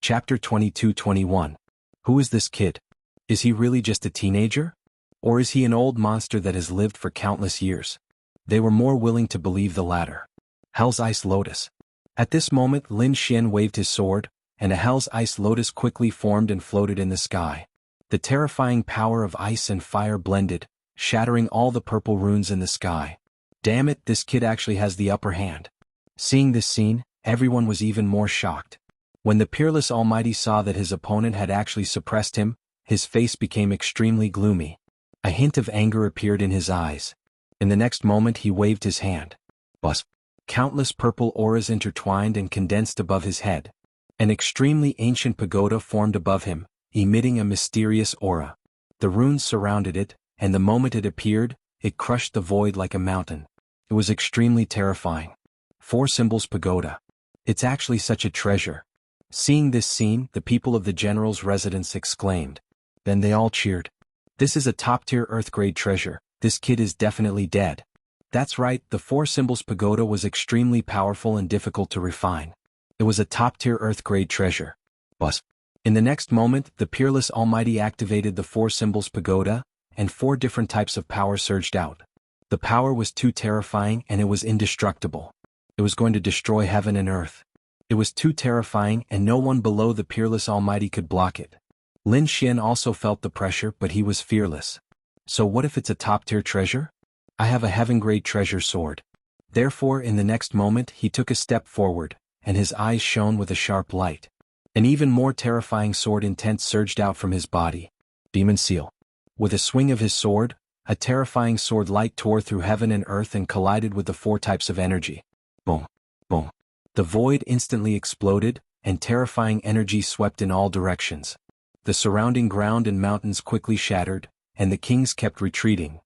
Chapter 22-21. Who is this kid? Is he really just a teenager? Or is he an old monster that has lived for countless years? They were more willing to believe the latter. Hell's Ice Lotus. At this moment Lin Xian waved his sword, and a Hell's Ice Lotus quickly formed and floated in the sky. The terrifying power of ice and fire blended, shattering all the purple runes in the sky. Damn it, this kid actually has the upper hand. Seeing this scene, everyone was even more shocked. When the Peerless Almighty saw that his opponent had actually suppressed him, his face became extremely gloomy. A hint of anger appeared in his eyes. In the next moment he waved his hand. Buzz. Countless purple auras intertwined and condensed above his head. An extremely ancient pagoda formed above him, emitting a mysterious aura. The runes surrounded it, and the moment it appeared, it crushed the void like a mountain. It was extremely terrifying. 4 Symbols Pagoda. It's actually such a treasure. Seeing this scene, the people of the general's residence exclaimed. Then they all cheered. This is a top-tier Earth-grade treasure. This kid is definitely dead. That's right, the 4 Symbols Pagoda was extremely powerful and difficult to refine. It was a top-tier Earth-grade treasure. Buzz. In the next moment, the Peerless Almighty activated the 4 Symbols Pagoda, and 4 different types of power surged out. The power was too terrifying and it was indestructible. It was going to destroy heaven and earth. It was too terrifying and no one below the Peerless Almighty could block it. Lin Xian also felt the pressure, but he was fearless. So what if it's a top-tier treasure? I have a heaven-grade treasure sword. Therefore, in the next moment, he took a step forward, and his eyes shone with a sharp light. An even more terrifying sword intent surged out from his body. Demon Seal. With a swing of his sword, a terrifying sword light tore through heaven and earth and collided with the 4 types of energy. Boom. Boom. The void instantly exploded, and terrifying energy swept in all directions. The surrounding ground and mountains quickly shattered, and the kings kept retreating.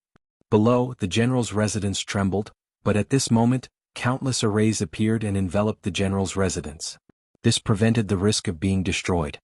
Below, the general's residence trembled, but at this moment, countless arrays appeared and enveloped the general's residence. This prevented the risk of being destroyed.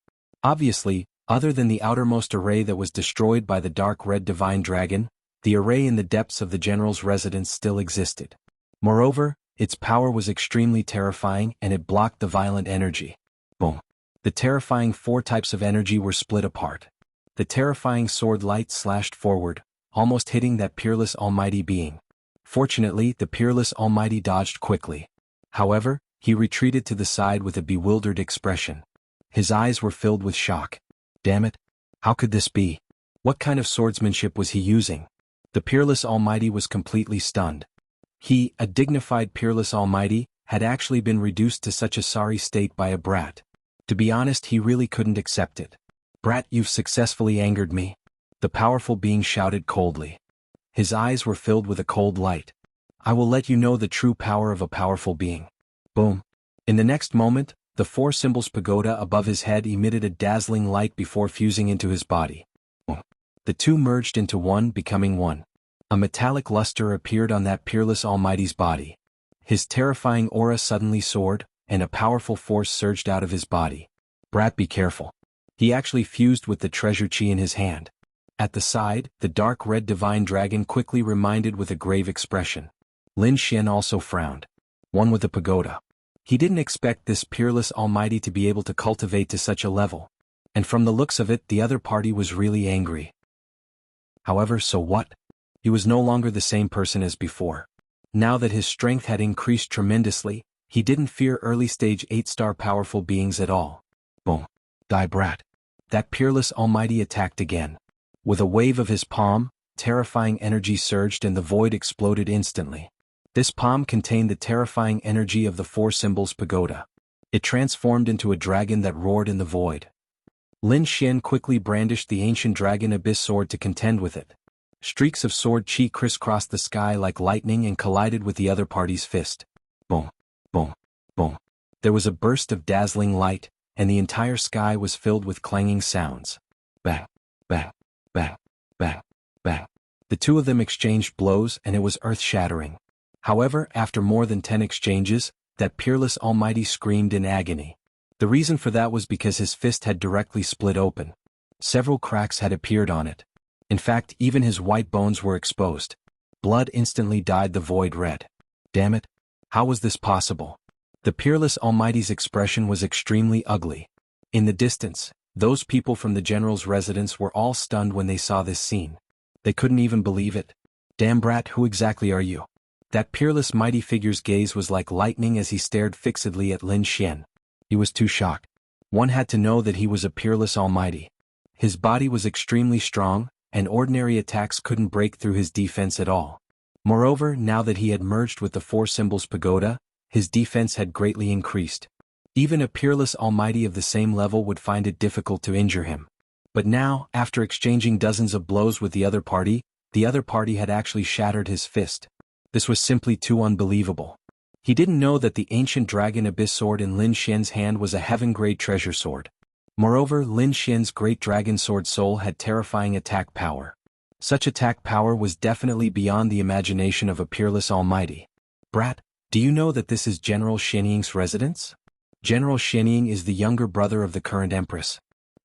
Obviously, other than the outermost array that was destroyed by the dark red divine dragon, the array in the depths of the general's residence still existed. Moreover, its power was extremely terrifying and it blocked the violent energy. Boom. The terrifying 4 types of energy were split apart. The terrifying sword light slashed forward, almost hitting that Peerless Almighty being. Fortunately, the Peerless Almighty dodged quickly. However, he retreated to the side with a bewildered expression. His eyes were filled with shock. Damn it! How could this be? What kind of swordsmanship was he using? The Peerless Almighty was completely stunned. He, a dignified Peerless Almighty, had actually been reduced to such a sorry state by a brat. To be honest, he really couldn't accept it. Brat, you've successfully angered me. The powerful being shouted coldly. His eyes were filled with a cold light. I will let you know the true power of a powerful being. Boom. In the next moment, the 4 Symbols Pagoda above his head emitted a dazzling light before fusing into his body. Boom. The 2 merged into one, becoming one. A metallic luster appeared on that Peerless Almighty's body. His terrifying aura suddenly soared, and a powerful force surged out of his body. Brat, be careful. He actually fused with the treasure chi in his hand. At the side, the dark red divine dragon quickly reminded with a grave expression. Lin Xian also frowned. One with a pagoda. He didn't expect this Peerless Almighty to be able to cultivate to such a level. And from the looks of it, the other party was really angry. However, so what? He was no longer the same person as before. Now that his strength had increased tremendously, he didn't fear early-stage 8-star powerful beings at all. Boom. Die, brat. That Peerless Almighty attacked again. With a wave of his palm, terrifying energy surged and the void exploded instantly. This palm contained the terrifying energy of the 4 Symbols Pagoda. It transformed into a dragon that roared in the void. Lin Xian quickly brandished the ancient dragon abyss sword to contend with it. Streaks of sword chi crisscrossed the sky like lightning and collided with the other party's fist. Boom, boom, boom. There was a burst of dazzling light, and the entire sky was filled with clanging sounds. Bang, bang, bang, bang, bang. The 2 of them exchanged blows and it was earth-shattering. However, after more than 10 exchanges, that Peerless Almighty screamed in agony. The reason for that was because his fist had directly split open. Several cracks had appeared on it. In fact, even his white bones were exposed. Blood instantly dyed the void red. Damn it! How was this possible? The Peerless Almighty's expression was extremely ugly. In the distance, those people from the general's residence were all stunned when they saw this scene. They couldn't even believe it. Damn brat, who exactly are you? That peerless mighty figure's gaze was like lightning as he stared fixedly at Lin Xian. He was too shocked. One had to know that he was a peerless almighty. His body was extremely strong, and ordinary attacks couldn't break through his defense at all. Moreover, now that he had merged with the Four Symbols Pagoda, his defense had greatly increased. Even a peerless almighty of the same level would find it difficult to injure him. But now, after exchanging dozens of blows with the other party had actually shattered his fist. This was simply too unbelievable. He didn't know that the ancient dragon abyss sword in Lin Xian's hand was a heaven-grade treasure sword. Moreover, Lin Xian's great dragon sword soul had terrifying attack power. Such attack power was definitely beyond the imagination of a peerless almighty. Brat, do you know that this is General Xianying's residence? General Xianying is the younger brother of the current empress.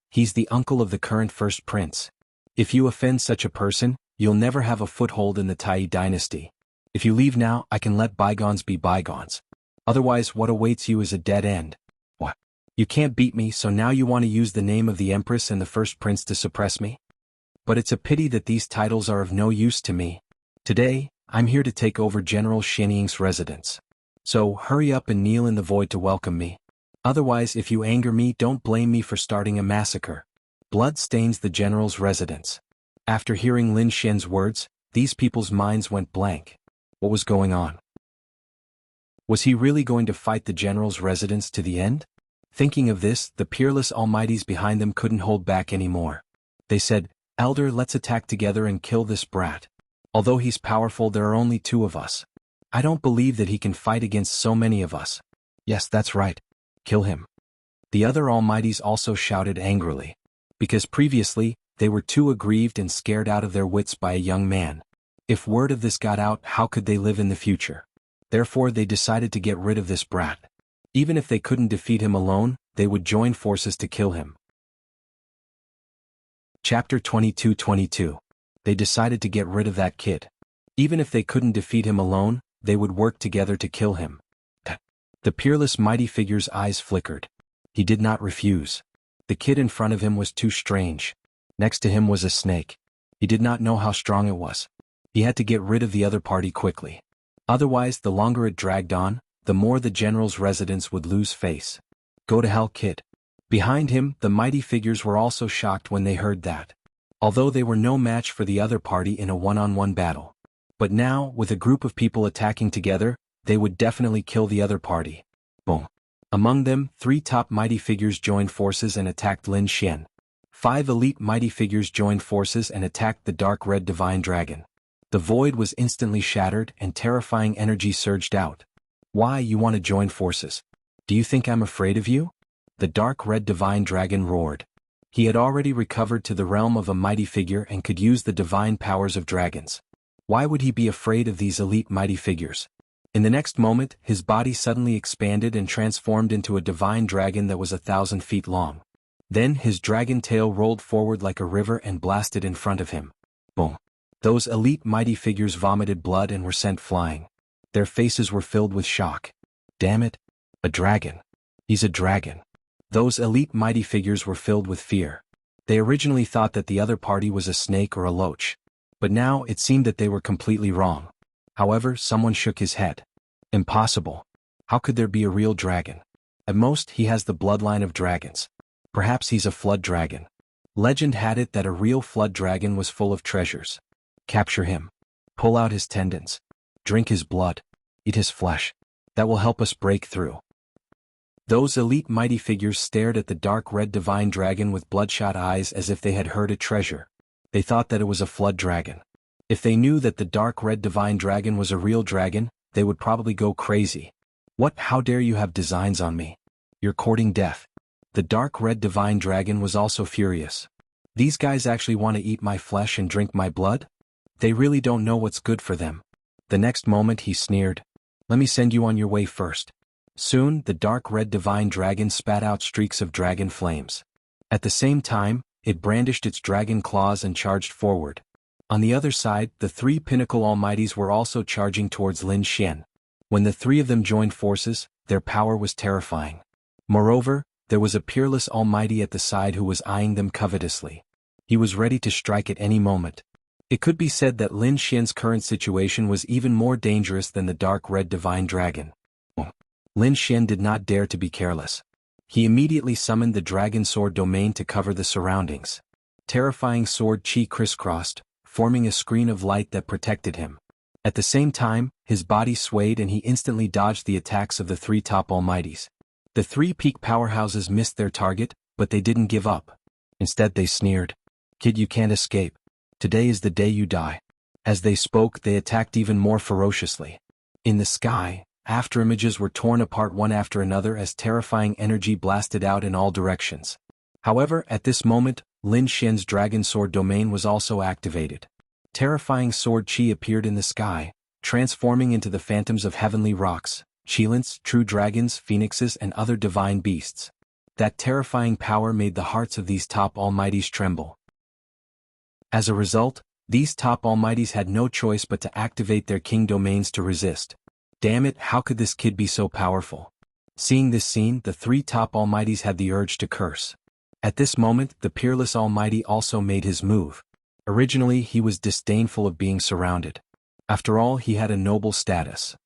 He's the uncle of the current first prince. If you offend such a person, you'll never have a foothold in the Tai dynasty. If you leave now, I can let bygones be bygones. Otherwise, what awaits you is a dead end. What? You can't beat me, so now you want to use the name of the empress and the first prince to suppress me? But it's a pity that these titles are of no use to me. Today, I'm here to take over General Xianying's residence. So, hurry up and kneel in the void to welcome me. Otherwise, if you anger me, don't blame me for starting a massacre. Blood stains the general's residence. After hearing Lin Xian's words, these people's minds went blank. What was going on? Was he really going to fight the general's residence to the end? Thinking of this, the peerless almighties behind them couldn't hold back anymore. They said, "Elder, let's attack together and kill this brat. Although he's powerful, there are only two of us. I don't believe that he can fight against so many of us." Yes, that's right. Kill him. The other almighties also shouted angrily. Because previously, they were too aggrieved and scared out of their wits by a young man. If word of this got out, how could they live in the future? Therefore, they decided to get rid of this brat. Even if they couldn't defeat him alone, they would join forces to kill him. Chapter 22:22. They decided to get rid of that kid. Even if they couldn't defeat him alone, they would work together to kill him. The peerless mighty figure's eyes flickered. He did not refuse. The kid in front of him was too strange. Next to him was a snake. He did not know how strong it was. He had to get rid of the other party quickly. Otherwise, the longer it dragged on, the more the general's residence would lose face. Go to hell, kid. Behind him, the mighty figures were also shocked when they heard that. Although they were no match for the other party in a one-on-one battle. But now, with a group of people attacking together, they would definitely kill the other party. Boom. Among them, 3 top mighty figures joined forces and attacked Lin Xian. 5 elite mighty figures joined forces and attacked the dark red divine dragon. The void was instantly shattered and terrifying energy surged out. Why you want to join forces? Do you think I'm afraid of you? The dark red divine dragon roared. He had already recovered to the realm of a mighty figure and could use the divine powers of dragons. Why would he be afraid of these elite mighty figures? In the next moment, his body suddenly expanded and transformed into a divine dragon that was 1,000 feet long. Then his dragon tail rolled forward like a river and blasted in front of him. Boom. Those elite mighty figures vomited blood and were sent flying. Their faces were filled with shock. Damn it. A dragon. He's a dragon. Those elite mighty figures were filled with fear. They originally thought that the other party was a snake or a loach. But now it seemed that they were completely wrong. However, someone shook his head. Impossible. How could there be a real dragon? At most, he has the bloodline of dragons. Perhaps he's a flood dragon. Legend had it that a real flood dragon was full of treasures. Capture him. Pull out his tendons. Drink his blood. Eat his flesh. That will help us break through. Those elite mighty figures stared at the dark red divine dragon with bloodshot eyes as if they had heard a treasure. They thought that it was a flood dragon. If they knew that the dark red divine dragon was a real dragon, they would probably go crazy. What? How dare you have designs on me? You're courting death. The dark red divine dragon was also furious. These guys actually want to eat my flesh and drink my blood? They really don't know what's good for them. The next moment he sneered. Let me send you on your way first. Soon, the dark red divine dragon spat out streaks of dragon flames. At the same time, it brandished its dragon claws and charged forward. On the other side, the 3 pinnacle almighties were also charging towards Lin Xian. When the 3 of them joined forces, their power was terrifying. Moreover, there was a peerless almighty at the side who was eyeing them covetously. He was ready to strike at any moment. It could be said that Lin Xian's current situation was even more dangerous than the dark red divine dragon. Lin Xian did not dare to be careless. He immediately summoned the dragon sword domain to cover the surroundings. Terrifying sword chi crisscrossed, forming a screen of light that protected him. At the same time, his body swayed and he instantly dodged the attacks of the three top almighties. The three peak powerhouses missed their target, but they didn't give up. Instead they sneered. "Kid, you can't escape. Today is the day you die." As they spoke, they attacked even more ferociously. In the sky, after images were torn apart one after another as terrifying energy blasted out in all directions. However, at this moment, Lin Xian's dragon sword domain was also activated. Terrifying sword chi appeared in the sky, transforming into the phantoms of heavenly rocks, Qilins, true dragons, phoenixes and other divine beasts. That terrifying power made the hearts of these top almighties tremble. As a result, these top almighties had no choice but to activate their king domains to resist. Damn it, how could this kid be so powerful? Seeing this scene, the three top almighties had the urge to curse. At this moment, the peerless almighty also made his move. Originally, he was disdainful of being surrounded. After all, he had a noble status.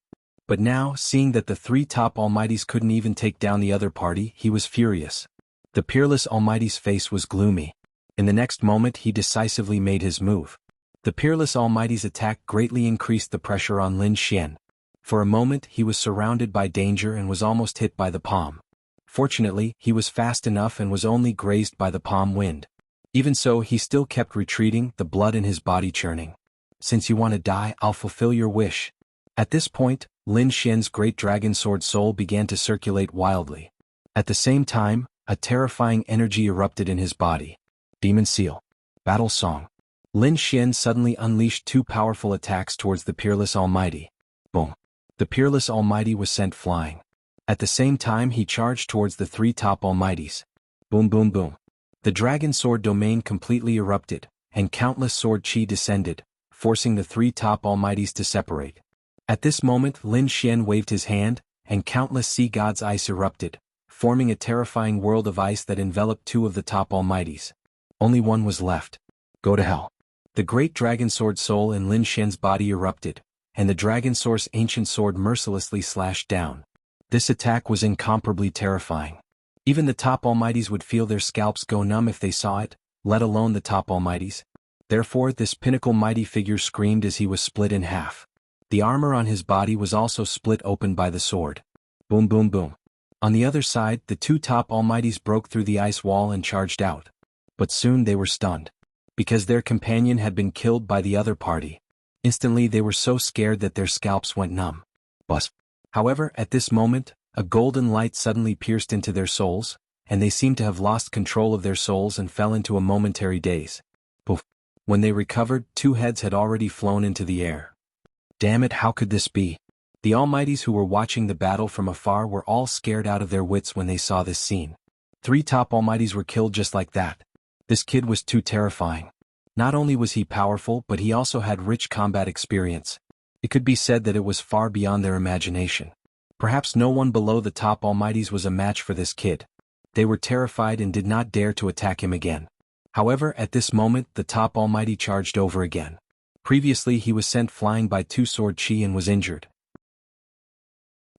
But now, seeing that the three top almighties couldn't even take down the other party, he was furious. The peerless almighty's face was gloomy. In the next moment, he decisively made his move. The peerless almighty's attack greatly increased the pressure on Lin Xian. For a moment, he was surrounded by danger and was almost hit by the palm. Fortunately, he was fast enough and was only grazed by the palm wind. Even so, he still kept retreating, the blood in his body churning. "Since you want to die, I'll fulfill your wish." At this point, Lin Xian's great dragon sword soul began to circulate wildly. At the same time, a terrifying energy erupted in his body. Demon Seal. Battle Song. Lin Xian suddenly unleashed two powerful attacks towards the peerless almighty. Boom. The peerless almighty was sent flying. At the same time, he charged towards the three top almighties. Boom boom boom. The dragon sword domain completely erupted, and countless sword chi descended, forcing the three top almighties to separate. At this moment, Lin Xian waved his hand, and countless sea gods' ice erupted, forming a terrifying world of ice that enveloped two of the top almighties. Only one was left. Go to hell. The great dragon sword soul in Lin Xian's body erupted, and the dragon source ancient sword mercilessly slashed down. This attack was incomparably terrifying. Even the top almighties would feel their scalps go numb if they saw it, let alone the top almighties. Therefore, this pinnacle mighty figure screamed as he was split in half. The armor on his body was also split open by the sword. Boom boom boom. On the other side, the two top almighties broke through the ice wall and charged out. But soon they were stunned. Because their companion had been killed by the other party. Instantly they were so scared that their scalps went numb. Buzz. However, at this moment, a golden light suddenly pierced into their souls, and they seemed to have lost control of their souls and fell into a momentary daze. Poof. When they recovered, two heads had already flown into the air. Damn it, how could this be? The almighties who were watching the battle from afar were all scared out of their wits when they saw this scene. Three top almighties were killed just like that. This kid was too terrifying. Not only was he powerful, but he also had rich combat experience. It could be said that it was far beyond their imagination. Perhaps no one below the top almighties was a match for this kid. They were terrified and did not dare to attack him again. However, at this moment, the top almighty charged over again. Previously, he was sent flying by two sword chi and was injured.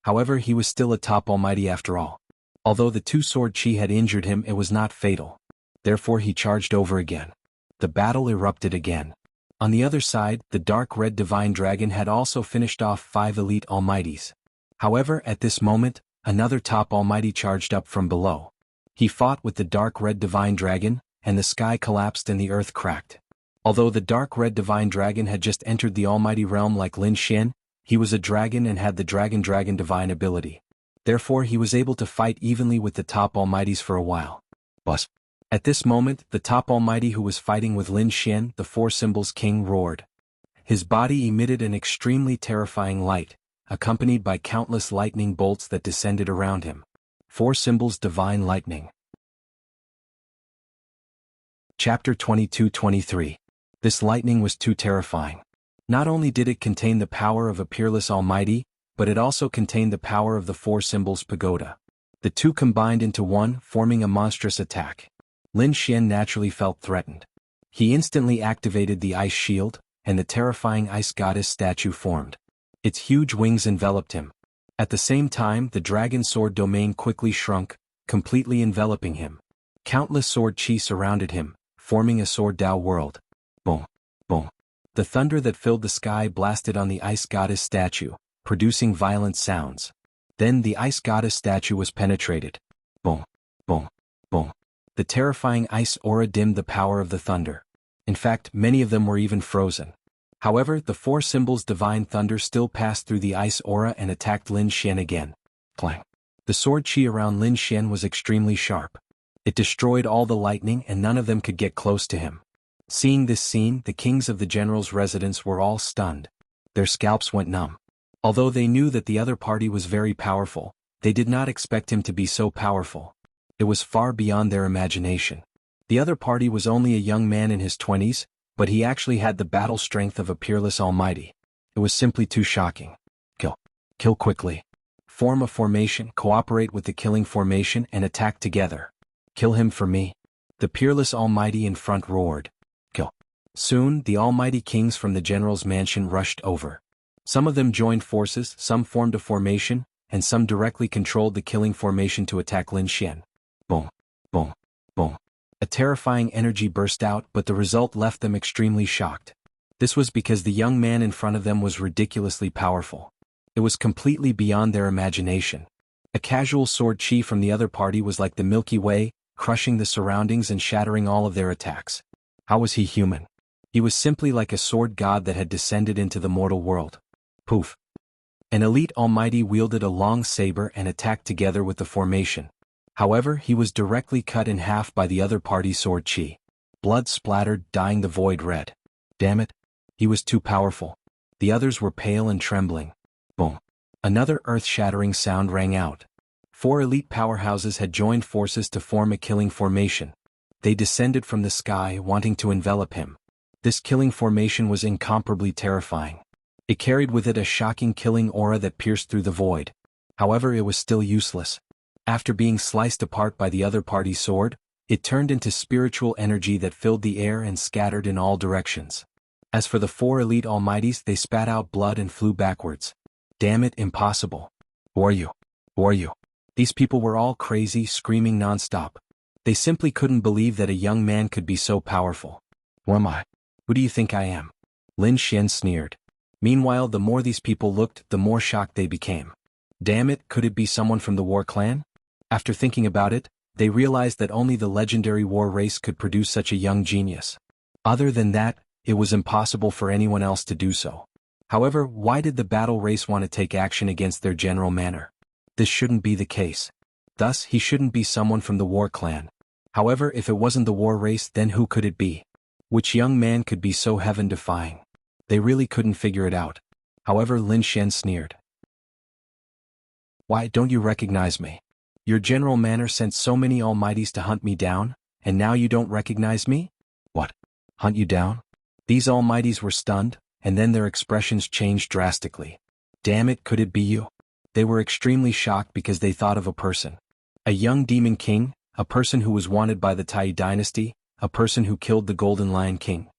However, he was still a top almighty after all. Although the two sword chi had injured him, it was not fatal. Therefore, he charged over again. The battle erupted again. On the other side, the dark red divine dragon had also finished off 5 elite almighties. However, at this moment, another top almighty charged up from below. He fought with the dark red divine dragon, and the sky collapsed and the earth cracked. Although the dark red divine dragon had just entered the almighty realm like Lin Xian, he was a dragon and had the dragon divine ability. Therefore, he was able to fight evenly with the top almighties for a while. Buzz. At this moment, the top almighty who was fighting with Lin Xian, the Four Symbols King, roared. His body emitted an extremely terrifying light, accompanied by countless lightning bolts that descended around him. Four Symbols Divine Lightning. Chapter 22-23. This lightning was too terrifying. Not only did it contain the power of a peerless almighty, but it also contained the power of the Four Symbols Pagoda. The two combined into one, forming a monstrous attack. Lin Xian naturally felt threatened. He instantly activated the ice shield, and the terrifying ice goddess statue formed. Its huge wings enveloped him. At the same time, the dragon sword domain quickly shrunk, completely enveloping him. Countless sword chi surrounded him, forming a sword Dao world. Boom, boom. The thunder that filled the sky blasted on the ice goddess statue, producing violent sounds. Then the ice goddess statue was penetrated. Boom, boom, boom. The terrifying ice aura dimmed the power of the thunder. In fact, many of them were even frozen. However, the four symbols divine thunder still passed through the ice aura and attacked Lin Xian again. Clang. The sword chi around Lin Xian was extremely sharp. It destroyed all the lightning and none of them could get close to him. Seeing this scene, the kings of the general's residence were all stunned. Their scalps went numb. Although they knew that the other party was very powerful, they did not expect him to be so powerful. It was far beyond their imagination. The other party was only a young man in his 20s, but he actually had the battle strength of a peerless almighty. It was simply too shocking. Kill. Kill quickly. Form a formation, cooperate with the killing formation and attack together. Kill him for me. The peerless almighty in front roared. Kill. Soon, the almighty kings from the general's mansion rushed over. Some of them joined forces, some formed a formation, and some directly controlled the killing formation to attack Lin Xian. Boom, boom, boom. A terrifying energy burst out, but the result left them extremely shocked. This was because the young man in front of them was ridiculously powerful. It was completely beyond their imagination. A casual sword chi from the other party was like the Milky Way, crushing the surroundings and shattering all of their attacks. How was he human? He was simply like a sword god that had descended into the mortal world. Poof. An elite almighty wielded a long saber and attacked together with the formation. However, he was directly cut in half by the other party's sword chi. Blood splattered, dyeing the void red. Damn it. He was too powerful. The others were pale and trembling. Boom. Another earth-shattering sound rang out. 4 elite powerhouses had joined forces to form a killing formation. They descended from the sky, wanting to envelop him. This killing formation was incomparably terrifying. It carried with it a shocking killing aura that pierced through the void. However, it was still useless. After being sliced apart by the other party's sword, it turned into spiritual energy that filled the air and scattered in all directions. As for the 4 elite almighties, they spat out blood and flew backwards. Damn it, impossible. Who are you? Who are you? These people were all crazy, screaming non-stop. They simply couldn't believe that a young man could be so powerful. Who am I? Who do you think I am? Lin Xian sneered. Meanwhile, the more these people looked, the more shocked they became. Damn it, could it be someone from the war clan? After thinking about it, they realized that only the legendary war race could produce such a young genius. Other than that, it was impossible for anyone else to do so. However, why did the battle race want to take action against their general manor? This shouldn't be the case. Thus, he shouldn't be someone from the war clan. However, if it wasn't the war race, then who could it be? Which young man could be so heaven-defying? They really couldn't figure it out. However, Lin Xian sneered. Why don't you recognize me? Your general manor sent so many almighties to hunt me down, and now you don't recognize me? What? Hunt you down? These almighties were stunned, and then their expressions changed drastically. Damn it, could it be you? They were extremely shocked because they thought of a person. A young demon king, a person who was wanted by the Tai dynasty, a person who killed the Golden Lion King.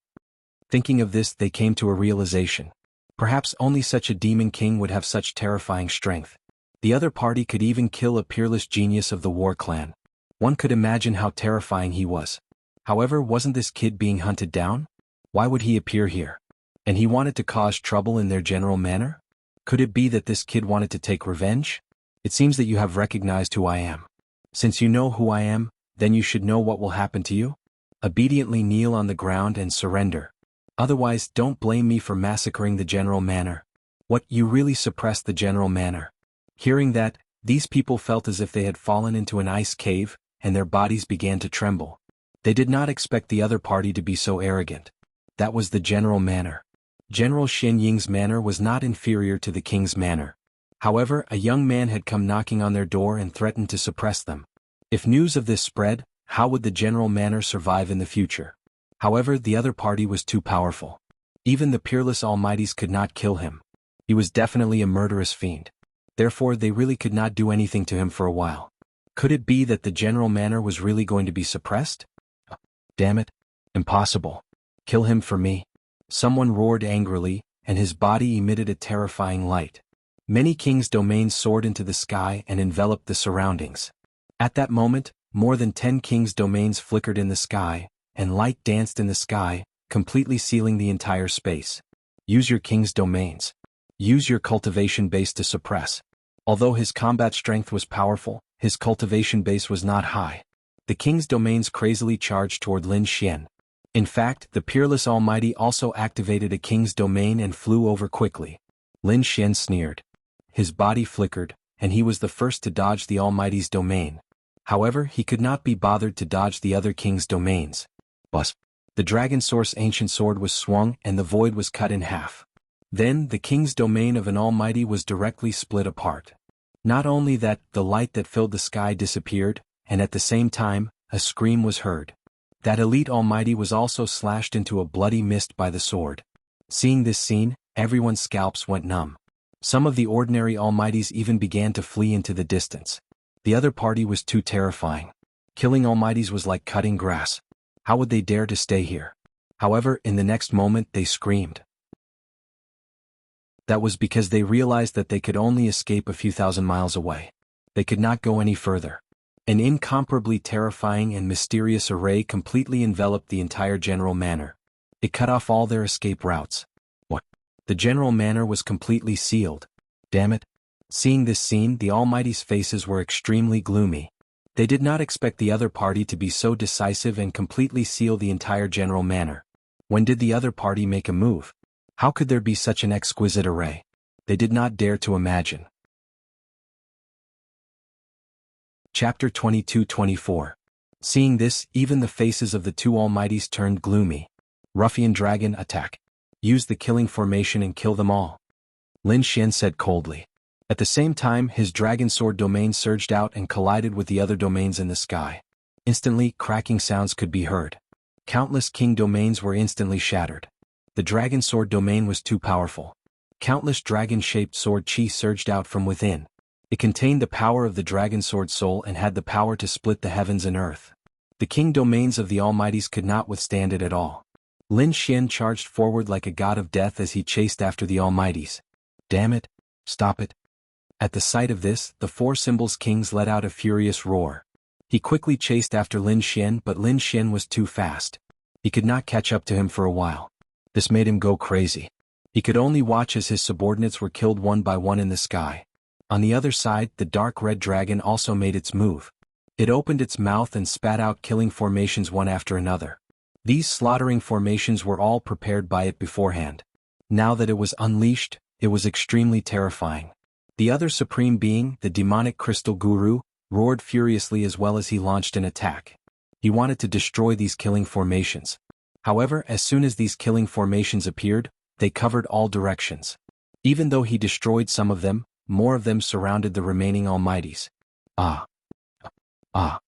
Thinking of this, they came to a realization. Perhaps only such a demon king would have such terrifying strength. The other party could even kill a peerless genius of the war clan. One could imagine how terrifying he was. However, wasn't this kid being hunted down? Why would he appear here? And he wanted to cause trouble in their general manor? Could it be that this kid wanted to take revenge? It seems that you have recognized who I am. Since you know who I am, then you should know what will happen to you. Obediently kneel on the ground and surrender. Otherwise, don't blame me for massacring the general manor. What, you really suppressed the general manor? Hearing that, these people felt as if they had fallen into an ice cave, and their bodies began to tremble. They did not expect the other party to be so arrogant. That was the general manor. General Xin Ying's manor was not inferior to the king's manor. However, a young man had come knocking on their door and threatened to suppress them. If news of this spread, how would the general manor survive in the future? However, the other party was too powerful. Even the peerless almighties could not kill him. He was definitely a murderous fiend. Therefore, they really could not do anything to him for a while. Could it be that the general manor was really going to be suppressed? Damn it. Impossible. Kill him for me. Someone roared angrily, and his body emitted a terrifying light. Many kings' domains soared into the sky and enveloped the surroundings. At that moment, more than 10 kings' domains flickered in the sky, and light danced in the sky, completely sealing the entire space. Use your king's domains. Use your cultivation base to suppress. Although his combat strength was powerful, his cultivation base was not high. The king's domains crazily charged toward Lin Xian. In fact, the Peerless Almighty also activated a king's domain and flew over quickly. Lin Xian sneered. His body flickered, and he was the first to dodge the Almighty's domain. However, he could not be bothered to dodge the other king's domains. Bus. The Dragon Source ancient sword was swung and the void was cut in half. Then, the king's domain of an Almighty was directly split apart. Not only that, the light that filled the sky disappeared, and at the same time, a scream was heard. That elite Almighty was also slashed into a bloody mist by the sword. Seeing this scene, everyone's scalps went numb. Some of the ordinary Almighties even began to flee into the distance. The other party was too terrifying. Killing Almighties was like cutting grass. How would they dare to stay here? However, in the next moment they screamed. That was because they realized that they could only escape a few thousand miles away. They could not go any further. An incomparably terrifying and mysterious array completely enveloped the entire general manor. It cut off all their escape routes. What? The general manor was completely sealed. Damn it. Seeing this scene, the Almighty's faces were extremely gloomy. They did not expect the other party to be so decisive and completely seal the entire general manor. When did the other party make a move? How could there be such an exquisite array? They did not dare to imagine. Chapter 22-24. Seeing this, even the faces of the two Almighties turned gloomy. Ruffian Dragon, attack. Use the killing formation and kill them all. Lin Xian said coldly. At the same time, his Dragon Sword domain surged out and collided with the other domains in the sky. Instantly, cracking sounds could be heard. Countless king domains were instantly shattered. The Dragon Sword domain was too powerful. Countless dragon-shaped sword chi surged out from within. It contained the power of the Dragon Sword soul and had the power to split the heavens and earth. The king domains of the Almighties could not withstand it at all. Lin Xian charged forward like a god of death as he chased after the Almighties. Damn it! Stop it! At the sight of this, the four symbols kings let out a furious roar. He quickly chased after Lin Xian, but Lin Xian was too fast. He could not catch up to him for a while. This made him go crazy. He could only watch as his subordinates were killed one by one in the sky. On the other side, the dark red dragon also made its move. It opened its mouth and spat out killing formations one after another. These slaughtering formations were all prepared by it beforehand. Now that it was unleashed, it was extremely terrifying. The other supreme being, the demonic crystal guru, roared furiously as well as he launched an attack. He wanted to destroy these killing formations. However, as soon as these killing formations appeared, they covered all directions. Even though he destroyed some of them, more of them surrounded the remaining Almighties. Ah! Ah!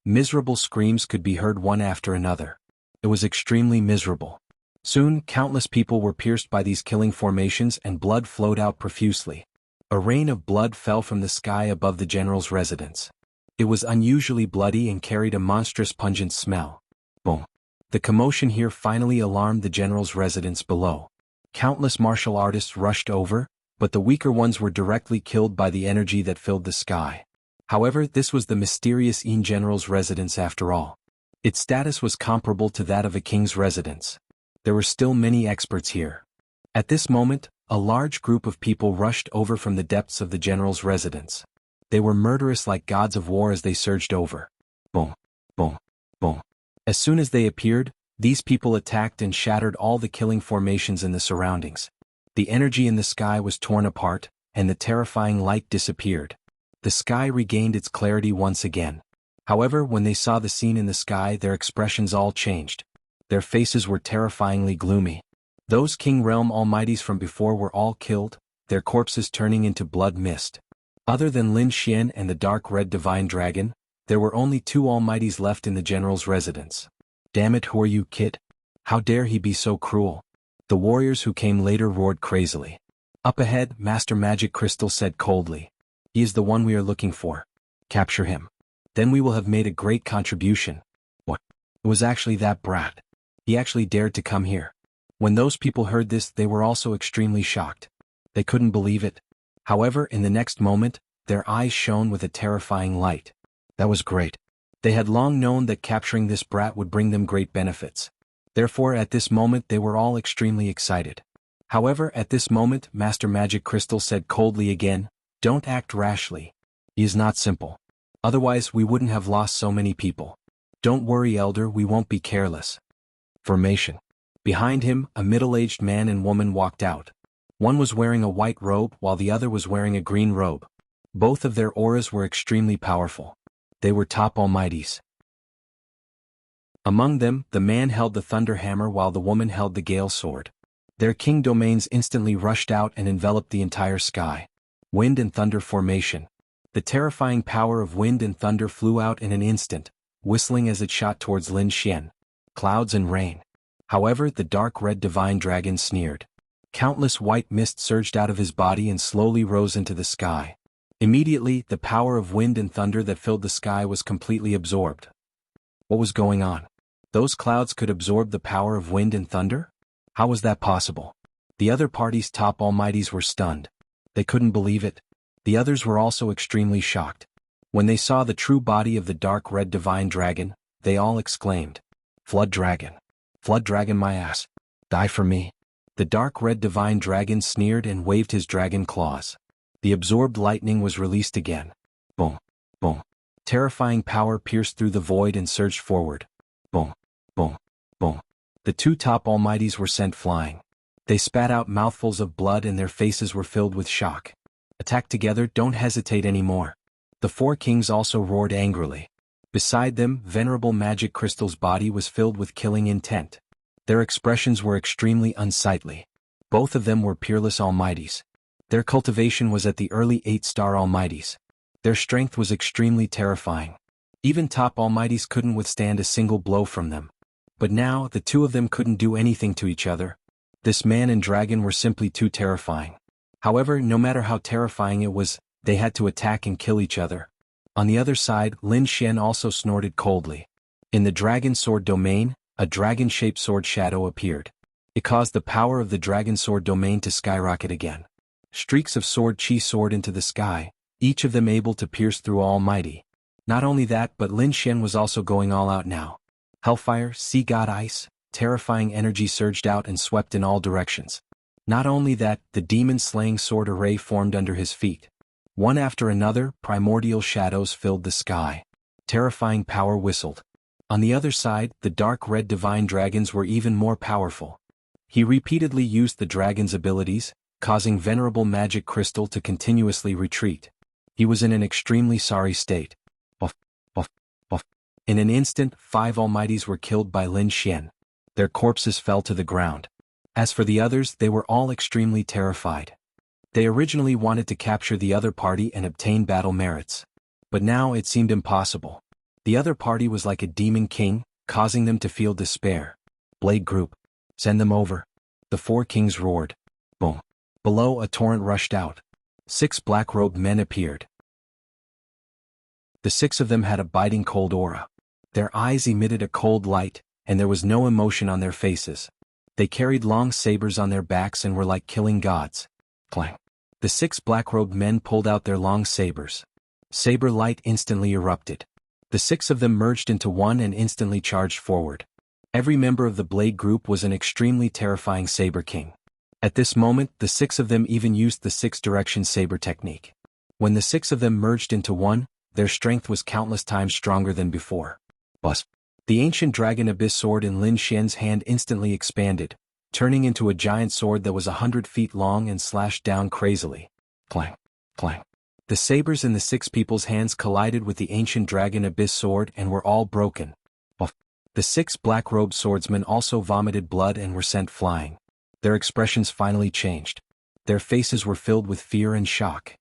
Miserable screams could be heard one after another. It was extremely miserable. Soon, countless people were pierced by these killing formations and blood flowed out profusely. A rain of blood fell from the sky above the general's residence. It was unusually bloody and carried a monstrous pungent smell. Boom! The commotion here finally alarmed the general's residence below. Countless martial artists rushed over, but the weaker ones were directly killed by the energy that filled the sky. However, this was the mysterious Yin general's residence after all. Its status was comparable to that of a king's residence. There were still many experts here. At this moment, a large group of people rushed over from the depths of the general's residence. They were murderous like gods of war as they surged over. Boom! Boom! Boom! As soon as they appeared, these people attacked and shattered all the killing formations in the surroundings. The energy in the sky was torn apart, and the terrifying light disappeared. The sky regained its clarity once again. However, when they saw the scene in the sky, their expressions all changed. Their faces were terrifyingly gloomy. Those King Realm Almighties from before were all killed, their corpses turning into blood mist. Other than Lin Xian and the dark red divine dragon, there were only two Almighties left in the general's residence. Damn it, who are you, kid? How dare he be so cruel? The warriors who came later roared crazily. Up ahead, Master Magic Crystal said coldly. He is the one we are looking for. Capture him. Then we will have made a great contribution. What? It was actually that brat. He actually dared to come here. When those people heard this, they were also extremely shocked. They couldn't believe it. However, in the next moment, their eyes shone with a terrifying light. That was great. They had long known that capturing this brat would bring them great benefits. Therefore, at this moment they were all extremely excited. However, at this moment, Master Magic Crystal said coldly again, "Don't act rashly. He is not simple. Otherwise we wouldn't have lost so many people. Don't worry, Elder, we won't be careless." Formation. Behind him, a middle-aged man and woman walked out. One was wearing a white robe while the other was wearing a green robe. Both of their auras were extremely powerful. They were top almighties. Among them, the man held the thunder hammer while the woman held the gale sword. Their king domains instantly rushed out and enveloped the entire sky. Wind and thunder formation. The terrifying power of wind and thunder flew out in an instant, whistling as it shot towards Lin Xian. Clouds and rain. However, the dark red divine dragon sneered. Countless white mist surged out of his body and slowly rose into the sky. Immediately, the power of wind and thunder that filled the sky was completely absorbed. What was going on? Those clouds could absorb the power of wind and thunder? How was that possible? The other party's top almighties were stunned. They couldn't believe it. The others were also extremely shocked. When they saw the true body of the dark red divine dragon, they all exclaimed, "Flood dragon! Flood dragon my ass! Die for me!" The dark red divine dragon sneered and waved his dragon claws. The absorbed lightning was released again. Boom! Boom! Terrifying power pierced through the void and surged forward. Boom! Boom! Boom! The two top almighties were sent flying. They spat out mouthfuls of blood and their faces were filled with shock. Attack together, don't hesitate anymore. The four kings also roared angrily. Beside them, Venerable Magic Crystal's body was filled with killing intent. Their expressions were extremely unsightly. Both of them were peerless almighties. Their cultivation was at the early 8-star almighties. Their strength was extremely terrifying. Even top almighties couldn't withstand a single blow from them. But now, the two of them couldn't do anything to each other. This man and dragon were simply too terrifying. However, no matter how terrifying it was, they had to attack and kill each other. On the other side, Lin Xian also snorted coldly. In the dragon sword domain, a dragon-shaped sword shadow appeared. It caused the power of the dragon sword domain to skyrocket again. Streaks of sword chi soared into the sky, each of them able to pierce through Almighty. Not only that, but Lin Xian was also going all out now. Hellfire, sea god ice, terrifying energy surged out and swept in all directions. Not only that, the demon-slaying sword array formed under his feet. One after another, primordial shadows filled the sky. Terrifying power whistled. On the other side, the dark red divine dragons were even more powerful. He repeatedly used the dragon's abilities, causing Venerable Magic Crystal to continuously retreat. He was in an extremely sorry state. Buff, buff, buff. In an instant, 5 almighties were killed by Lin Xian. Their corpses fell to the ground. As for the others, they were all extremely terrified. They originally wanted to capture the other party and obtain battle merits. But now it seemed impossible. The other party was like a demon king, causing them to feel despair. Blade group. Send them over. The 4 kings roared. Boom. Below, a torrent rushed out. 6 black-robed men appeared. The 6 of them had a biting cold aura. Their eyes emitted a cold light, and there was no emotion on their faces. They carried long sabers on their backs and were like killing gods. Clang. The 6 black-robed men pulled out their long sabers. Saber light instantly erupted. The 6 of them merged into one and instantly charged forward. Every member of the Blade group was an extremely terrifying Saber King. At this moment, the 6 of them even used the 6-direction saber technique. When the 6 of them merged into one, their strength was countless times stronger than before. Buzz. The ancient dragon abyss sword in Lin Xian's hand instantly expanded, turning into a giant sword that was 100 feet long and slashed down crazily. Clang, clang. The sabers in the 6 people's hands collided with the ancient dragon abyss sword and were all broken. Buff. The 6 black-robed swordsmen also vomited blood and were sent flying. Their expressions finally changed. Their faces were filled with fear and shock.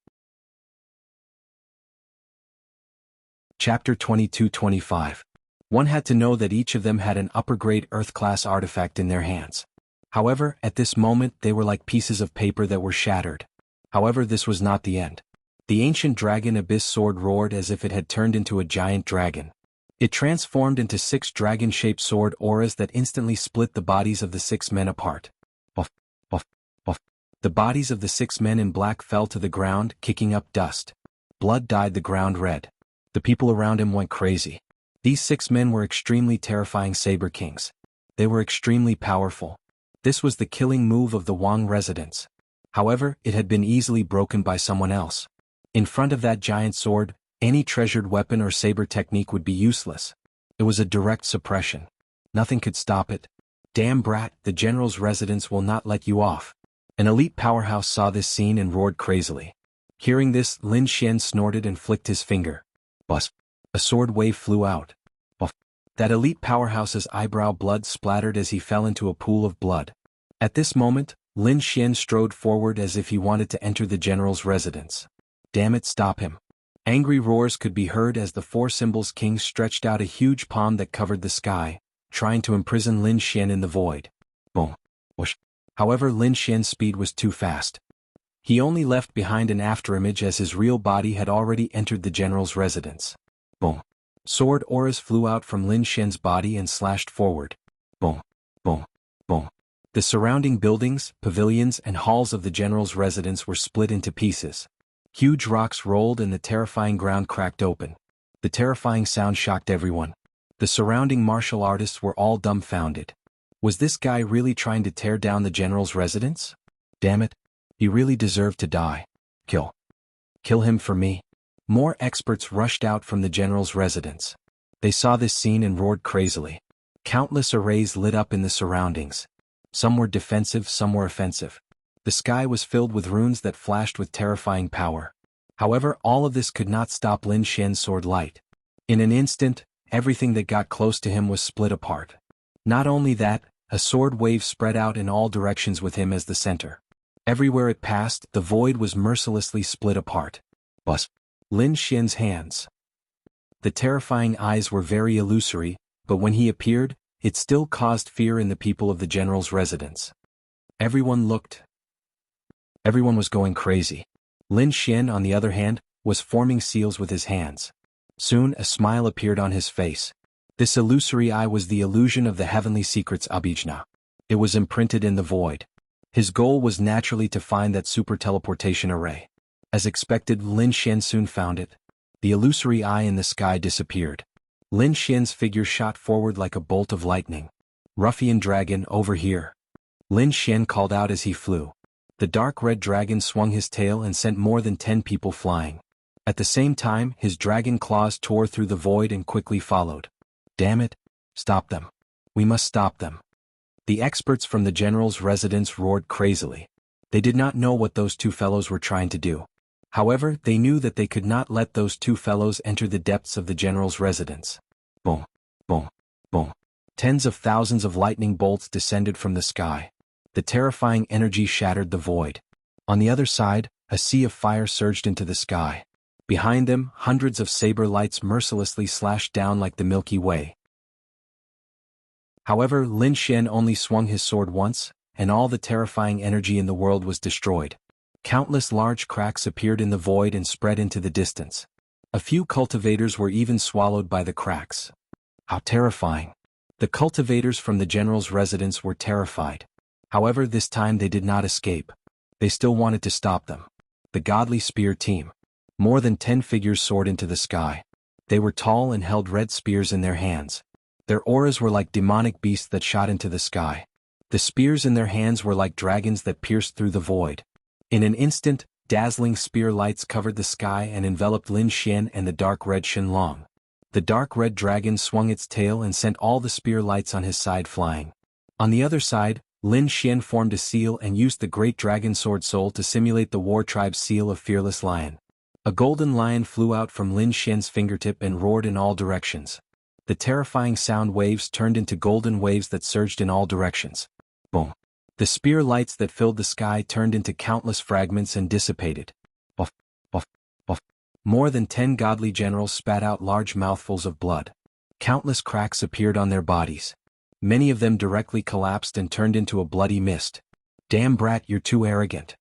Chapter 22-25. One had to know that each of them had an upper-grade Earth-class artifact in their hands. However, at this moment they were like pieces of paper that were shattered. However, this was not the end. The ancient dragon abyss sword roared as if it had turned into a giant dragon. It transformed into 6 dragon-shaped sword auras that instantly split the bodies of the 6 men apart. Buff, buff, buff. The bodies of the 6 men in black fell to the ground, kicking up dust. Blood dyed the ground red. The people around him went crazy. These 6 men were extremely terrifying Saber Kings. They were extremely powerful. This was the killing move of the Wang residents. However, it had been easily broken by someone else. In front of that giant sword, any treasured weapon or saber technique would be useless. It was a direct suppression. Nothing could stop it. Damn brat, the general's residence will not let you off. An elite powerhouse saw this scene and roared crazily. Hearing this, Lin Xian snorted and flicked his finger. Buzz. A sword wave flew out. Buff. That elite powerhouse's eyebrow blood splattered as he fell into a pool of blood. At this moment, Lin Xian strode forward as if he wanted to enter the general's residence. Damn it, stop him. Angry roars could be heard as the 4 symbols king stretched out a huge palm that covered the sky, trying to imprison Lin Xian in the void. Boom. Whoosh. However, Lin Xian's speed was too fast. He only left behind an afterimage as his real body had already entered the general's residence. Boom. Sword auras flew out from Lin Xian's body and slashed forward. Boom. Boom. Boom. The surrounding buildings, pavilions, and halls of the general's residence were split into pieces. Huge rocks rolled and the terrifying ground cracked open. The terrifying sound shocked everyone. The surrounding martial artists were all dumbfounded. Was this guy really trying to tear down the general's residence? Damn it. He really deserved to die. Kill. Kill him for me. More experts rushed out from the general's residence. They saw this scene and roared crazily. Countless arrays lit up in the surroundings. Some were defensive, some were offensive. The sky was filled with runes that flashed with terrifying power. However, all of this could not stop Lin Xian's sword light. In an instant, everything that got close to him was split apart. Not only that, a sword wave spread out in all directions with him as the center. Everywhere it passed, the void was mercilessly split apart. Buzz. Lin Xian's hands. The terrifying eyes were very illusory, but when he appeared, it still caused fear in the people of the general's residence. Everyone looked. Everyone was going crazy. Lin Xian, on the other hand, was forming seals with his hands. Soon a smile appeared on his face. This illusory eye was the illusion of the heavenly secrets Abhijna. It was imprinted in the void. His goal was naturally to find that super teleportation array. As expected, Lin Xian soon found it. The illusory eye in the sky disappeared. Lin Xian's figure shot forward like a bolt of lightning. Ruffian dragon, over here. Lin Xian called out as he flew. The dark red dragon swung his tail and sent more than 10 people flying. At the same time, his dragon claws tore through the void and quickly followed. Damn it! Stop them. We must stop them. The experts from the general's residence roared crazily. They did not know what those 2 fellows were trying to do. However, they knew that they could not let those 2 fellows enter the depths of the general's residence. Boom, boom, boom. Tens of thousands of lightning bolts descended from the sky. The terrifying energy shattered the void. On the other side, a sea of fire surged into the sky. Behind them, hundreds of saber lights mercilessly slashed down like the Milky Way. However, Lin Xian only swung his sword once, and all the terrifying energy in the world was destroyed. Countless large cracks appeared in the void and spread into the distance. A few cultivators were even swallowed by the cracks. How terrifying! The cultivators from the general's residence were terrified. However, this time they did not escape. They still wanted to stop them. The godly spear team. More than 10 figures soared into the sky. They were tall and held red spears in their hands. Their auras were like demonic beasts that shot into the sky. The spears in their hands were like dragons that pierced through the void. In an instant, dazzling spear lights covered the sky and enveloped Lin Xian and the dark red Shenlong. The dark red dragon swung its tail and sent all the spear lights on his side flying. On the other side, Lin Xian formed a seal and used the great dragon sword soul to simulate the war tribe's seal of fearless lion. A golden lion flew out from Lin Xian's fingertip and roared in all directions. The terrifying sound waves turned into golden waves that surged in all directions. Boom. The spear lights that filled the sky turned into countless fragments and dissipated. Buff, buff, buff. More than 10 godly generals spat out large mouthfuls of blood. Countless cracks appeared on their bodies. Many of them directly collapsed and turned into a bloody mist. Damn brat, you're too arrogant.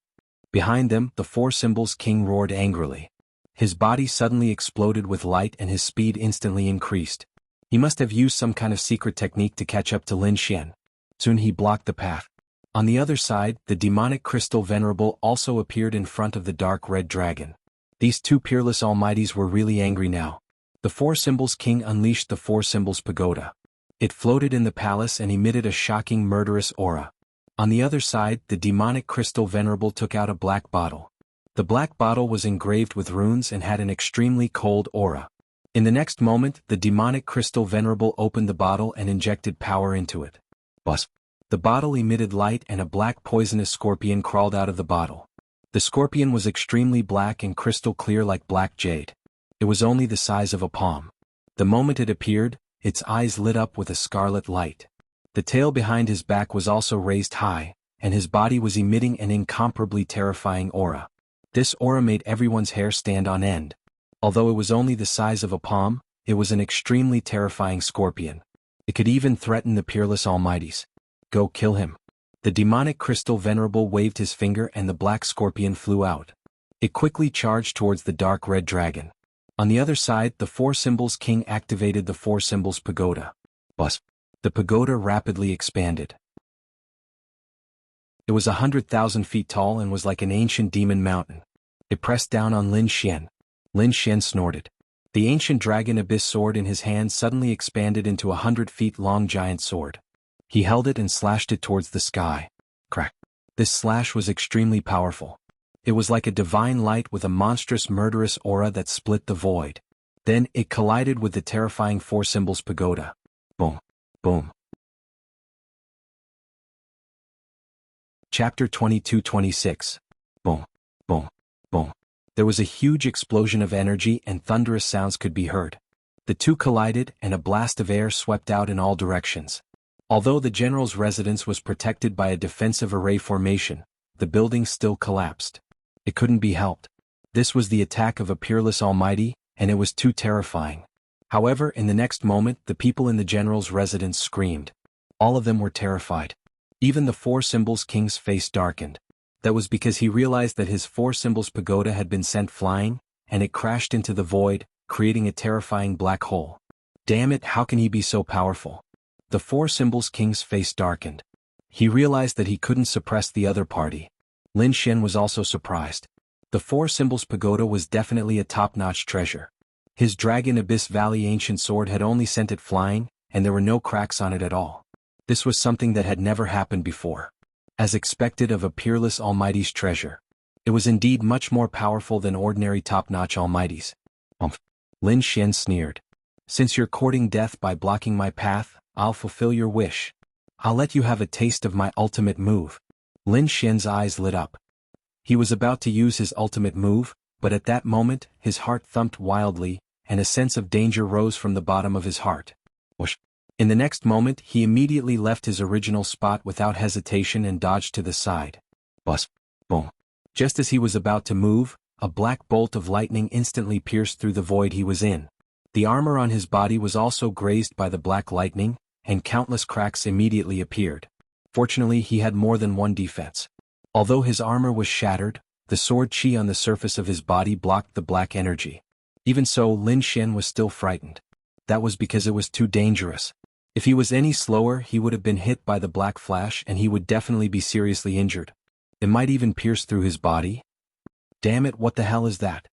Behind them, the 4 symbols king roared angrily. His body suddenly exploded with light and his speed instantly increased. He must have used some kind of secret technique to catch up to Lin Xian. Soon he blocked the path. On the other side, the demonic crystal venerable also appeared in front of the dark red dragon. These two peerless almighties were really angry now. The Four Symbols King unleashed the Four Symbols Pagoda. It floated in the palace and emitted a shocking murderous aura. On the other side, the demonic crystal venerable took out a black bottle. The black bottle was engraved with runes and had an extremely cold aura. In the next moment, the demonic crystal venerable opened the bottle and injected power into it. Buzz! The bottle emitted light and a black poisonous scorpion crawled out of the bottle. The scorpion was extremely black and crystal clear like black jade. It was only the size of a palm. The moment it appeared, its eyes lit up with a scarlet light. The tail behind his back was also raised high, and his body was emitting an incomparably terrifying aura. This aura made everyone's hair stand on end. Although it was only the size of a palm, it was an extremely terrifying scorpion. It could even threaten the peerless almighties. Go kill him. The demonic crystal venerable waved his finger and the black scorpion flew out. It quickly charged towards the dark red dragon. On the other side, the Four Symbols King activated the Four Symbols Pagoda. Buzz! The pagoda rapidly expanded. It was 100,000 feet tall and was like an ancient demon mountain. It pressed down on Lin Xian. Lin Xian snorted. The ancient dragon abyss sword in his hand suddenly expanded into a 100-feet-long giant sword. He held it and slashed it towards the sky. Crack! This slash was extremely powerful. It was like a divine light with a monstrous murderous aura that split the void. Then it collided with the terrifying Four Symbols Pagoda. Boom! Boom! Chapter 22-26. Boom! Boom! Boom! There was a huge explosion of energy and thunderous sounds could be heard. The two collided and a blast of air swept out in all directions. Although the general's residence was protected by a defensive array formation, the building still collapsed. It couldn't be helped. This was the attack of a peerless almighty, and it was too terrifying. However, in the next moment, the people in the general's residence screamed. All of them were terrified. Even the Four Symbols King's face darkened. That was because he realized that his Four Symbols Pagoda had been sent flying, and it crashed into the void, creating a terrifying black hole. Damn it, how can he be so powerful? The Four Symbols King's face darkened. He realized that he couldn't suppress the other party. Lin Xian was also surprised. The Four Symbols Pagoda was definitely a top-notch treasure. His Dragon Abyss Valley ancient sword had only sent it flying, and there were no cracks on it at all. This was something that had never happened before. As expected of a peerless almighty's treasure. It was indeed much more powerful than ordinary top-notch almighties. Lin Xian sneered. Since you're courting death by blocking my path, I'll fulfill your wish. I'll let you have a taste of my ultimate move. Lin Xian's eyes lit up. He was about to use his ultimate move, but at that moment, his heart thumped wildly, and a sense of danger rose from the bottom of his heart. Whoosh! In the next moment, he immediately left his original spot without hesitation and dodged to the side. Buzz! Boom! Just as he was about to move, a black bolt of lightning instantly pierced through the void he was in. The armor on his body was also grazed by the black lightning, and countless cracks immediately appeared. Fortunately, he had more than one defense. Although his armor was shattered, the sword chi on the surface of his body blocked the black energy. Even so, Lin Xian was still frightened. That was because it was too dangerous. If he was any slower, he would have been hit by the black flash and he would definitely be seriously injured. It might even pierce through his body. Damn it, what the hell is that?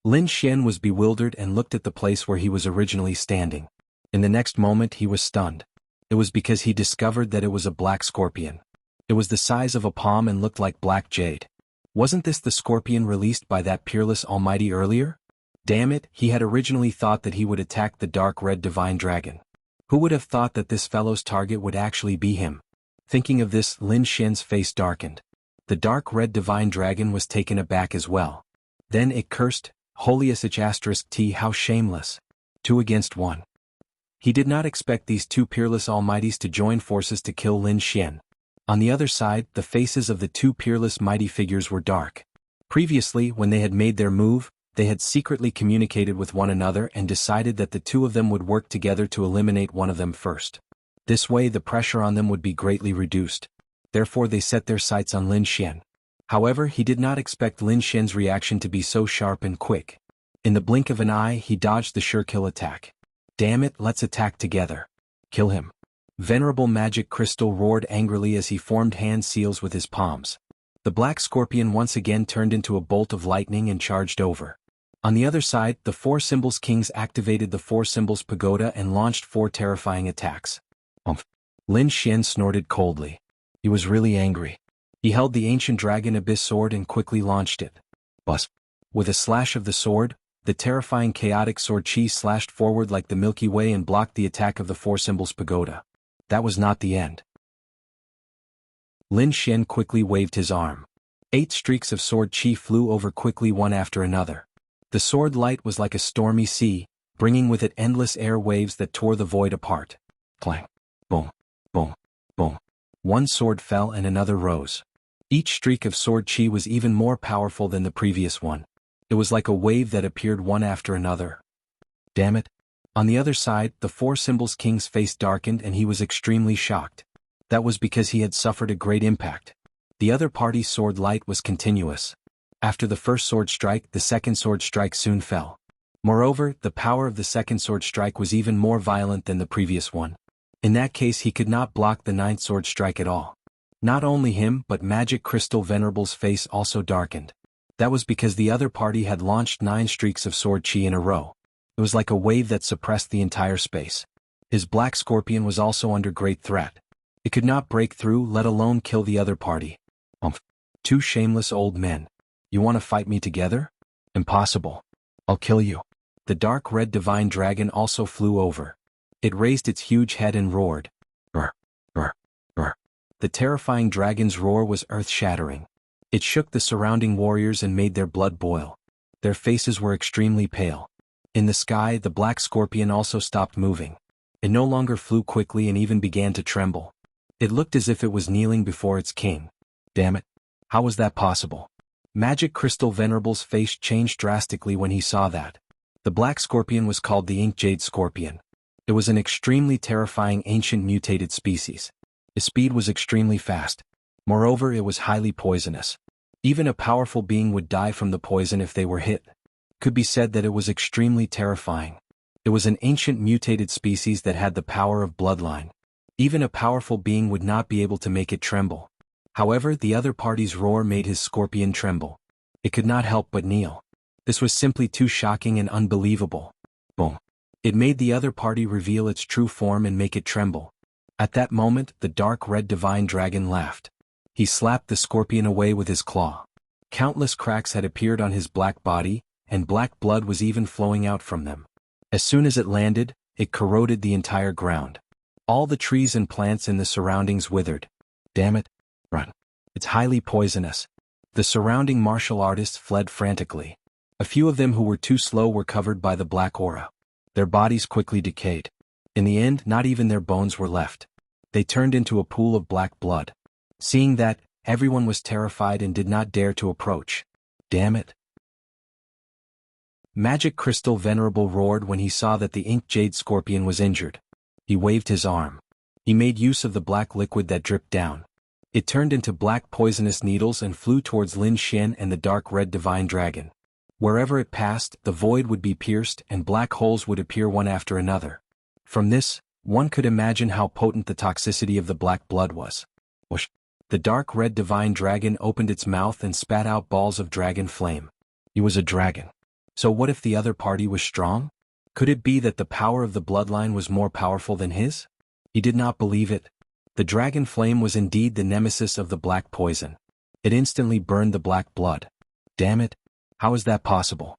Lin Xian was bewildered and looked at the place where he was originally standing. In the next moment he was stunned. It was because he discovered that it was a black scorpion. It was the size of a palm and looked like black jade. Wasn't this the scorpion released by that peerless almighty earlier? Damn it, he had originally thought that he would attack the dark red divine dragon. Who would have thought that this fellow's target would actually be him? Thinking of this, Lin Xian's face darkened. The dark red divine dragon was taken aback as well. Then it cursed, Holy *T, how shameless. 2 against 1. He did not expect these two peerless almighties to join forces to kill Lin Xian. On the other side, the faces of the two peerless mighty figures were dark. Previously, when they had made their move, they had secretly communicated with one another and decided that the two of them would work together to eliminate one of them first. This way the pressure on them would be greatly reduced. Therefore they set their sights on Lin Xian. However, he did not expect Lin Xian's reaction to be so sharp and quick. In the blink of an eye, he dodged the sure-kill attack. Damn it, let's attack together. Kill him. Venerable Magic Crystal roared angrily as he formed hand seals with his palms. The black scorpion once again turned into a bolt of lightning and charged over. On the other side, the Four Symbols Kings activated the Four Symbols Pagoda and launched 4 terrifying attacks. Lin Xian snorted coldly. He was really angry. He held the ancient dragon abyss sword and quickly launched it. Buzz. With a slash of the sword, the terrifying chaotic sword chi slashed forward like the Milky Way and blocked the attack of the Four Symbols Pagoda. That was not the end. Lin Xian quickly waved his arm. 8 streaks of sword chi flew over quickly one after another. The sword light was like a stormy sea, bringing with it endless air waves that tore the void apart. Clang. Boom. Boom. Boom. One sword fell and another rose. Each streak of sword chi was even more powerful than the previous one. It was like a wave that appeared one after another. Damn it. On the other side, the Four Symbols King's face darkened and he was extremely shocked. That was because he had suffered a great impact. The other party's sword light was continuous. After the first sword strike, the second sword strike soon fell. Moreover, the power of the second sword strike was even more violent than the previous one. In that case, he could not block the 9th sword strike at all. Not only him, but Magic Crystal Venerable's face also darkened. That was because the other party had launched 9 streaks of sword chi in a row. It was like a wave that suppressed the entire space. His black scorpion was also under great threat. It could not break through, let alone kill the other party. 2 shameless old men. You want to fight me together? Impossible. I'll kill you. The dark red divine dragon also flew over. It raised its huge head and roared. Brr, brr, brr. The terrifying dragon's roar was earth-shattering. It shook the surrounding warriors and made their blood boil. Their faces were extremely pale. In the sky, the black scorpion also stopped moving. It no longer flew quickly and even began to tremble. It looked as if it was kneeling before its king. Damn it. How was that possible? Magic Crystal Venerable's face changed drastically when he saw that. The black scorpion was called the Ink Jade Scorpion. It was an extremely terrifying ancient mutated species. Its speed was extremely fast. Moreover, it was highly poisonous. Even a powerful being would die from the poison if they were hit. Could be said that it was extremely terrifying. It was an ancient mutated species that had the power of bloodline. Even a powerful being would not be able to make it tremble. However, the other party's roar made his scorpion tremble. It could not help but kneel. This was simply too shocking and unbelievable. Boom. It made the other party reveal its true form and make it tremble. At that moment, the dark red divine dragon laughed. He slapped the scorpion away with his claw. Countless cracks had appeared on his black body, and black blood was even flowing out from them. As soon as it landed, it corroded the entire ground. All the trees and plants in the surroundings withered. Damn it. Run. It's highly poisonous. The surrounding martial artists fled frantically. A few of them who were too slow were covered by the black aura. Their bodies quickly decayed. In the end, not even their bones were left. They turned into a pool of black blood. Seeing that, everyone was terrified and did not dare to approach. Damn it. Magic Crystal Venerable roared when he saw that the Ink Jade Scorpion was injured. He waved his arm. He made use of the black liquid that dripped down. It turned into black poisonous needles and flew towards Lin Xian and the dark red divine dragon. Wherever it passed, the void would be pierced and black holes would appear one after another. From this, one could imagine how potent the toxicity of the black blood was. Whoosh! The dark red divine dragon opened its mouth and spat out balls of dragon flame. He was a dragon. So what if the other party was strong? Could it be that the power of the bloodline was more powerful than his? He did not believe it. The dragon flame was indeed the nemesis of the black poison. It instantly burned the black blood. Damn it! How is that possible?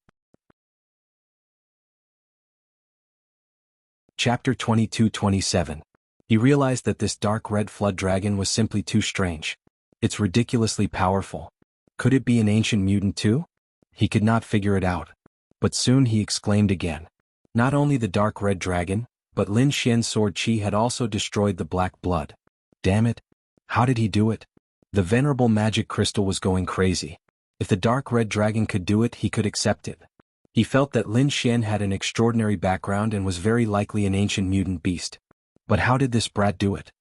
Chapter 22-27. He realized that this dark red flood dragon was simply too strange. It's ridiculously powerful. Could it be an ancient mutant too? He could not figure it out. But soon he exclaimed again. Not only the dark red dragon, but Lin Xian's sword chi had also destroyed the black blood. Damn it! How did he do it? The venerable magic crystal was going crazy. If the dark red dragon could do it, he could accept it. He felt that Lin Xian had an extraordinary background and was very likely an ancient mutant beast. But how did this brat do it?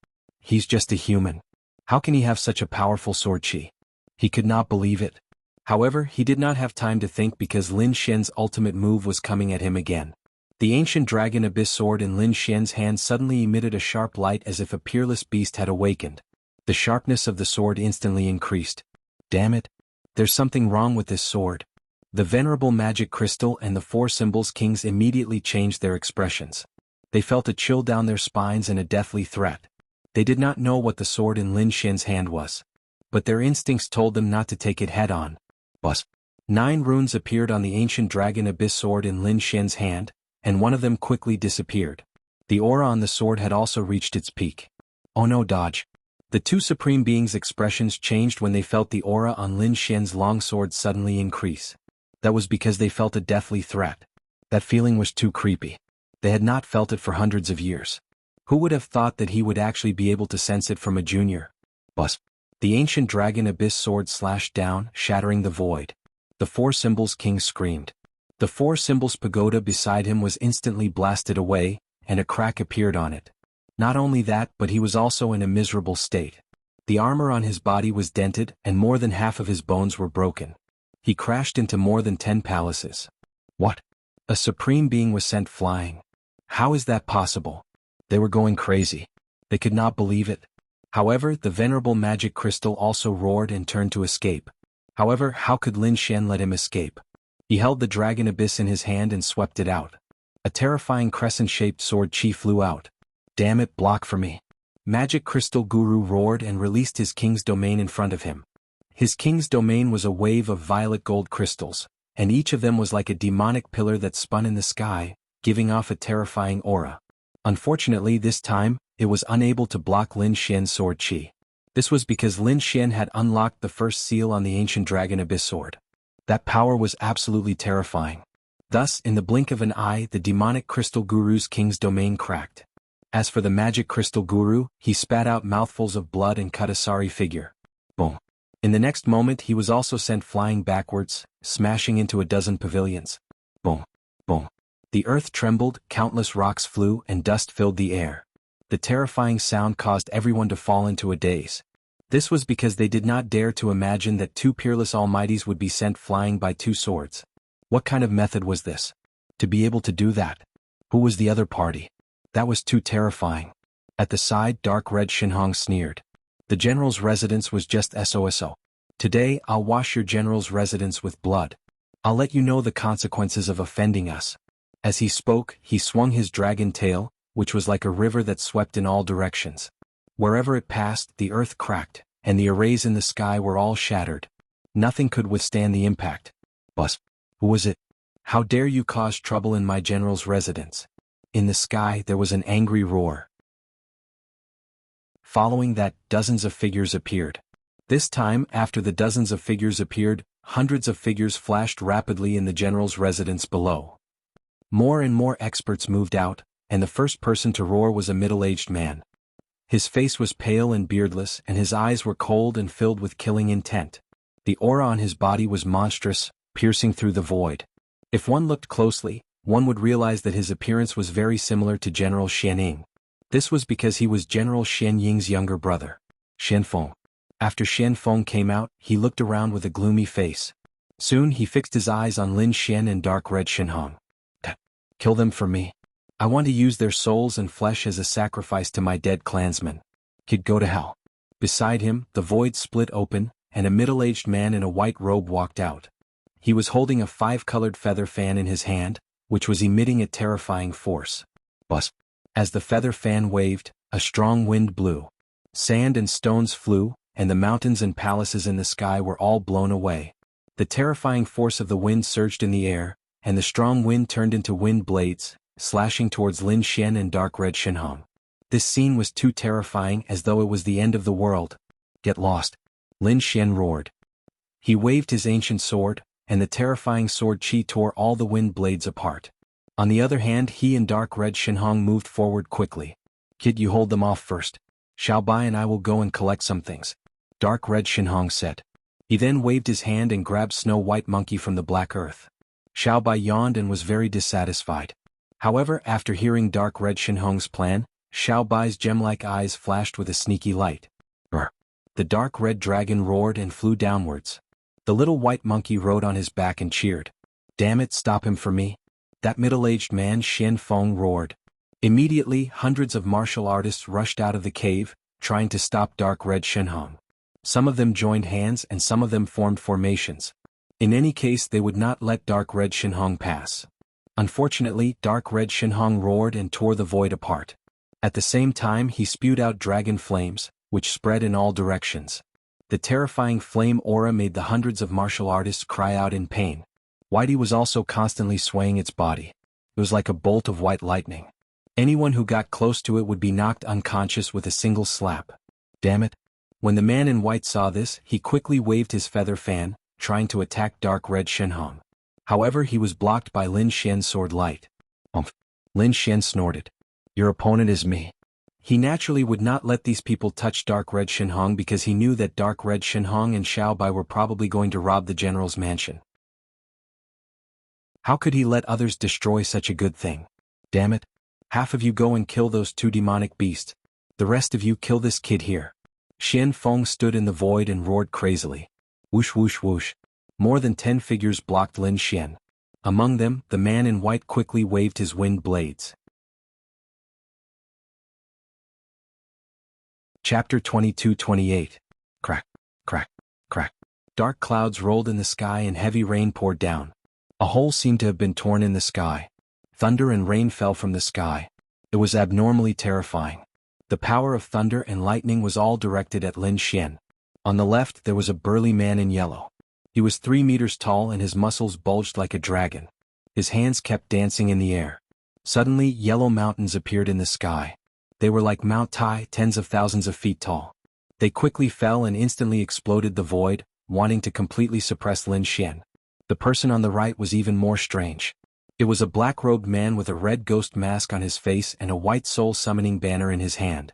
He's just a human. How can he have such a powerful sword chi? He could not believe it. However, he did not have time to think because Lin Xian's ultimate move was coming at him again. The ancient dragon abyss sword in Lin Xian's hand suddenly emitted a sharp light as if a peerless beast had awakened. The sharpness of the sword instantly increased. Damn it! There's something wrong with this sword. The venerable magic crystal and the four symbols kings immediately changed their expressions. They felt a chill down their spines and a deathly threat. They did not know what the sword in Lin Xian's hand was, but their instincts told them not to take it head-on. Buzz. 9 runes appeared on the ancient dragon abyss sword in Lin Xian's hand, and one of them quickly disappeared. The aura on the sword had also reached its peak. Oh no, dodge. The two supreme beings' expressions changed when they felt the aura on Lin Xian's longsword suddenly increase. That was because they felt a deathly threat. That feeling was too creepy. They had not felt it for hundreds of years. Who would have thought that he would actually be able to sense it from a junior? Buzz. The ancient dragon abyss sword slashed down, shattering the void. The four symbols king screamed. The four symbols pagoda beside him was instantly blasted away, and a crack appeared on it. Not only that, but he was also in a miserable state. The armor on his body was dented, and more than half of his bones were broken. He crashed into more than 10 palaces. What? A supreme being was sent flying. How is that possible? They were going crazy. They could not believe it. However, the venerable magic crystal also roared and turned to escape. However, how could Lin Xian let him escape? He held the dragon abyss in his hand and swept it out. A terrifying crescent-shaped sword chi flew out. Damn it, block for me. Magic Crystal Guru roared and released his king's domain in front of him. His king's domain was a wave of violet gold crystals, and each of them was like a demonic pillar that spun in the sky, giving off a terrifying aura. Unfortunately, this time, it was unable to block Lin Xian's sword chi. This was because Lin Xian had unlocked the first seal on the ancient dragon abyss sword. That power was absolutely terrifying. Thus, in the blink of an eye, the demonic crystal guru's king's domain cracked. As for the magic crystal guru, he spat out mouthfuls of blood and cut a sorry figure. Boom. In the next moment he was also sent flying backwards, smashing into a dozen pavilions. Boom. Boom. The earth trembled, countless rocks flew, and dust filled the air. The terrifying sound caused everyone to fall into a daze. This was because they did not dare to imagine that two peerless almighties would be sent flying by two swords. What kind of method was this? To be able to do that? Who was the other party? That was too terrifying. At the side, dark red Shinhong sneered. The general's residence was just SOSO. Today, I'll wash your general's residence with blood. I'll let you know the consequences of offending us. As he spoke, he swung his dragon tail, which was like a river that swept in all directions. Wherever it passed, the earth cracked, and the arrays in the sky were all shattered. Nothing could withstand the impact. Buzz. Who was it? How dare you cause trouble in my general's residence? In the sky there was an angry roar. Following that, dozens of figures appeared. This time, after the dozens of figures appeared, hundreds of figures flashed rapidly in the general's residence below. More and more experts moved out, and the first person to roar was a middle-aged man. His face was pale and beardless, and his eyes were cold and filled with killing intent. The aura on his body was monstrous, piercing through the void. If one looked closely, one would realize that his appearance was very similar to General Xianying. This was because he was General Xianying's younger brother, Xianfeng. After Xianfeng came out, he looked around with a gloomy face. Soon he fixed his eyes on Lin Xian and dark red Shinhong. Kill them for me. I want to use their souls and flesh as a sacrifice to my dead clansmen. Kid, go to hell. Beside him, the void split open, and a middle-aged man in a white robe walked out. He was holding a 5-colored feather fan in his hand, which was emitting a terrifying force. Buzz. As the feather fan waved, a strong wind blew. Sand and stones flew, and the mountains and palaces in the sky were all blown away. The terrifying force of the wind surged in the air, and the strong wind turned into wind blades, slashing towards Lin Xian and dark red Shinhong. This scene was too terrifying, as though it was the end of the world. Get lost. Lin Xian roared. He waved his ancient sword, and the terrifying sword chi tore all the wind blades apart. On the other hand, he and dark red Shinhong moved forward quickly. Kid, you hold them off first. Xiao Bai and I will go and collect some things. Dark red Shinhong said. He then waved his hand and grabbed Snow White Monkey from the black earth. Xiao Bai yawned and was very dissatisfied. However, after hearing dark red Shinhong's plan, Xiao Bai's gem-like eyes flashed with a sneaky light. Brr. The dark red dragon roared and flew downwards. The little white monkey rode on his back and cheered. Damn it, stop him for me. That middle-aged man Xian Feng roared. Immediately, hundreds of martial artists rushed out of the cave, trying to stop Dark Red Shenhong. Some of them joined hands and some of them formed formations. In any case, they would not let Dark Red Shenhong pass. Unfortunately, Dark Red Shenhong roared and tore the void apart. At the same time, he spewed out dragon flames, which spread in all directions. The terrifying flame aura made the hundreds of martial artists cry out in pain. Whitey was also constantly swaying its body. It was like a bolt of white lightning. Anyone who got close to it would be knocked unconscious with a single slap. Damn it. When the man in white saw this, he quickly waved his feather fan, trying to attack Dark Red Shenhong. However, he was blocked by Lin Xian's sword light. Lin Xian snorted. Your opponent is me. He naturally would not let these people touch Dark Red Shenhong because he knew that Dark Red Shenhong and Xiao Bai were probably going to rob the general's mansion. How could he let others destroy such a good thing? Damn it. Half of you go and kill those two demonic beasts. The rest of you kill this kid here. Xian Feng stood in the void and roared crazily. Whoosh whoosh whoosh. More than 10 figures blocked Lin Xian. Among them, the man in white quickly waved his wind blades. Chapter 22-28. Crack, crack, crack. Dark clouds rolled in the sky and heavy rain poured down. A hole seemed to have been torn in the sky. Thunder and rain fell from the sky. It was abnormally terrifying. The power of thunder and lightning was all directed at Lin Xian. On the left there was a burly man in yellow. He was 3 meters tall and his muscles bulged like a dragon. His hands kept dancing in the air. Suddenly, yellow mountains appeared in the sky. They were like Mount Tai, tens of thousands of feet tall. They quickly fell and instantly exploded the void, wanting to completely suppress Lin Xian. The person on the right was even more strange. It was a black-robed man with a red ghost mask on his face and a white soul-summoning banner in his hand.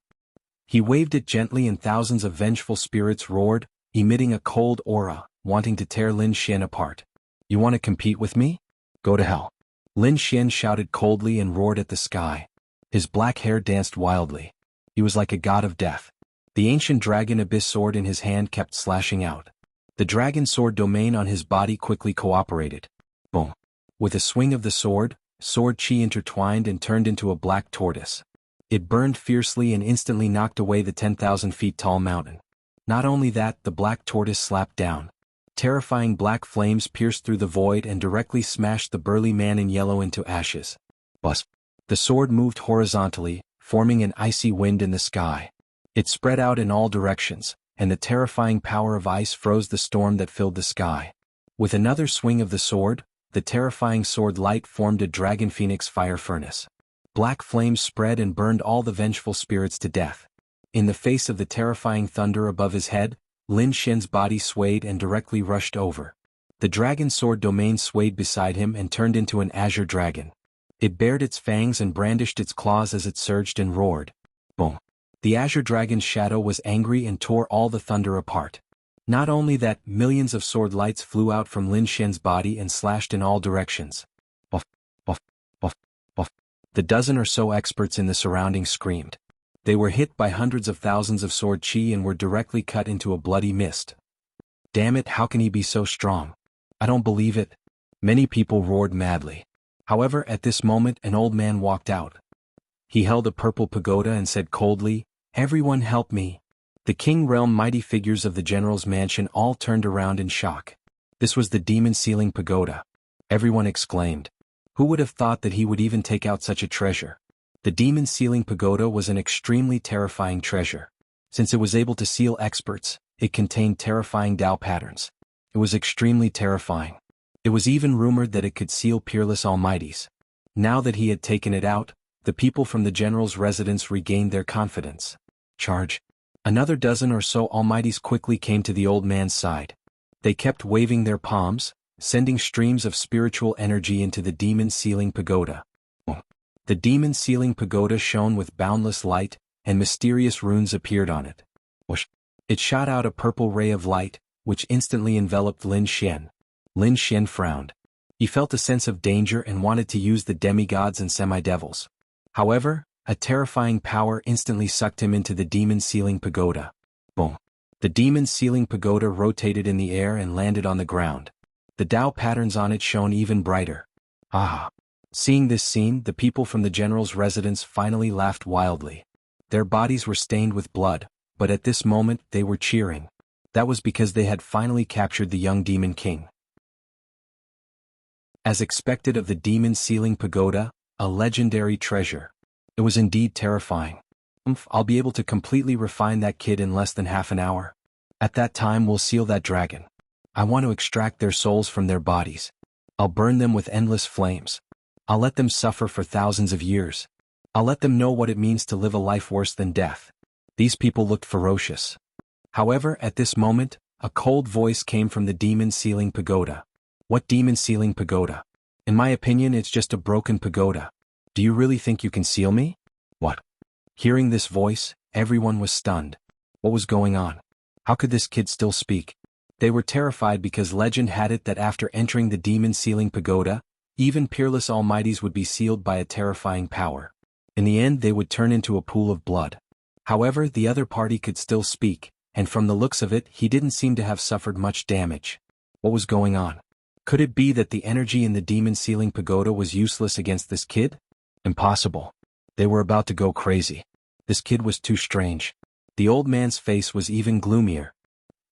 He waved it gently and thousands of vengeful spirits roared, emitting a cold aura, wanting to tear Lin Xian apart. You want to compete with me? Go to hell. Lin Xian shouted coldly and roared at the sky. His black hair danced wildly. He was like a god of death. The ancient dragon abyss sword in his hand kept slashing out. The dragon sword domain on his body quickly cooperated. Boom. With a swing of the sword chi intertwined and turned into a black tortoise. It burned fiercely and instantly knocked away the 10,000 feet tall mountain. Not only that, the black tortoise slapped down. Terrifying black flames pierced through the void and directly smashed the burly man in yellow into ashes. Buzz. The sword moved horizontally, forming an icy wind in the sky. It spread out in all directions, and the terrifying power of ice froze the storm that filled the sky. With another swing of the sword, the terrifying sword light formed a dragon phoenix fire furnace. Black flames spread and burned all the vengeful spirits to death. In the face of the terrifying thunder above his head, Lin Xian's body swayed and directly rushed over. The dragon sword domain swayed beside him and turned into an azure dragon. It bared its fangs and brandished its claws as it surged and roared. Boom. The azure dragon's shadow was angry and tore all the thunder apart. Not only that, millions of sword lights flew out from Lin Xian's body and slashed in all directions. Buff, buff, buff, buff. The dozen or so experts in the surroundings screamed. They were hit by hundreds of thousands of sword chi and were directly cut into a bloody mist. Damn it, how can he be so strong? I don't believe it. Many people roared madly. However, at this moment an old man walked out. He held a purple pagoda and said coldly, "Everyone help me." The king realm mighty figures of the general's mansion all turned around in shock. This was the demon ceiling pagoda. Everyone exclaimed. Who would have thought that he would even take out such a treasure? The demon ceiling pagoda was an extremely terrifying treasure. Since it was able to seal experts, it contained terrifying Dao patterns. It was extremely terrifying. It was even rumored that it could seal peerless almighties. Now that he had taken it out, the people from the general's residence regained their confidence. Charge. Another dozen or so almighties quickly came to the old man's side. They kept waving their palms, sending streams of spiritual energy into the demon ceiling pagoda. The demon ceiling pagoda shone with boundless light, and mysterious runes appeared on it. It shot out a purple ray of light, which instantly enveloped Lin Xian. Lin Xian frowned. He felt a sense of danger and wanted to use the demigods and semidevils. However, a terrifying power instantly sucked him into the demon ceiling pagoda. Boom. The demon's ceiling pagoda rotated in the air and landed on the ground. The Tao patterns on it shone even brighter. Ah! Seeing this scene, the people from the general's residence finally laughed wildly. Their bodies were stained with blood, but at this moment they were cheering. That was because they had finally captured the young demon king. As expected of the demon's ceiling pagoda, a legendary treasure. It was indeed terrifying. I'll be able to completely refine that kid in less than half an hour. At that time we'll seal that dragon. I want to extract their souls from their bodies. I'll burn them with endless flames. I'll let them suffer for thousands of years. I'll let them know what it means to live a life worse than death. These people looked ferocious. However, at this moment, a cold voice came from the demon's ceiling pagoda. What demon's ceiling pagoda? In my opinion, it's just a broken pagoda. Do you really think you can seal me? What? Hearing this voice, everyone was stunned. What was going on? How could this kid still speak? They were terrified because legend had it that after entering the demon's ceiling pagoda, even peerless almighties would be sealed by a terrifying power. In the end, they would turn into a pool of blood. However, the other party could still speak, and from the looks of it, he didn't seem to have suffered much damage. What was going on? Could it be that the energy in the demon's ceiling pagoda was useless against this kid? Impossible. They were about to go crazy. This kid was too strange. The old man's face was even gloomier.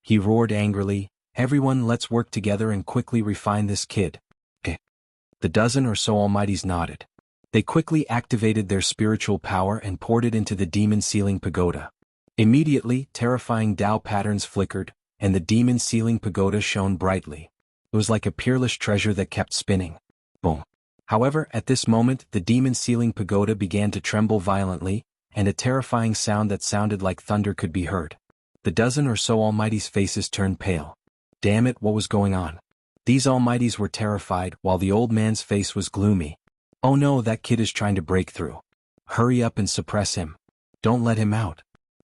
He roared angrily, "Everyone, let's work together and quickly refine this kid." The dozen or so almighties nodded. They quickly activated their spiritual power and poured it into the demon's ceiling pagoda. Immediately, terrifying Tao patterns flickered, and the demon's ceiling pagoda shone brightly. It was like a peerless treasure that kept spinning. Boom. However, at this moment, the demon's ceiling pagoda began to tremble violently, and a terrifying sound that sounded like thunder could be heard. The dozen or so almighties' faces turned pale. Damn it, what was going on? These almighties were terrified, while the old man's face was gloomy. Oh no, that kid is trying to break through. Hurry up and suppress him. Don't let him out.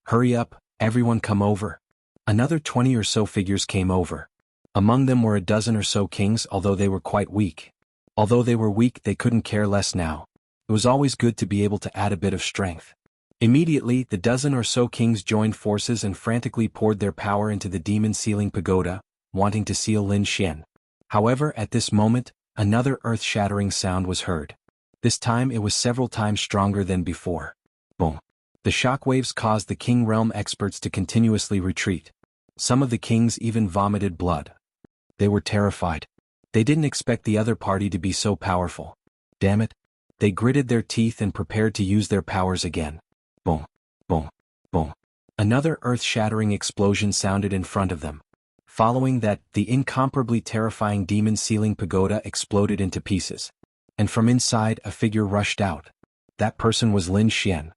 Hurry up, everyone come over. Another 20 or so figures came over. Among them were a dozen or so kings, although they were quite weak. Although they were weak, they couldn't care less now. It was always good to be able to add a bit of strength. Immediately, the dozen or so kings joined forces and frantically poured their power into the demon's ceiling pagoda, wanting to seal Lin Xian. However, at this moment, another earth-shattering sound was heard. This time it was several times stronger than before. Boom. The shockwaves caused the King Realm experts to continuously retreat. Some of the kings even vomited blood. They were terrified. They didn't expect the other party to be so powerful. Damn it. They gritted their teeth and prepared to use their powers again. Boom, boom, boom. Another earth-shattering explosion sounded in front of them. Following that, the incomparably terrifying demon's ceiling pagoda exploded into pieces. And from inside, a figure rushed out. That person was Lin Xian.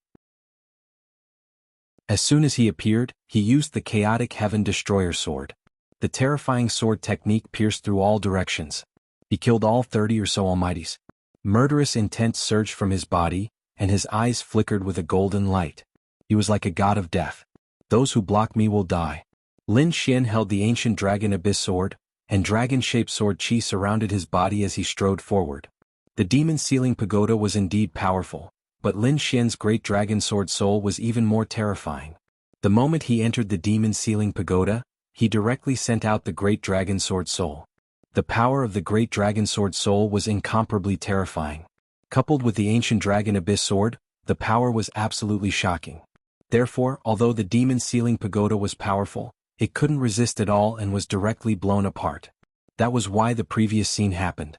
As soon as he appeared, he used the chaotic Heaven Destroyer sword. The terrifying sword technique pierced through all directions. He killed all 30 or so almighties. Murderous intent surged from his body, and his eyes flickered with a golden light. He was like a god of death. Those who block me will die. Lin Xian held the ancient dragon abyss sword, and dragon-shaped sword chi surrounded his body as he strode forward. The demon's ceiling pagoda was indeed powerful, but Lin Xian's great dragon sword soul was even more terrifying. The moment he entered the demon's ceiling pagoda, he directly sent out the great dragon sword soul. The power of the great dragon sword soul was incomparably terrifying. Coupled with the ancient dragon abyss sword, the power was absolutely shocking. Therefore, although the demon's ceiling pagoda was powerful, it couldn't resist at all and was directly blown apart. That was why the previous scene happened.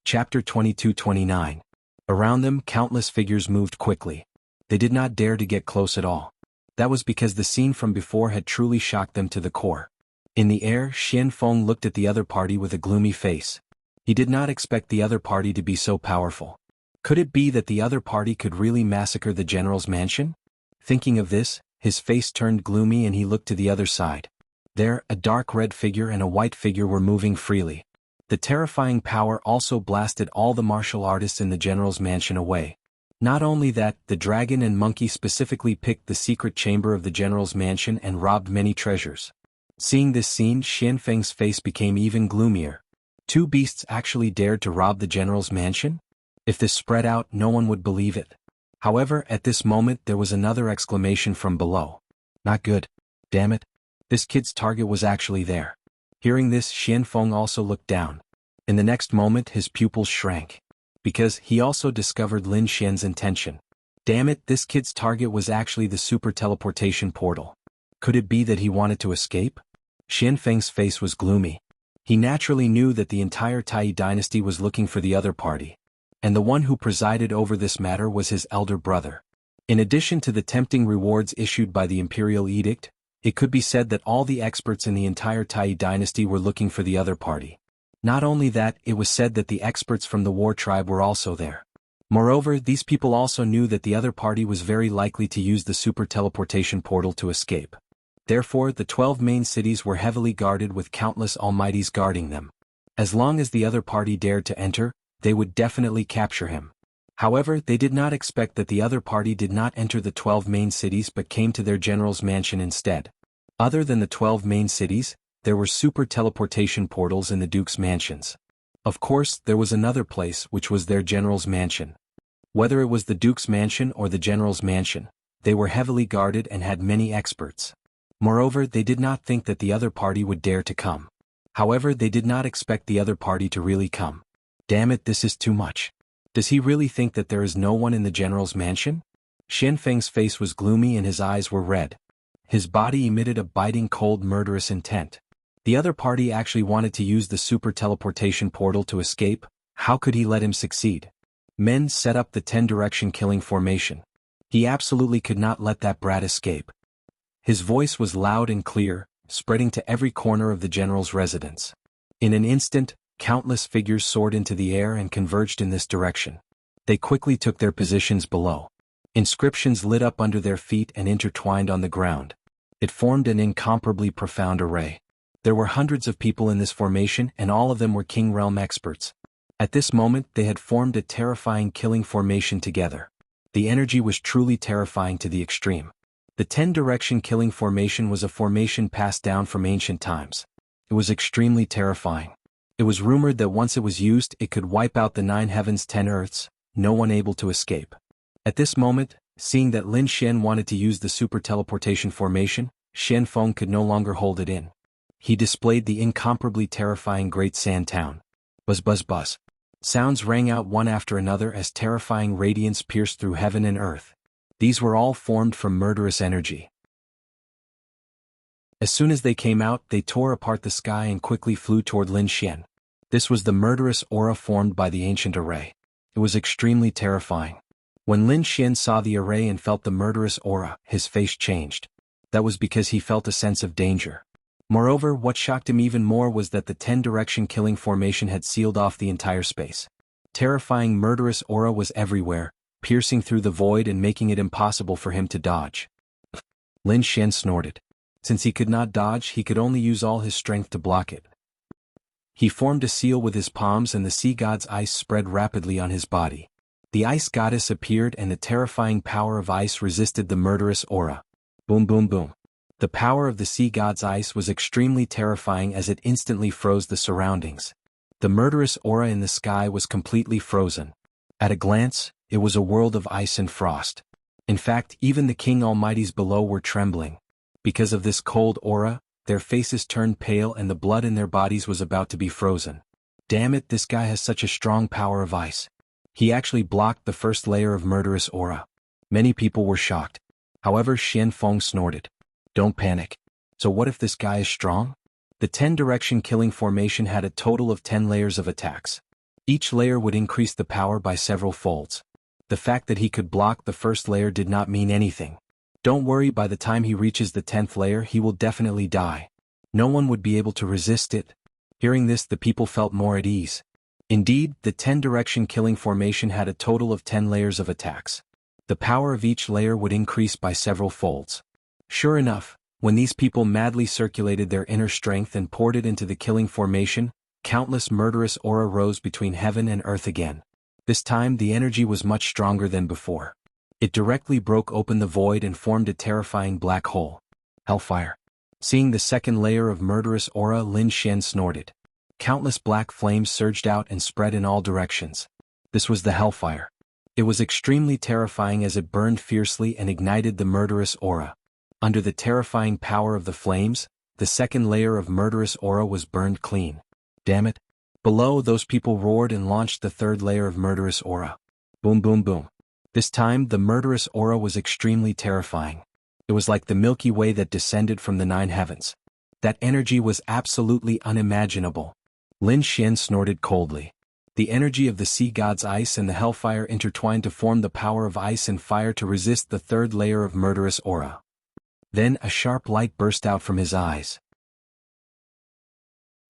Chapter 22-29. Around them, countless figures moved quickly. They did not dare to get close at all. That was because the scene from before had truly shocked them to the core. In the air, Xian Feng looked at the other party with a gloomy face. He did not expect the other party to be so powerful. Could it be that the other party could really massacre the general's mansion? Thinking of this, his face turned gloomy and he looked to the other side. There, a dark red figure and a white figure were moving freely. The terrifying power also blasted all the martial artists in the general's mansion away. Not only that, the dragon and monkey specifically picked the secret chamber of the general's mansion and robbed many treasures. Seeing this scene, Xian Feng's face became even gloomier. Two beasts actually dared to rob the general's mansion? If this spread out, no one would believe it. However, at this moment there was another exclamation from below. Not good. Damn it. This kid's target was actually there. Hearing this, Xianfeng also looked down. In the next moment his pupils shrank. Because he also discovered Lin Xian's intention. Damn it, this kid's target was actually the super teleportation portal. Could it be that he wanted to escape? Xianfeng's face was gloomy. He naturally knew that the entire Tai dynasty was looking for the other party. And the one who presided over this matter was his elder brother. In addition to the tempting rewards issued by the imperial edict, it could be said that all the experts in the entire Tai dynasty were looking for the other party. Not only that, it was said that the experts from the war tribe were also there. Moreover, these people also knew that the other party was very likely to use the super teleportation portal to escape. Therefore, the 12 main cities were heavily guarded with countless almighties guarding them. As long as the other party dared to enter, they would definitely capture him. However, they did not expect that the other party did not enter the 12 main cities but came to their general's mansion instead. Other than the 12 main cities, there were super teleportation portals in the duke's mansions. Of course, there was another place which was their general's mansion. Whether it was the duke's mansion or the general's mansion, they were heavily guarded and had many experts. Moreover, they did not think that the other party would dare to come. However, they did not expect the other party to really come. Damn it, this is too much. Does he really think that there is no one in the general's mansion? Xianfeng's face was gloomy and his eyes were red. His body emitted a biting cold murderous intent. The other party actually wanted to use the super teleportation portal to escape. How could he let him succeed? Men set up the 10-direction killing formation. He absolutely could not let that brat escape. His voice was loud and clear, spreading to every corner of the general's residence. In an instant, countless figures soared into the air and converged in this direction. They quickly took their positions below. Inscriptions lit up under their feet and intertwined on the ground. It formed an incomparably profound array. There were hundreds of people in this formation and all of them were King Realm experts. At this moment they had formed a terrifying killing formation together. The energy was truly terrifying to the extreme. The 10-direction killing formation was a formation passed down from ancient times. It was extremely terrifying. It was rumored that once it was used it could wipe out the 9 heavens 10 earths, no one able to escape. At this moment, seeing that Lin Xian wanted to use the super teleportation formation, Xianfeng could no longer hold it in. He displayed the incomparably terrifying Great Sand Town. Buzz buzz buzz. Sounds rang out one after another as terrifying radiance pierced through heaven and earth. These were all formed from murderous energy. As soon as they came out, they tore apart the sky and quickly flew toward Lin Xian. This was the murderous aura formed by the ancient array. It was extremely terrifying. When Lin Xian saw the array and felt the murderous aura, his face changed. That was because he felt a sense of danger. Moreover, what shocked him even more was that the 10-direction killing formation had sealed off the entire space. Terrifying murderous aura was everywhere, piercing through the void and making it impossible for him to dodge. Lin Xian snorted. Since he could not dodge, he could only use all his strength to block it. He formed a seal with his palms and the sea god's ice spread rapidly on his body. The ice goddess appeared and the terrifying power of ice resisted the murderous aura. Boom boom boom. The power of the sea god's ice was extremely terrifying as it instantly froze the surroundings. The murderous aura in the sky was completely frozen. At a glance, it was a world of ice and frost. In fact, even the King Almighties below were trembling. Because of this cold aura, their faces turned pale and the blood in their bodies was about to be frozen. Damn it, this guy has such a strong power of ice. He actually blocked the first layer of murderous aura. Many people were shocked. However, Xianfeng snorted. Don't panic. So what if this guy is strong? The 10-direction killing formation had a total of 10 layers of attacks. Each layer would increase the power by several folds. The fact that he could block the first layer did not mean anything. Don't worry, by the time he reaches the 10th layer he will definitely die. No one would be able to resist it. Hearing this, the people felt more at ease. Indeed, the 10-direction killing formation had a total of 10 layers of attacks. The power of each layer would increase by several folds. Sure enough, when these people madly circulated their inner strength and poured it into the killing formation, countless murderous aura rose between heaven and earth again. This time the energy was much stronger than before. It directly broke open the void and formed a terrifying black hole. Hellfire. Seeing the second layer of murderous aura, Lin Xian snorted. Countless black flames surged out and spread in all directions. This was the hellfire. It was extremely terrifying as it burned fiercely and ignited the murderous aura. Under the terrifying power of the flames, the second layer of murderous aura was burned clean. Damn it. Below, those people roared and launched the third layer of murderous aura. Boom boom boom. This time, the murderous aura was extremely terrifying. It was like the Milky Way that descended from the 9 heavens. That energy was absolutely unimaginable. Lin Xian snorted coldly. The energy of the sea god's ice and the hellfire intertwined to form the power of ice and fire to resist the third layer of murderous aura. Then a sharp light burst out from his eyes.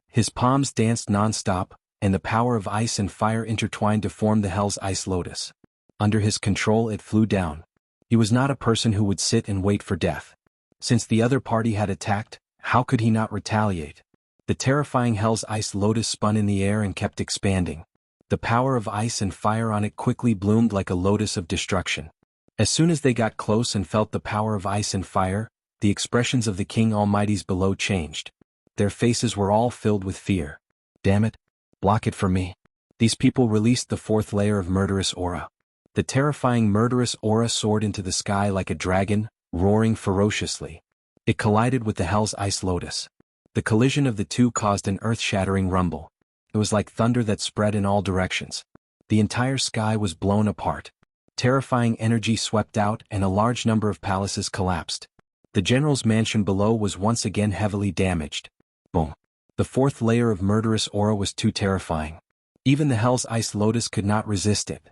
His palms danced non-stop, and the power of ice and fire intertwined to form the Hell's Ice Lotus. Under his control it flew down. He was not a person who would sit and wait for death. Since the other party had attacked, how could he not retaliate? The terrifying Hell's Ice Lotus spun in the air and kept expanding. The power of ice and fire on it quickly bloomed like a lotus of destruction. As soon as they got close and felt the power of ice and fire, the expressions of the King Almighties below changed. Their faces were all filled with fear. Damn it. Block it for me. These people released the fourth layer of murderous aura. The terrifying murderous aura soared into the sky like a dragon, roaring ferociously. It collided with the Hell's Ice Lotus. The collision of the two caused an earth-shattering rumble. It was like thunder that spread in all directions. The entire sky was blown apart. Terrifying energy swept out and a large number of palaces collapsed. The general's mansion below was once again heavily damaged. Boom. The fourth layer of murderous aura was too terrifying. Even the Hell's Ice Lotus could not resist it.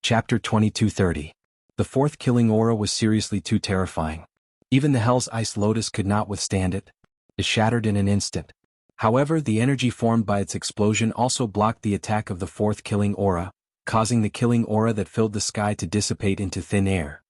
Chapter 2230. The fourth killing aura was seriously too terrifying. Even the Hell's Ice Lotus could not withstand it. It shattered in an instant. However, the energy formed by its explosion also blocked the attack of the fourth killing aura, causing the killing aura that filled the sky to dissipate into thin air.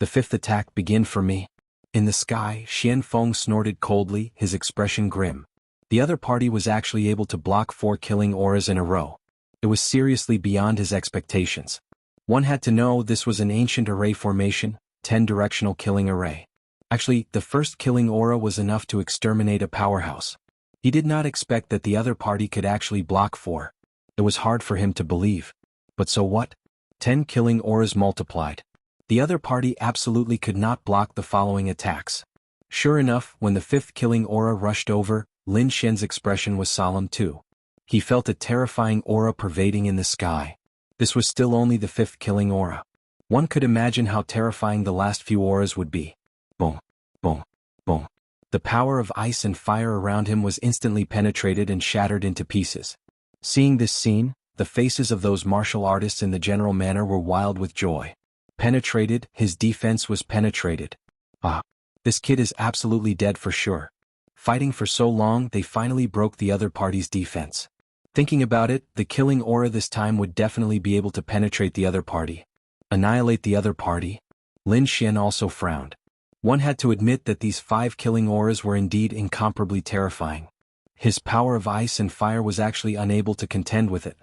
The fifth attack begin for me. In the sky, Xian Feng snorted coldly, his expression grim. The other party was actually able to block 4 killing auras in a row. It was seriously beyond his expectations. One had to know this was an ancient array formation, 10-directional killing array. Actually, the first killing aura was enough to exterminate a powerhouse. He did not expect that the other party could actually block 4. It was hard for him to believe. But so what? 10 killing auras multiplied. The other party absolutely could not block the following attacks. Sure enough, when the 5th killing aura rushed over, Lin Xian's expression was solemn too. He felt a terrifying aura pervading in the sky. This was still only the 5th killing aura. One could imagine how terrifying the last few auras would be. Boom, boom, boom. The power of ice and fire around him was instantly penetrated and shattered into pieces. Seeing this scene, the faces of those martial artists in the general manner were wild with joy. Penetrated, his defense was penetrated. Ah, this kid is absolutely dead for sure. Fighting for so long, they finally broke the other party's defense. Thinking about it, the killing aura this time would definitely be able to penetrate the other party. Annihilate the other party? Lin Xian also frowned. One had to admit that these 5 killing auras were indeed incomparably terrifying. His power of ice and fire was actually unable to contend with it.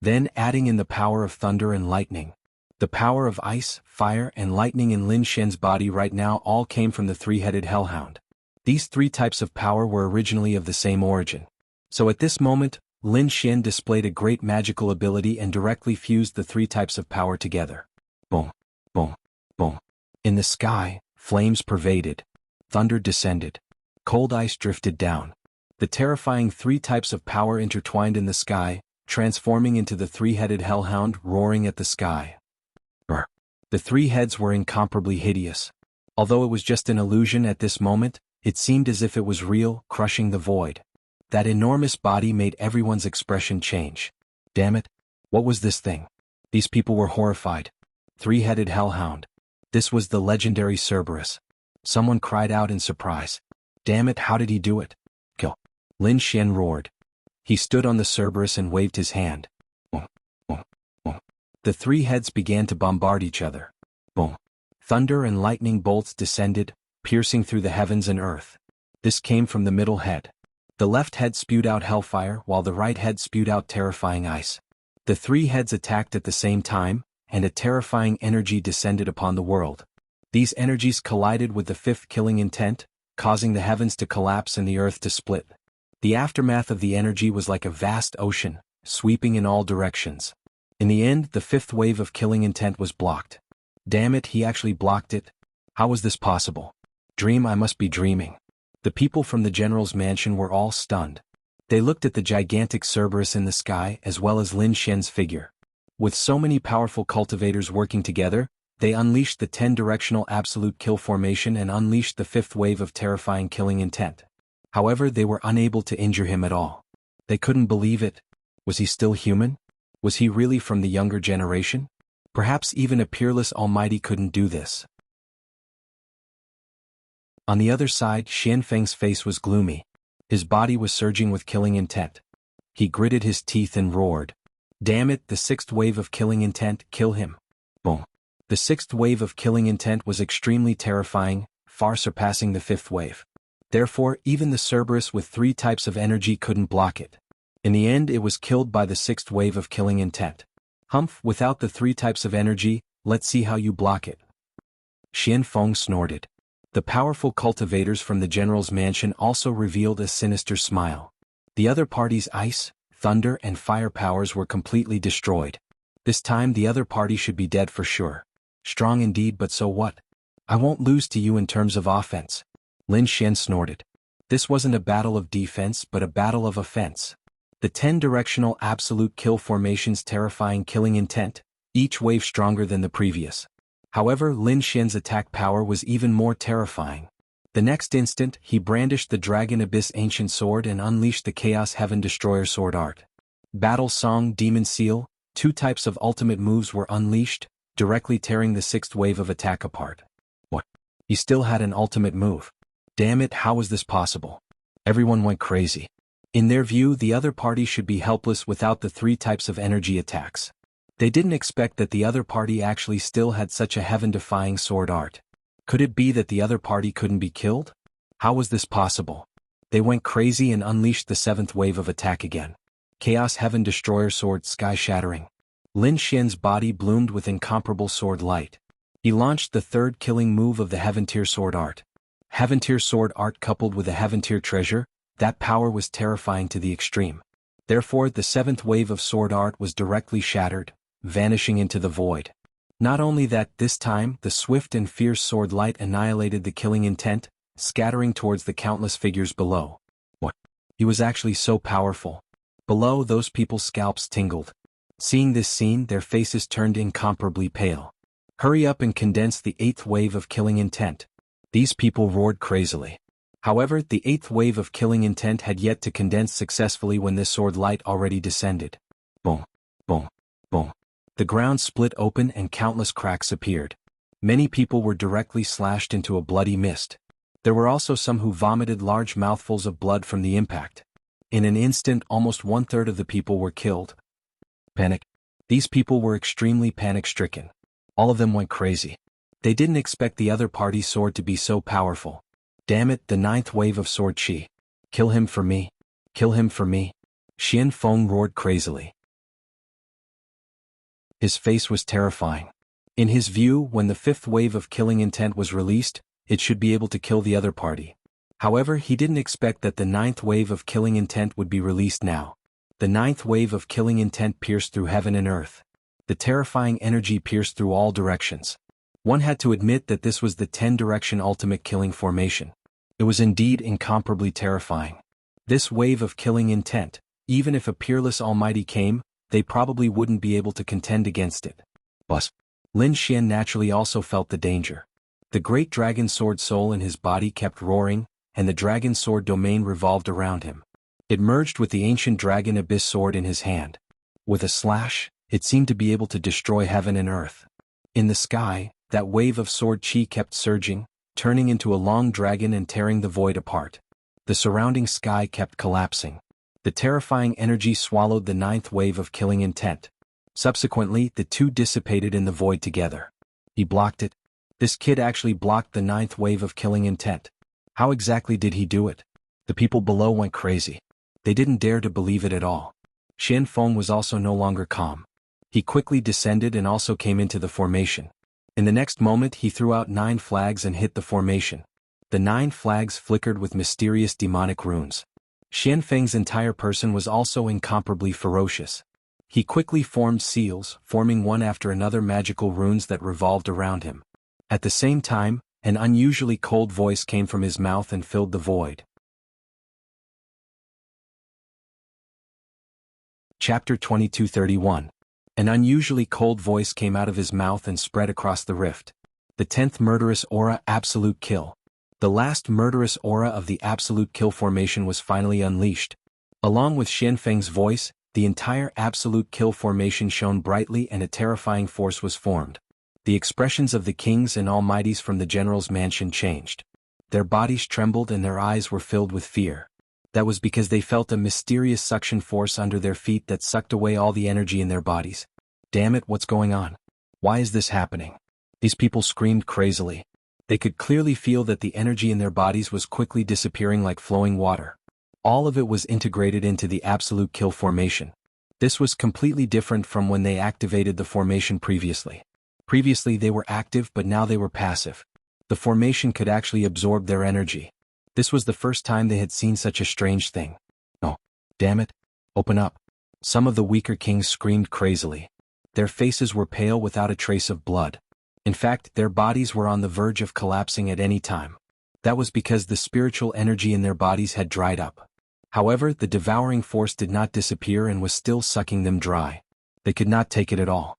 Then adding in the power of thunder and lightning. The power of ice, fire, and lightning in Lin Xian's body right now all came from the 3-headed hellhound. These 3 types of power were originally of the same origin. So at this moment, Lin Xian displayed a great magical ability and directly fused the 3 types of power together. Boom, boom, boom. In the sky, flames pervaded. Thunder descended. Cold ice drifted down. The terrifying 3 types of power intertwined in the sky, transforming into the 3-headed hellhound roaring at the sky. Brr. The 3 heads were incomparably hideous. Although it was just an illusion at this moment, it seemed as if it was real, crushing the void. That enormous body made everyone's expression change. Damn it. What was this thing? These people were horrified. 3-headed hellhound. This was the legendary Cerberus. Someone cried out in surprise. Damn it, how did he do it? Kill. Lin Xian roared. He stood on the Cerberus and waved his hand. Boom, boom, boom. The 3 heads began to bombard each other. Boom. Thunder and lightning bolts descended, piercing through the heavens and earth. This came from the middle head. The left head spewed out hellfire while the right head spewed out terrifying ice. The 3 heads attacked at the same time, and a terrifying energy descended upon the world. These energies collided with the 5th killing intent, causing the heavens to collapse and the earth to split. The aftermath of the energy was like a vast ocean, sweeping in all directions. In the end, the fifth wave of killing intent was blocked. Damn it, he actually blocked it. How was this possible? Dream, I must be dreaming. The people from the general's mansion were all stunned. They looked at the gigantic Cerberus in the sky as well as Lin Xian's figure. With so many powerful cultivators working together, they unleashed the 10-directional absolute kill formation and unleashed the fifth wave of terrifying killing intent. However, they were unable to injure him at all. They couldn't believe it. Was he still human? Was he really from the younger generation? Perhaps even a peerless almighty couldn't do this. On the other side, Xianfeng's face was gloomy. His body was surging with killing intent. He gritted his teeth and roared. Damn it, the sixth wave of killing intent, kill him. Boom. The sixth wave of killing intent was extremely terrifying, far surpassing the fifth wave. Therefore, even the Cerberus with 3 types of energy couldn't block it. In the end, it was killed by the sixth wave of killing intent. Humph, without the 3 types of energy, let's see how you block it. Xianfeng snorted. The powerful cultivators from the general's mansion also revealed a sinister smile. The other party's ice, thunder and fire powers were completely destroyed. This time the other party should be dead for sure. Strong indeed, but so what? I won't lose to you in terms of offense. Lin Xian snorted. This wasn't a battle of defense but a battle of offense. The 10-directional absolute kill formation's terrifying killing intent, each wave stronger than the previous. However, Lin Xian's attack power was even more terrifying. The next instant, he brandished the Dragon Abyss Ancient Sword and unleashed the Chaos Heaven Destroyer Sword Art. Battle Song Demon Seal, 2 types of ultimate moves were unleashed, directly tearing the sixth wave of attack apart. What? He still had an ultimate move. Damn it, how was this possible? Everyone went crazy. In their view, the other party should be helpless without the 3 types of energy attacks. They didn't expect that the other party actually still had such a heaven-defying sword art. Could it be that the other party couldn't be killed? How was this possible? They went crazy and unleashed the 7th wave of attack again. Chaos Heaven Destroyer Sword Sky-Shattering. Lin Xian's body bloomed with incomparable sword light. He launched the 3rd killing move of the Heaven Tier Sword Art. Heaven Tier Sword Art coupled with a Heaven Tier Treasure, that power was terrifying to the extreme. Therefore, the 7th wave of sword art was directly shattered, vanishing into the void. Not only that, this time, the swift and fierce sword light annihilated the killing intent, scattering towards the countless figures below. What? He was actually so powerful. Below, those people's scalps tingled. Seeing this scene, their faces turned incomparably pale. Hurry up and condense the 8th wave of killing intent. These people roared crazily. However, the 8th wave of killing intent had yet to condense successfully when this sword light already descended. Boom, boom, boom. The ground split open and countless cracks appeared. Many people were directly slashed into a bloody mist. There were also some who vomited large mouthfuls of blood from the impact. In an instant, almost 1/3 of the people were killed. Panic. These people were extremely panic-stricken. All of them went crazy. They didn't expect the other party's sword to be so powerful. Damn it, the 9th wave of sword chi. Kill him for me. Kill him for me. Xianfeng roared crazily. His face was terrifying. In his view, when the 5th wave of killing intent was released, it should be able to kill the other party. However, he didn't expect that the 9th wave of killing intent would be released now. The 9th wave of killing intent pierced through heaven and earth. The terrifying energy pierced through all directions. One had to admit that this was the 10-direction ultimate killing formation. It was indeed incomparably terrifying. This wave of killing intent, even if a peerless almighty came, they probably wouldn't be able to contend against it. But Lin Xian naturally also felt the danger. The great dragon sword soul in his body kept roaring, and the dragon sword domain revolved around him. It merged with the ancient dragon abyss sword in his hand. With a slash, it seemed to be able to destroy heaven and earth. In the sky, that wave of sword chi kept surging, turning into a long dragon and tearing the void apart. The surrounding sky kept collapsing. The terrifying energy swallowed the 9th wave of killing intent. Subsequently, the two dissipated in the void together. He blocked it. This kid actually blocked the 9th wave of killing intent. How exactly did he do it? The people below went crazy. They didn't dare to believe it at all. Xianfeng was also no longer calm. He quickly descended and also came into the formation. In the next moment, he threw out 9 flags and hit the formation. The 9 flags flickered with mysterious demonic runes. Xianfeng's entire person was also incomparably ferocious. He quickly formed seals, forming one after another magical runes that revolved around him. At the same time, an unusually cold voice came from his mouth and filled the void. Chapter 2231. An unusually cold voice came out of his mouth and spread across the rift. The 10th murderous aura, Absolute Kill. The last murderous aura of the Absolute Kill formation was finally unleashed. Along with Xianfeng's voice, the entire Absolute Kill formation shone brightly and a terrifying force was formed. The expressions of the kings and almighties from the general's mansion changed. Their bodies trembled and their eyes were filled with fear. That was because they felt a mysterious suction force under their feet that sucked away all the energy in their bodies. Damn it, what's going on? Why is this happening? These people screamed crazily. They could clearly feel that the energy in their bodies was quickly disappearing like flowing water. All of it was integrated into the Absolute Kill formation. This was completely different from when they activated the formation previously. Previously they were active, but now they were passive. The formation could actually absorb their energy. This was the first time they had seen such a strange thing. Oh, damn it. Open up. Some of the weaker kings screamed crazily. Their faces were pale without a trace of blood. In fact, their bodies were on the verge of collapsing at any time. That was because the spiritual energy in their bodies had dried up. However, the devouring force did not disappear and was still sucking them dry. They could not take it at all.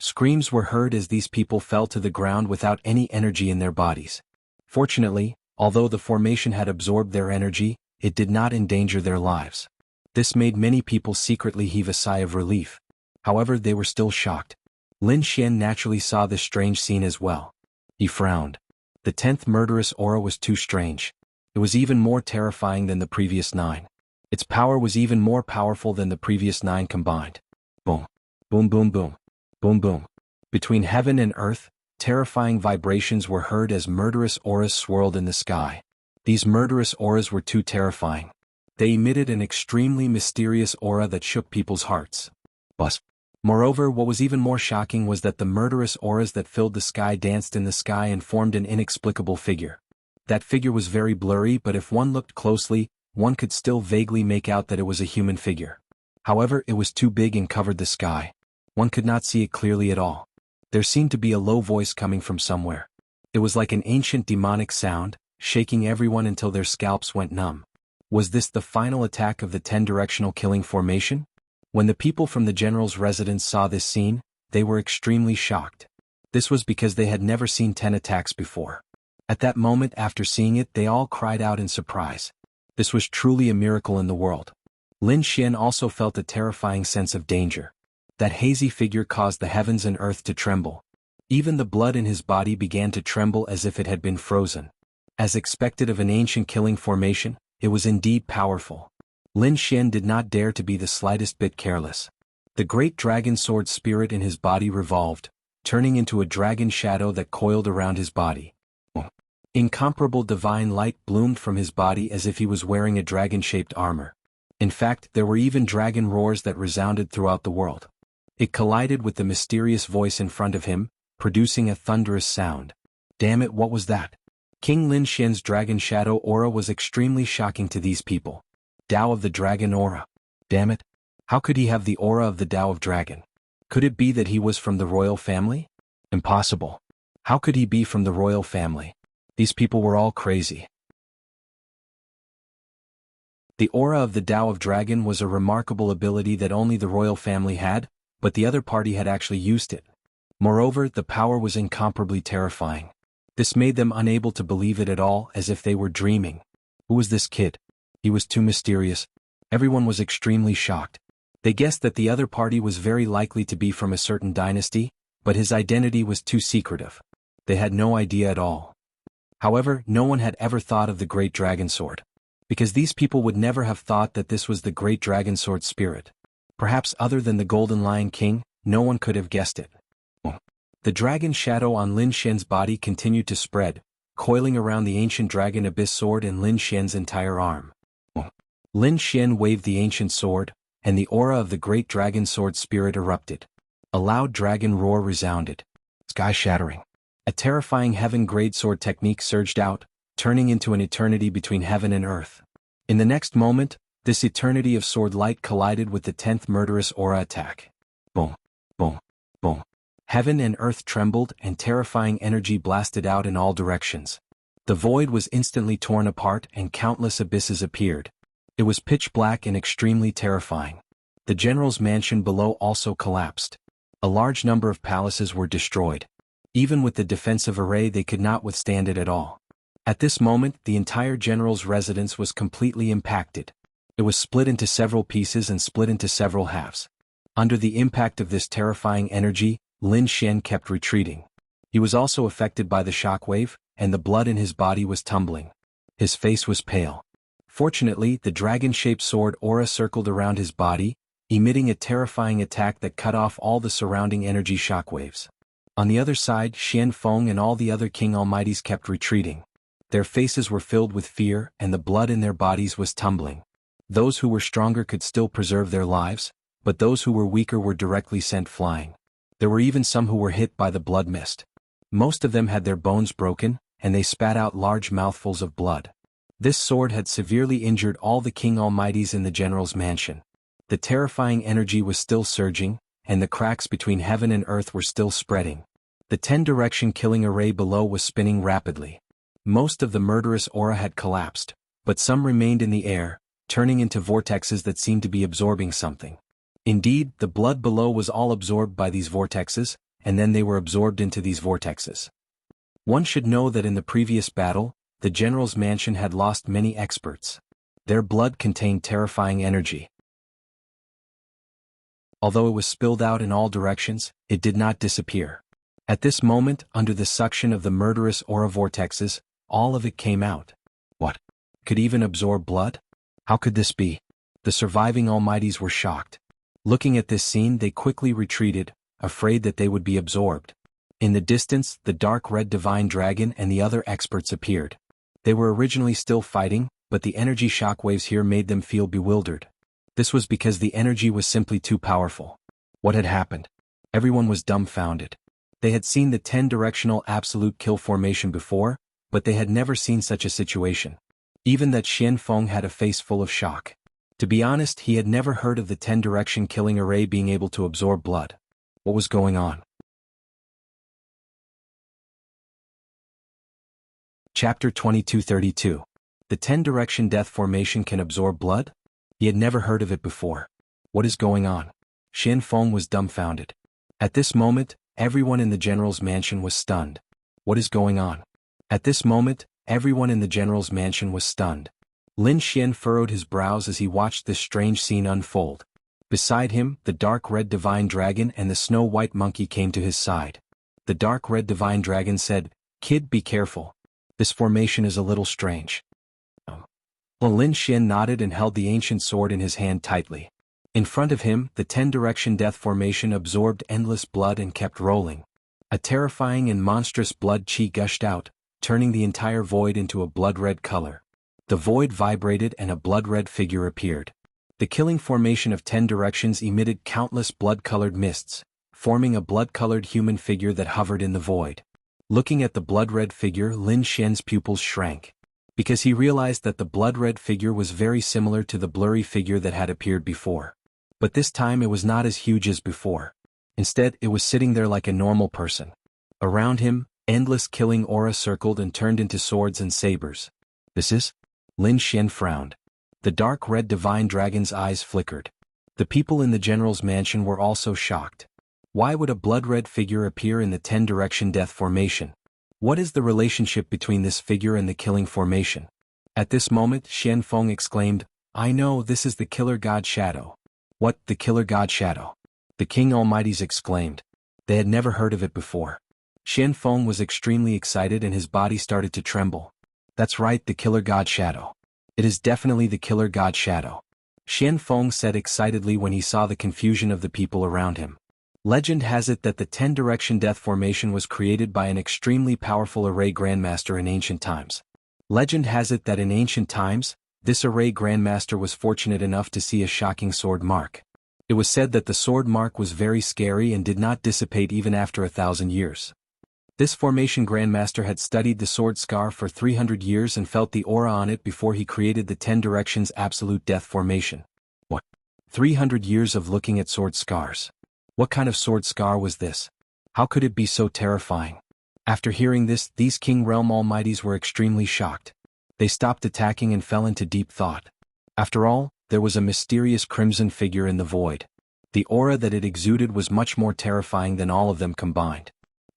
Screams were heard as these people fell to the ground without any energy in their bodies. Fortunately, although the formation had absorbed their energy, it did not endanger their lives. This made many people secretly heave a sigh of relief. However, they were still shocked. Lin Xian naturally saw this strange scene as well. He frowned. The 10th murderous aura was too strange. It was even more terrifying than the previous 9. Its power was even more powerful than the previous 9 combined. Boom. Boom boom boom. Boom boom. Between heaven and earth, terrifying vibrations were heard as murderous auras swirled in the sky. These murderous auras were too terrifying. They emitted an extremely mysterious aura that shook people's hearts. Bus. Moreover, what was even more shocking was that the murderous auras that filled the sky danced in the sky and formed an inexplicable figure. That figure was very blurry, but if one looked closely, one could still vaguely make out that it was a human figure. However, it was too big and covered the sky. One could not see it clearly at all. There seemed to be a low voice coming from somewhere. It was like an ancient demonic sound, shaking everyone until their scalps went numb. Was this the final attack of the 10-directional killing formation? When the people from the general's residence saw this scene, they were extremely shocked. This was because they had never seen 10 attacks before. At that moment after seeing it, they all cried out in surprise. This was truly a miracle in the world. Lin Xian also felt a terrifying sense of danger. That hazy figure caused the heavens and earth to tremble. Even the blood in his body began to tremble as if it had been frozen. As expected of an ancient killing formation, it was indeed powerful. Lin Xian did not dare to be the slightest bit careless. The great dragon sword spirit in his body revolved, turning into a dragon shadow that coiled around his body. Incomparable divine light bloomed from his body as if he was wearing a dragon-shaped armor. In fact, there were even dragon roars that resounded throughout the world. It collided with the mysterious voice in front of him, producing a thunderous sound. Damn it, what was that? King Lin Xian's dragon shadow aura was extremely shocking to these people. Tao of the Dragon aura. Damn it. How could he have the aura of the Tao of Dragon? Could it be that he was from the royal family? Impossible. How could he be from the royal family? These people were all crazy. The aura of the Tao of Dragon was a remarkable ability that only the royal family had, but the other party had actually used it. Moreover, the power was incomparably terrifying. This made them unable to believe it at all, as if they were dreaming. Who was this kid? He was too mysterious. Everyone was extremely shocked. They guessed that the other party was very likely to be from a certain dynasty, but his identity was too secretive. They had no idea at all. However, no one had ever thought of the Great Dragon Sword. Because these people would never have thought that this was the Great Dragon Sword spirit. Perhaps other than the Golden Lion King, no one could have guessed it. The dragon shadow on Lin Xian's body continued to spread, coiling around the ancient dragon abyss sword in Lin Xian's entire arm. Lin Xian waved the ancient sword, and the aura of the great dragon sword spirit erupted. A loud dragon roar resounded, sky-shattering. A terrifying heaven greatsword technique surged out, turning into an eternity between heaven and earth. In the next moment, this eternity of sword light collided with the 10th murderous aura attack. Boom, boom, boom. Heaven and earth trembled and terrifying energy blasted out in all directions. The void was instantly torn apart and countless abysses appeared. It was pitch black and extremely terrifying. The general's mansion below also collapsed. A large number of palaces were destroyed. Even with the defensive array they could not withstand it at all. At this moment the entire general's residence was completely impacted. It was split into several pieces and split into several halves. Under the impact of this terrifying energy, Lin Xian kept retreating. He was also affected by the shockwave, and the blood in his body was tumbling. His face was pale. Fortunately, the dragon-shaped sword aura circled around his body, emitting a terrifying attack that cut off all the surrounding energy shockwaves. On the other side, Xian Feng and all the other King Almighties kept retreating. Their faces were filled with fear and the blood in their bodies was tumbling. Those who were stronger could still preserve their lives, but those who were weaker were directly sent flying. There were even some who were hit by the blood mist. Most of them had their bones broken, and they spat out large mouthfuls of blood. This sword had severely injured all the King Almighties in the general's mansion. The terrifying energy was still surging, and the cracks between heaven and earth were still spreading. The 10-direction killing array below was spinning rapidly. Most of the murderous aura had collapsed, but some remained in the air, turning into vortexes that seemed to be absorbing something. Indeed, the blood below was all absorbed by these vortexes, and then they were absorbed into these vortexes. One should know that in the previous battle, the general's mansion had lost many experts. Their blood contained terrifying energy. Although it was spilled out in all directions, it did not disappear. At this moment, under the suction of the murderous aura vortexes, all of it came out. What? Could even absorb blood? How could this be? The surviving Almighties were shocked. Looking at this scene, they quickly retreated, afraid that they would be absorbed. In the distance, the dark red divine dragon and the other experts appeared. They were originally still fighting, but the energy shockwaves here made them feel bewildered. This was because the energy was simply too powerful. What had happened? Everyone was dumbfounded. They had seen the 10-directional absolute kill formation before, but they had never seen such a situation. Even that Xian Feng had a face full of shock. To be honest, he had never heard of the 10-direction killing array being able to absorb blood. What was going on? Chapter 2232. The 10-direction death formation can absorb blood? He had never heard of it before. What is going on? Xian Feng was dumbfounded. At this moment, everyone in the general's mansion was stunned. What is going on? At this moment, everyone in the general's mansion was stunned. Lin Xian furrowed his brows as he watched this strange scene unfold. Beside him, the dark red divine dragon and the snow-white monkey came to his side. The dark red divine dragon said, "Kid, be careful. This formation is a little strange." Lin Xian nodded and held the ancient sword in his hand tightly. In front of him, the 10-direction death formation absorbed endless blood and kept rolling. A terrifying and monstrous blood chi gushed out, turning the entire void into a blood-red color. The void vibrated and a blood-red figure appeared. The killing formation of 10 directions emitted countless blood-colored mists, forming a blood-colored human figure that hovered in the void. Looking at the blood-red figure, Lin Xian's pupils shrank, because he realized that the blood-red figure was very similar to the blurry figure that had appeared before. But this time it was not as huge as before. Instead, it was sitting there like a normal person. Around him, endless killing aura circled and turned into swords and sabers. This is? Lin Xian frowned. The dark red divine dragon's eyes flickered. The people in the general's mansion were also shocked. Why would a blood-red figure appear in the 10-direction death formation? What is the relationship between this figure and the killing formation? At this moment, Xian Feng exclaimed, "I know, this is the killer god shadow." What, the killer god shadow? The King Almighties exclaimed. They had never heard of it before. Xian Feng was extremely excited and his body started to tremble. That's right, the killer god shadow. It is definitely the killer god shadow. Xian Feng said excitedly when he saw the confusion of the people around him. Legend has it that the 10-direction death formation was created by an extremely powerful array grandmaster in ancient times. Legend has it that in ancient times, this array grandmaster was fortunate enough to see a shocking sword mark. It was said that the sword mark was very scary and did not dissipate even after 1,000 years. This formation Grandmaster had studied the sword scar for 300 years and felt the aura on it before he created the 10 Directions Absolute Death formation. What? 300 years of looking at sword scars. What kind of sword scar was this? How could it be so terrifying? After hearing this, these King Realm Almighties were extremely shocked. They stopped attacking and fell into deep thought. After all, there was a mysterious crimson figure in the void. The aura that it exuded was much more terrifying than all of them combined.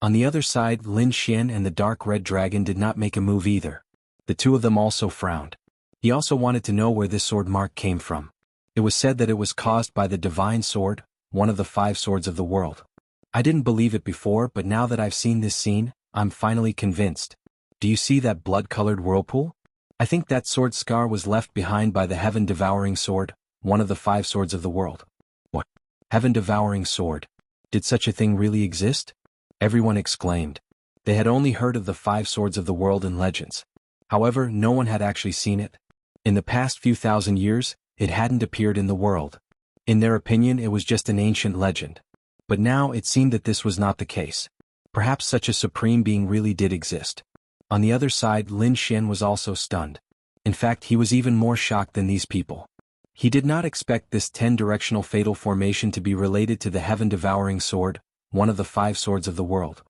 On the other side, Lin Xian and the dark red dragon did not make a move either. The two of them also frowned. He also wanted to know where this sword mark came from. It was said that it was caused by the divine sword, one of the 5 swords of the world. I didn't believe it before, but now that I've seen this scene, I'm finally convinced. Do you see that blood-colored whirlpool? I think that sword scar was left behind by the heaven-devouring sword, one of the 5 swords of the world. What? Heaven-devouring sword? Did such a thing really exist? Everyone exclaimed. They had only heard of the 5 swords of the world in legends. However, no one had actually seen it. In the past few thousand years, it hadn't appeared in the world. In their opinion, it was just an ancient legend. But now it seemed that this was not the case. Perhaps such a supreme being really did exist. On the other side, Lin Xian was also stunned. In fact, he was even more shocked than these people. He did not expect this 10-directional fatal formation to be related to the heaven-devouring sword, one of the 5 swords of the world.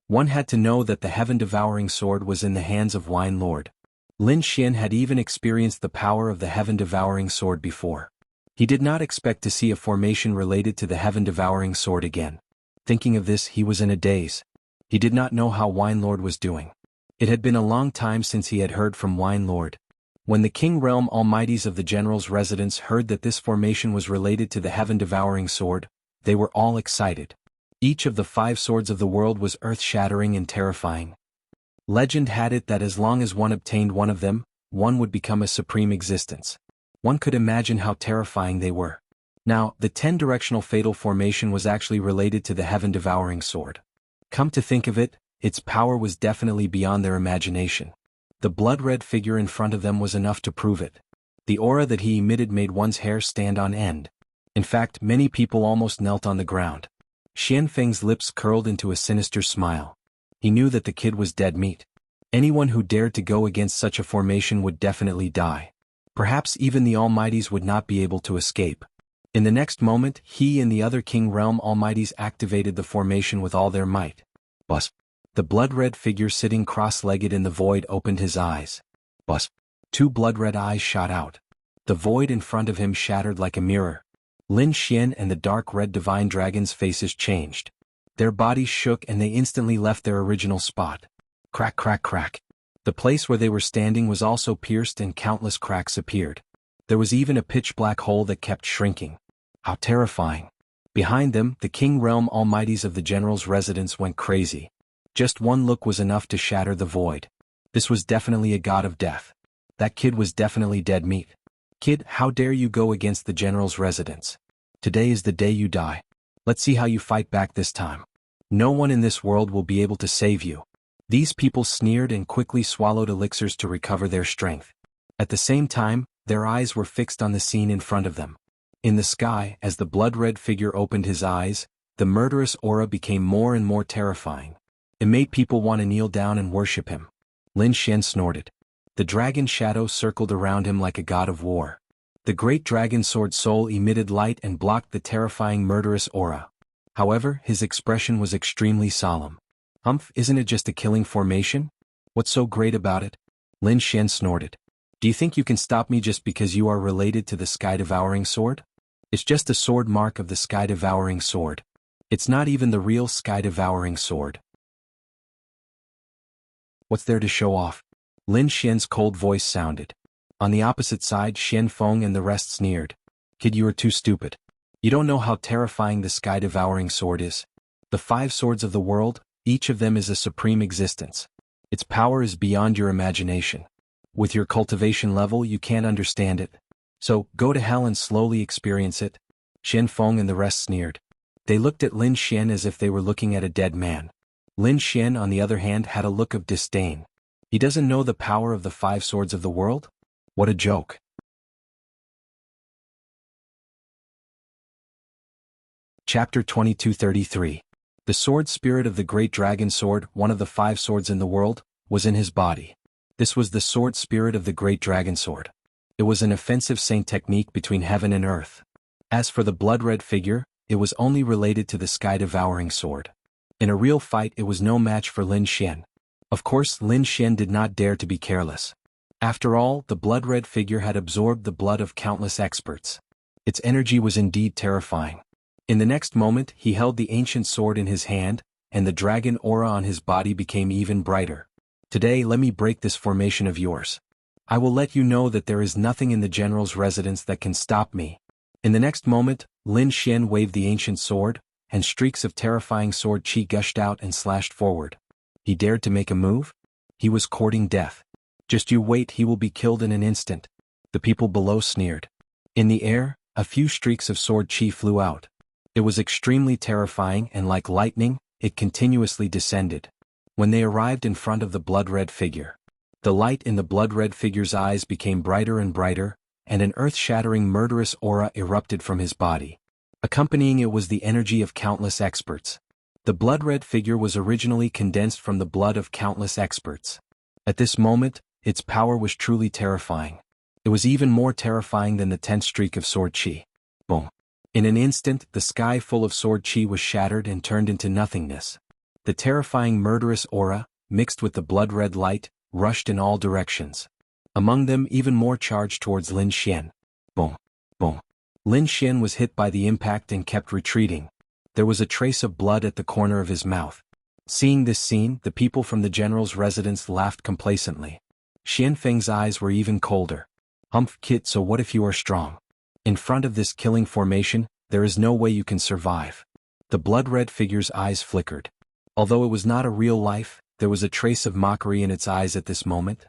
One had to know that the heaven-devouring sword was in the hands of Wine Lord. Lin Xian had even experienced the power of the heaven-devouring sword before. He did not expect to see a formation related to the heaven-devouring sword again. Thinking of this, he was in a daze. He did not know how Wine Lord was doing. It had been a long time since he had heard from Wine Lord. When the King Realm Almighties of the General's residence heard that this formation was related to the heaven-devouring sword, they were all excited. Each of the 5 swords of the world was earth-shattering and terrifying. Legend had it that as long as one obtained one of them, one would become a supreme existence. One could imagine how terrifying they were. Now, the 10-directional fatal formation was actually related to the heaven-devouring sword. Come to think of it, its power was definitely beyond their imagination. The blood-red figure in front of them was enough to prove it. The aura that he emitted made one's hair stand on end. In fact, many people almost knelt on the ground. Xian Feng's lips curled into a sinister smile. He knew that the kid was dead meat. Anyone who dared to go against such a formation would definitely die. Perhaps even the Almighties would not be able to escape. In the next moment, he and the other King Realm Almighties activated the formation with all their might. Bus. The blood-red figure sitting cross-legged in the void opened his eyes. Bus. 2 blood-red eyes shot out. The void in front of him shattered like a mirror. Lin Xian and the dark red divine dragon's faces changed. Their bodies shook and they instantly left their original spot. Crack, crack, crack. The place where they were standing was also pierced and countless cracks appeared. There was even a pitch-black hole that kept shrinking. How terrifying. Behind them, the King Realm Almighties of the General's residence went crazy. Just one look was enough to shatter the void. This was definitely a god of death. That kid was definitely dead meat. Kid, how dare you go against the General's residence? Today is the day you die. Let's see how you fight back this time. No one in this world will be able to save you. These people sneered and quickly swallowed elixirs to recover their strength. At the same time, their eyes were fixed on the scene in front of them. In the sky, as the blood-red figure opened his eyes, the murderous aura became more and more terrifying. It made people want to kneel down and worship him. Lin Xian snorted. The dragon shadow circled around him like a god of war. The great dragon sword soul emitted light and blocked the terrifying murderous aura. However, his expression was extremely solemn. Humph, isn't it just a killing formation? What's so great about it? Lin Xian snorted. Do you think you can stop me just because you are related to the sky-devouring sword? It's just a sword mark of the sky-devouring sword. It's not even the real sky-devouring sword. What's there to show off? Lin Xian's cold voice sounded. On the opposite side, Xian Feng and the rest sneered. Kid, you are too stupid. You don't know how terrifying the sky-devouring sword is. The 5 swords of the world, each of them is a supreme existence. Its power is beyond your imagination. With your cultivation level, you can't understand it. So, go to hell and slowly experience it. Xian Feng and the rest sneered. They looked at Lin Xian as if they were looking at a dead man. Lin Xian, on the other hand, had a look of disdain. He doesn't know the power of the 5 swords of the world? What a joke. Chapter 2233. The sword spirit of the great dragon sword, one of the 5 swords in the world, was in his body. This was the sword spirit of the great dragon sword. It was an offensive saint technique between heaven and earth. As for the blood-red figure, it was only related to the sky-devouring sword. In a real fight it was no match for Lin Xian. Of course Lin Xian did not dare to be careless. After all, the blood-red figure had absorbed the blood of countless experts. Its energy was indeed terrifying. In the next moment he held the ancient sword in his hand, and the dragon aura on his body became even brighter. Today let me break this formation of yours. I will let you know that there is nothing in the general's residence that can stop me. In the next moment, Lin Xian waved the ancient sword, and streaks of terrifying sword chi gushed out and slashed forward. He dared to make a move? He was courting death. Just you wait, he will be killed in an instant. The people below sneered. In the air, a few streaks of sword chi flew out. It was extremely terrifying, and like lightning, it continuously descended. When they arrived in front of the blood-red figure, the light in the blood-red figure's eyes became brighter and brighter, and an earth-shattering murderous aura erupted from his body. Accompanying it was the energy of countless experts. The blood-red figure was originally condensed from the blood of countless experts. At this moment, its power was truly terrifying. It was even more terrifying than the 10th streak of sword chi. Boom. In an instant, the sky full of sword chi was shattered and turned into nothingness. The terrifying murderous aura, mixed with the blood-red light, rushed in all directions. Among them even more charged towards Lin Xian. Boom. Boom. Lin Xian was hit by the impact and kept retreating. There was a trace of blood at the corner of his mouth. Seeing this scene, the people from the general's residence laughed complacently. Xian Feng's eyes were even colder. Humph, kid, so what if you are strong? In front of this killing formation, there is no way you can survive. The blood-red figure's eyes flickered. Although it was not a real life, there was a trace of mockery in its eyes at this moment.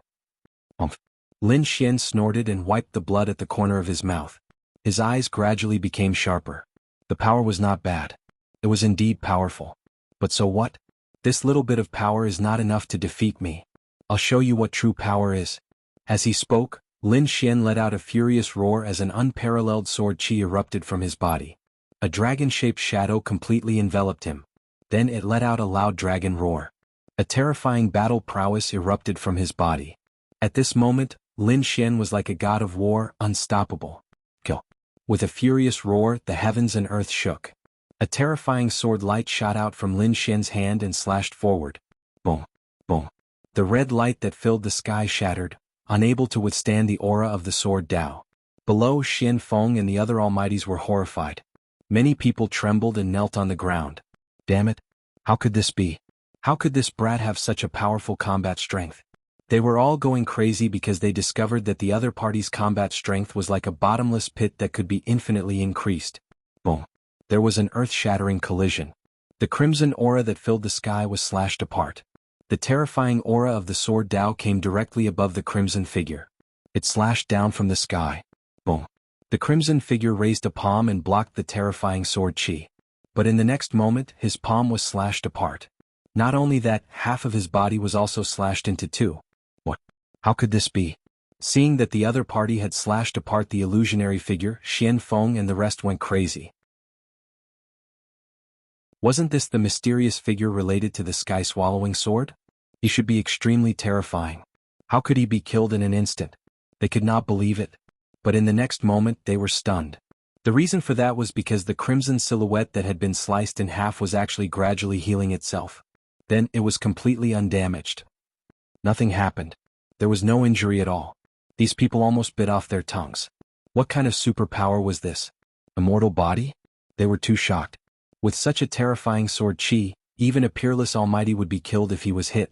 Humph. Lin Xian snorted and wiped the blood at the corner of his mouth. His eyes gradually became sharper. The power was not bad. It was indeed powerful. But so what? This little bit of power is not enough to defeat me. I'll show you what true power is. As he spoke, Lin Xian let out a furious roar as an unparalleled sword chi erupted from his body. A dragon-shaped shadow completely enveloped him. Then it let out a loud dragon roar. A terrifying battle prowess erupted from his body. At this moment, Lin Xian was like a god of war, unstoppable. Kill. With a furious roar, the heavens and earth shook. A terrifying sword light shot out from Lin Xian's hand and slashed forward. Boom. Boom. The red light that filled the sky shattered, unable to withstand the aura of the sword Dao. Below, Xian Feng and the other almighties were horrified. Many people trembled and knelt on the ground. Damn it! How could this be? How could this brat have such a powerful combat strength? They were all going crazy because they discovered that the other party's combat strength was like a bottomless pit that could be infinitely increased. Boom. There was an earth-shattering collision. The crimson aura that filled the sky was slashed apart. The terrifying aura of the sword Dao came directly above the crimson figure. It slashed down from the sky. Boom. The crimson figure raised a palm and blocked the terrifying sword chi. But in the next moment, his palm was slashed apart. Not only that, half of his body was also slashed into two. What? How could this be? Seeing that the other party had slashed apart the illusionary figure, Xian Feng and the rest went crazy. Wasn't this the mysterious figure related to the sky-swallowing sword? He should be extremely terrifying. How could he be killed in an instant? They could not believe it. But in the next moment they were stunned. The reason for that was because the crimson silhouette that had been sliced in half was actually gradually healing itself. Then it was completely undamaged. Nothing happened. There was no injury at all. These people almost bit off their tongues. What kind of superpower was this? Immortal body? They were too shocked. With such a terrifying sword chi, even a peerless almighty would be killed if he was hit.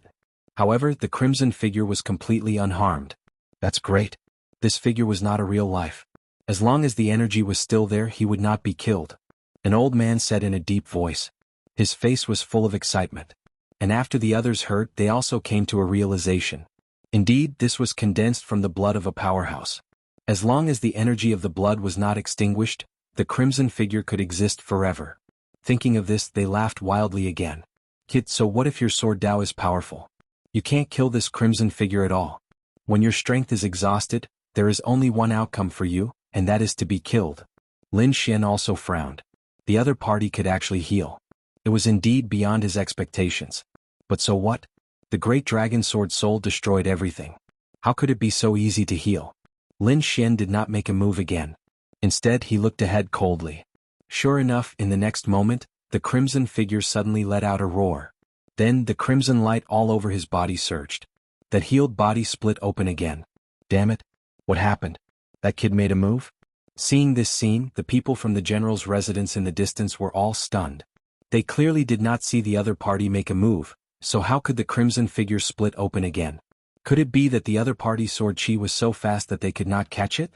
However, the crimson figure was completely unharmed. That's great. This figure was not a real life. As long as the energy was still there, he would not be killed. An old man said in a deep voice. His face was full of excitement. And after the others heard, they also came to a realization. Indeed, this was condensed from the blood of a powerhouse. As long as the energy of the blood was not extinguished, the crimson figure could exist forever. Thinking of this, they laughed wildly again. Kid, so what if your sword Dao is powerful? You can't kill this crimson figure at all. When your strength is exhausted, there is only one outcome for you, and that is to be killed. Lin Xian also frowned. The other party could actually heal. It was indeed beyond his expectations. But so what? The great dragon sword soul destroyed everything. How could it be so easy to heal? Lin Xian did not make a move again. Instead, he looked ahead coldly. Sure enough, in the next moment, the crimson figure suddenly let out a roar. Then, the crimson light all over his body surged. That healed body split open again. Damn it! What happened? That kid made a move? Seeing this scene, the people from the general's residence in the distance were all stunned. They clearly did not see the other party make a move, so how could the crimson figure split open again? Could it be that the other party's sword chi was so fast that they could not catch it?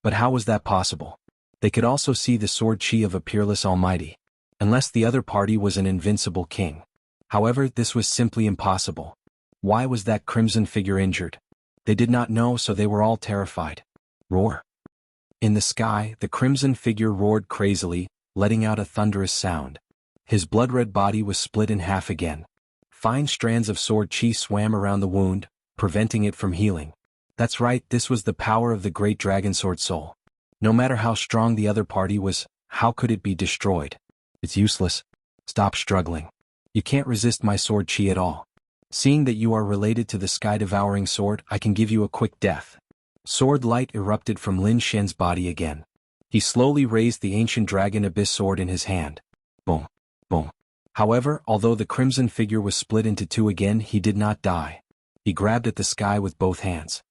But how was that possible? They could also see the sword chi of a peerless almighty. Unless the other party was an invincible king. However, this was simply impossible. Why was that crimson figure injured? They did not know, so they were all terrified. Roar. In the sky, the crimson figure roared crazily, letting out a thunderous sound. His blood-red body was split in half again. Fine strands of sword chi swam around the wound, preventing it from healing. That's right, this was the power of the great dragon sword soul. No matter how strong the other party was, how could it be destroyed? It's useless. Stop struggling. You can't resist my sword chi at all. Seeing that you are related to the sky-devouring sword, I can give you a quick death. Sword light erupted from Lin Xian's body again. He slowly raised the ancient dragon abyss sword in his hand. Boom. Boom. However, although the crimson figure was split into two again, he did not die. He grabbed at the sky with both hands.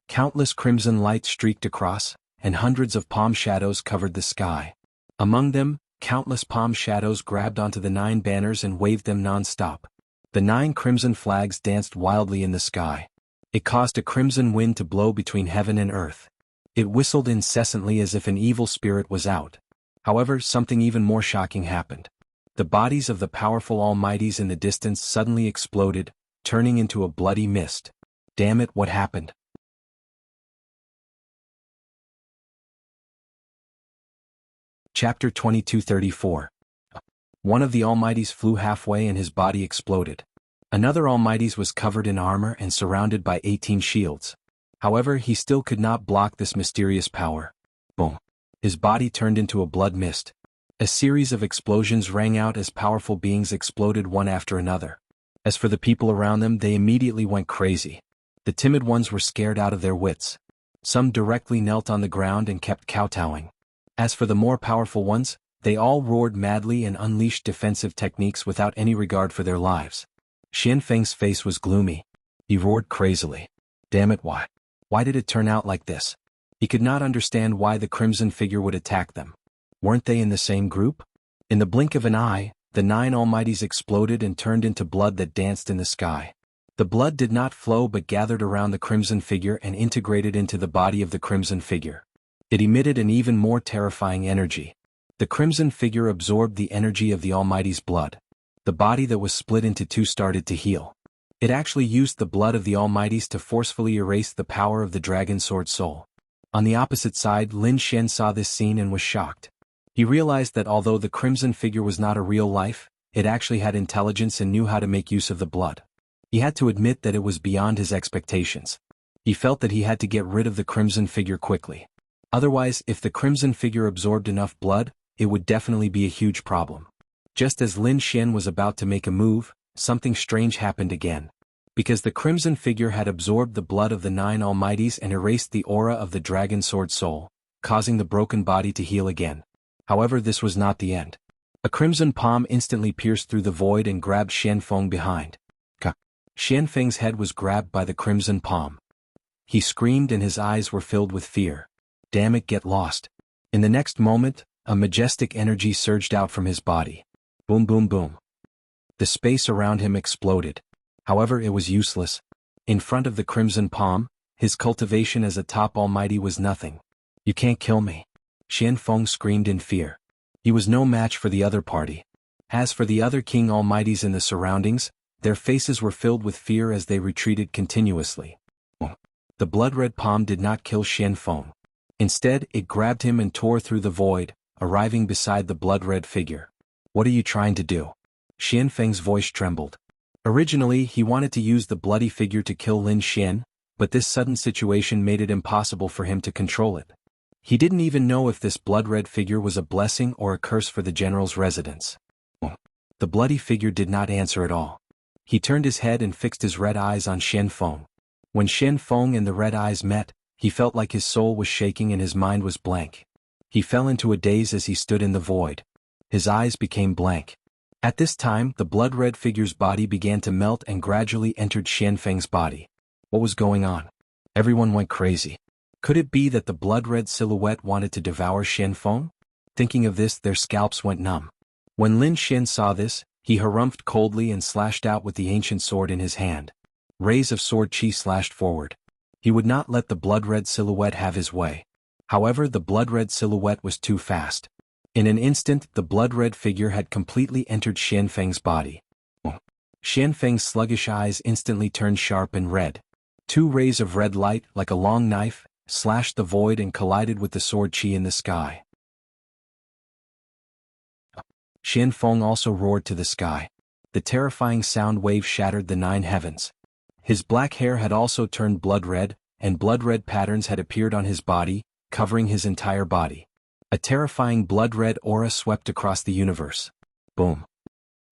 Countless crimson lights streaked across, and hundreds of palm shadows covered the sky. Among them, countless palm shadows grabbed onto the 9 banners and waved them non-stop. The 9 crimson flags danced wildly in the sky. It caused a crimson wind to blow between heaven and earth. It whistled incessantly as if an evil spirit was out. However, something even more shocking happened. The bodies of the powerful almighties in the distance suddenly exploded, turning into a bloody mist. Damn it, what happened? Chapter 2234. One of the almighties flew halfway and his body exploded. Another almighty's was covered in armor and surrounded by 18 shields. However, he still could not block this mysterious power. Boom. His body turned into a blood mist. A series of explosions rang out as powerful beings exploded one after another. As for the people around them, they immediately went crazy. The timid ones were scared out of their wits. Some directly knelt on the ground and kept kowtowing. As for the more powerful ones, they all roared madly and unleashed defensive techniques without any regard for their lives. Xian Feng's face was gloomy. He roared crazily. Damn it, why? Why did it turn out like this? He could not understand why the crimson figure would attack them. Weren't they in the same group? In the blink of an eye, the 9 almighties exploded and turned into blood that danced in the sky. The blood did not flow but gathered around the crimson figure and integrated into the body of the crimson figure. It emitted an even more terrifying energy. The crimson figure absorbed the energy of the almighty's blood. The body that was split into two started to heal. It actually used the blood of the almighties to forcefully erase the power of the dragon sword soul. On the opposite side, Lin Xian saw this scene and was shocked. He realized that although the crimson figure was not a real life, it actually had intelligence and knew how to make use of the blood. He had to admit that it was beyond his expectations. He felt that he had to get rid of the crimson figure quickly. Otherwise, if the crimson figure absorbed enough blood, it would definitely be a huge problem. Just as Lin Xian was about to make a move, something strange happened again. Because the crimson figure had absorbed the blood of the 9 almighties and erased the aura of the dragon sword soul, causing the broken body to heal again. However, this was not the end. A crimson palm instantly pierced through the void and grabbed Xian Feng behind. Xian Feng's head was grabbed by the crimson palm. He screamed and his eyes were filled with fear. Damn it, get lost. In the next moment, a majestic energy surged out from his body. Boom boom boom. The space around him exploded. However, it was useless. In front of the crimson palm, his cultivation as a top almighty was nothing. You can't kill me. Xian Feng screamed in fear. He was no match for the other party. As for the other king almighties in the surroundings, their faces were filled with fear as they retreated continuously. The blood-red palm did not kill Xian Feng. Instead, it grabbed him and tore through the void, arriving beside the blood-red figure. What are you trying to do? Xian Feng's voice trembled. Originally, he wanted to use the bloody figure to kill Lin Xian, but this sudden situation made it impossible for him to control it. He didn't even know if this blood-red figure was a blessing or a curse for the general's residence. The bloody figure did not answer at all. He turned his head and fixed his red eyes on Xian Feng. When Xian Feng and the red eyes met, he felt like his soul was shaking and his mind was blank. He fell into a daze as he stood in the void. His eyes became blank. At this time, the blood-red figure's body began to melt and gradually entered Xian Feng's body. What was going on? Everyone went crazy. Could it be that the blood-red silhouette wanted to devour Xian Feng? Thinking of this, their scalps went numb. When Lin Xian saw this, he harumphed coldly and slashed out with the ancient sword in his hand. Rays of sword chi slashed forward. He would not let the blood-red silhouette have his way. However, the blood-red silhouette was too fast. In an instant, the blood-red figure had completely entered Xian Feng's body. Xian Feng's sluggish eyes instantly turned sharp and red. Two rays of red light, like a long knife, slashed the void and collided with the sword chi in the sky. Xian Feng also roared to the sky. The terrifying sound wave shattered the 9 heavens. His black hair had also turned blood-red, and blood-red patterns had appeared on his body, covering his entire body. A terrifying blood-red aura swept across the universe. Boom.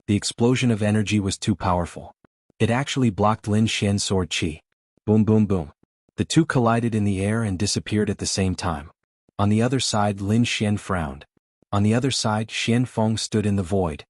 The explosion of energy was too powerful. It actually blocked Lin Xian's sword chi. Boom boom boom. The two collided in the air and disappeared at the same time. On the other side, Lin Xian frowned. On the other side, Xian Feng stood in the void.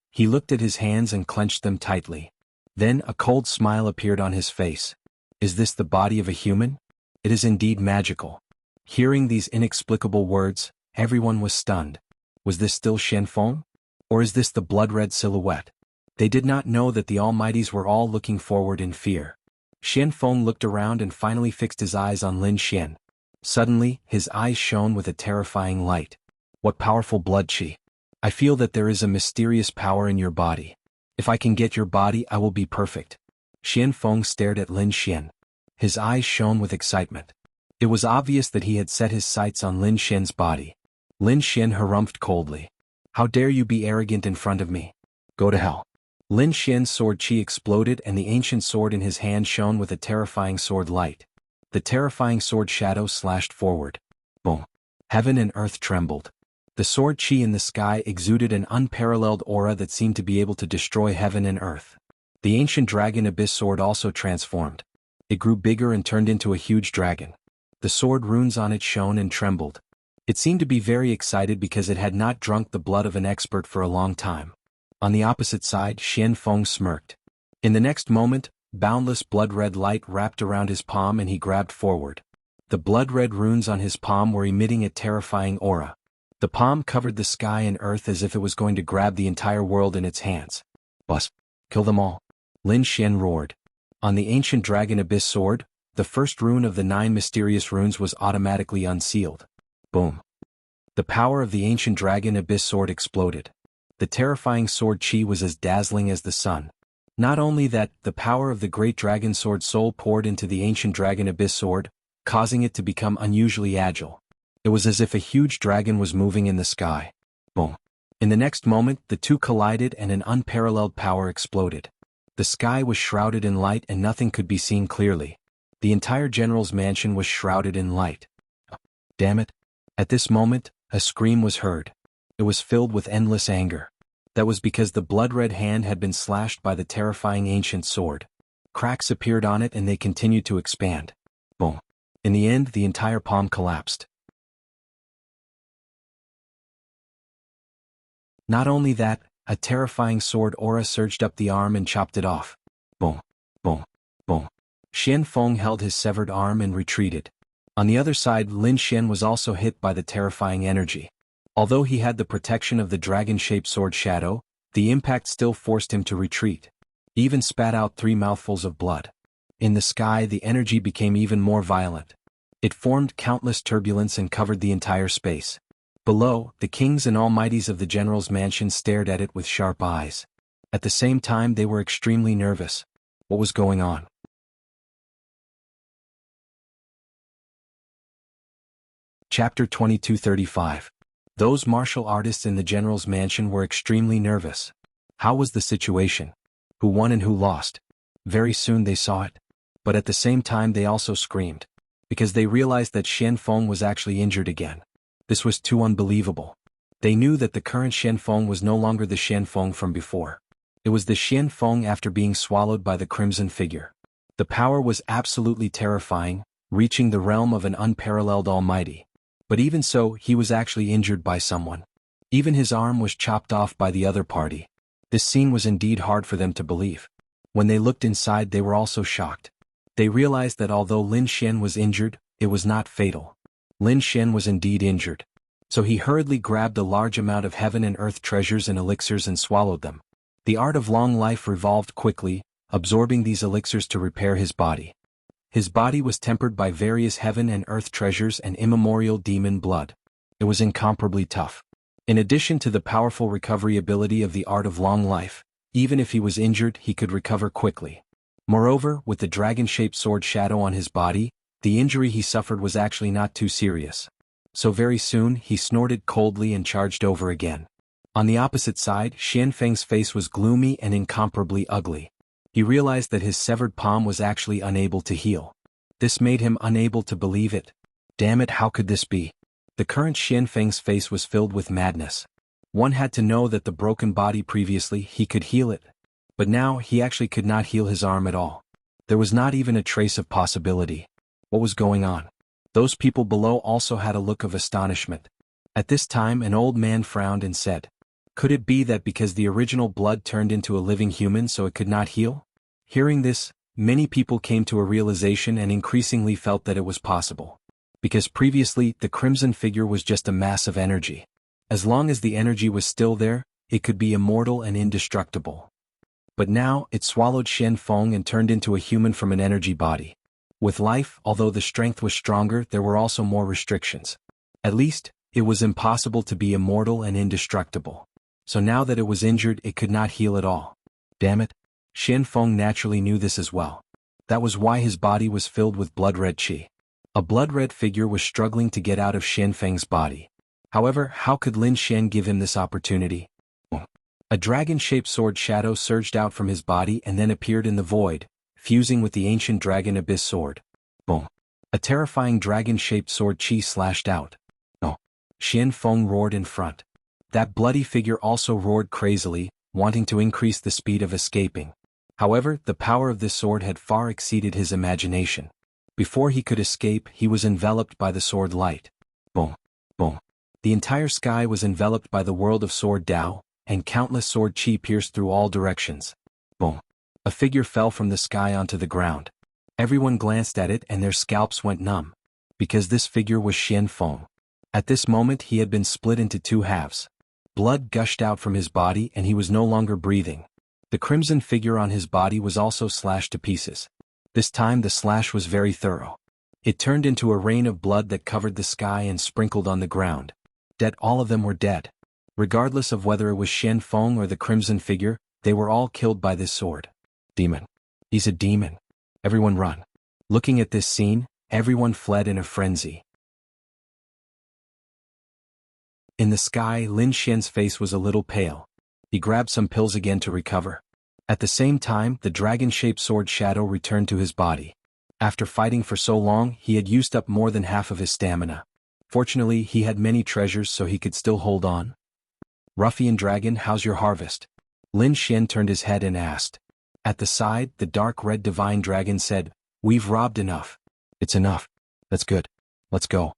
He looked at his hands and clenched them tightly. Then a cold smile appeared on his face. Is this the body of a human? It is indeed magical. Hearing these inexplicable words, everyone was stunned. Was this still Xian Feng? Or is this the blood-red silhouette? They did not know that the Almighties were all looking forward in fear. Xian Feng looked around and finally fixed his eyes on Lin Xian. Suddenly, his eyes shone with a terrifying light. What powerful blood chi! I feel that there is a mysterious power in your body. If I can get your body, I will be perfect. Xian Feng stared at Lin Xian. His eyes shone with excitement. It was obvious that he had set his sights on Lin Xian's body. Lin Xian harumphed coldly. How dare you be arrogant in front of me? Go to hell. Lin Xian's sword chi exploded and the ancient sword in his hand shone with a terrifying sword light. The terrifying sword shadow slashed forward. Boom. Heaven and earth trembled. The sword chi in the sky exuded an unparalleled aura that seemed to be able to destroy heaven and earth. The ancient dragon abyss sword also transformed. It grew bigger and turned into a huge dragon. The sword runes on it shone and trembled. It seemed to be very excited because it had not drunk the blood of an expert for a long time. On the opposite side, Xian Feng smirked. In the next moment, boundless blood-red light wrapped around his palm and he grabbed forward. The blood-red runes on his palm were emitting a terrifying aura. The palm covered the sky and earth as if it was going to grab the entire world in its hands. Bust! Kill them all! Lin Xian roared. On the ancient dragon abyss sword, the first rune of the 9 mysterious runes was automatically unsealed. Boom! The power of the ancient dragon abyss sword exploded. The terrifying sword chi was as dazzling as the sun. Not only that, the power of the great dragon sword soul poured into the ancient dragon abyss sword, causing it to become unusually agile. It was as if a huge dragon was moving in the sky. Boom. In the next moment, the two collided and an unparalleled power exploded. The sky was shrouded in light and nothing could be seen clearly. The entire general's mansion was shrouded in light. Damn it. At this moment, a scream was heard. It was filled with endless anger. That was because the blood-red hand had been slashed by the terrifying ancient sword. Cracks appeared on it and they continued to expand. Boom. In the end, the entire palm collapsed. Not only that, a terrifying sword aura surged up the arm and chopped it off. Boom, boom, boom. Xian Feng held his severed arm and retreated. On the other side, Lin Xian was also hit by the terrifying energy. Although he had the protection of the dragon-shaped sword shadow, the impact still forced him to retreat. He even spat out 3 mouthfuls of blood. In the sky, the energy became even more violent. It formed countless turbulence and covered the entire space. Below, the kings and almighties of the general's mansion stared at it with sharp eyes. At the same time, they were extremely nervous. What was going on? Chapter 2235. Those martial artists in the general's mansion were extremely nervous. How was the situation? Who won and who lost? Very soon they saw it. But at the same time they also screamed. because they realized that Xian Feng was actually injured again. This was too unbelievable. They knew that the current Xian Feng was no longer the Xian Feng from before. It was the Xian Feng after being swallowed by the crimson figure. The power was absolutely terrifying, reaching the realm of an unparalleled almighty. But even so, he was actually injured by someone. Even his arm was chopped off by the other party. This scene was indeed hard for them to believe. When they looked inside, they were also shocked. They realized that although Lin Xian was injured, it was not fatal. Lin Xian was indeed injured. So he hurriedly grabbed a large amount of heaven and earth treasures and elixirs and swallowed them. The art of long life revolved quickly, absorbing these elixirs to repair his body. His body was tempered by various heaven and earth treasures and immemorial demon blood. It was incomparably tough. In addition to the powerful recovery ability of the art of long life, even if he was injured, he could recover quickly. Moreover, with the dragon-shaped sword shadow on his body, the injury he suffered was actually not too serious. So very soon, he snorted coldly and charged over again. On the opposite side, Xian Feng's face was gloomy and incomparably ugly. He realized that his severed palm was actually unable to heal. This made him unable to believe it. Damn it, how could this be? The current Xian Feng's face was filled with madness. One had to know that the broken body previously, he could heal it. But now, he actually could not heal his arm at all. There was not even a trace of possibility. What was going on? Those people below also had a look of astonishment. At this time, an old man frowned and said, "Could it be that because the original blood turned into a living human so it could not heal?" Hearing this, many people came to a realization and increasingly felt that it was possible. Because previously, the crimson figure was just a mass of energy. As long as the energy was still there, it could be immortal and indestructible. But now, it swallowed Xian Feng and turned into a human from an energy body. With life, although the strength was stronger, there were also more restrictions. At least, it was impossible to be immortal and indestructible. So now that it was injured, it could not heal at all. Damn it. Xian Feng naturally knew this as well. That was why his body was filled with blood-red qi. A blood-red figure was struggling to get out of Xian Feng's body. However, how could Lin Xian give him this opportunity? A dragon-shaped sword shadow surged out from his body and then appeared in the void, fusing with the ancient dragon abyss sword. Boom. A terrifying dragon-shaped sword qi slashed out. Oh. Xian Feng roared in front. That bloody figure also roared crazily, wanting to increase the speed of escaping. However, the power of this sword had far exceeded his imagination. Before he could escape, he was enveloped by the sword light. Boom. Boom. The entire sky was enveloped by the world of sword Dao, and countless sword qi pierced through all directions. Boom. A figure fell from the sky onto the ground. Everyone glanced at it and their scalps went numb. Because this figure was Xian Feng. At this moment he had been split into two halves. Blood gushed out from his body and he was no longer breathing. The crimson figure on his body was also slashed to pieces. This time the slash was very thorough. It turned into a rain of blood that covered the sky and sprinkled on the ground. Dead, all of them were dead. Regardless of whether it was Xian Feng or the crimson figure, they were all killed by this sword. Demon. He's a demon. Everyone run. Looking at this scene, everyone fled in a frenzy. In the sky, Lin Xian's face was a little pale. He grabbed some pills again to recover. At the same time, the dragon-shaped sword shadow returned to his body. After fighting for so long, he had used up more than half of his stamina. Fortunately, he had many treasures so he could still hold on. "Ruffian dragon, how's your harvest?" Lin Xian turned his head and asked. At the side, the dark red divine dragon said, "We've robbed enough." "It's enough. That's good. Let's go."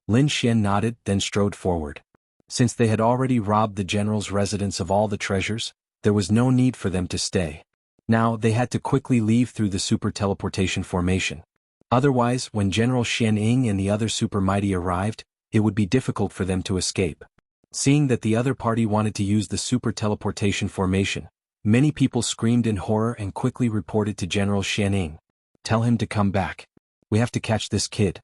Lin Xian nodded, then strode forward. Since they had already robbed the general's residence of all the treasures, there was no need for them to stay. Now, they had to quickly leave through the super teleportation formation. Otherwise, when General Xian Ying and the other super mighty arrived, it would be difficult for them to escape. Seeing that the other party wanted to use the super teleportation formation, many people screamed in horror and quickly reported to General Xian Ying. "Tell him to come back. We have to catch this kid."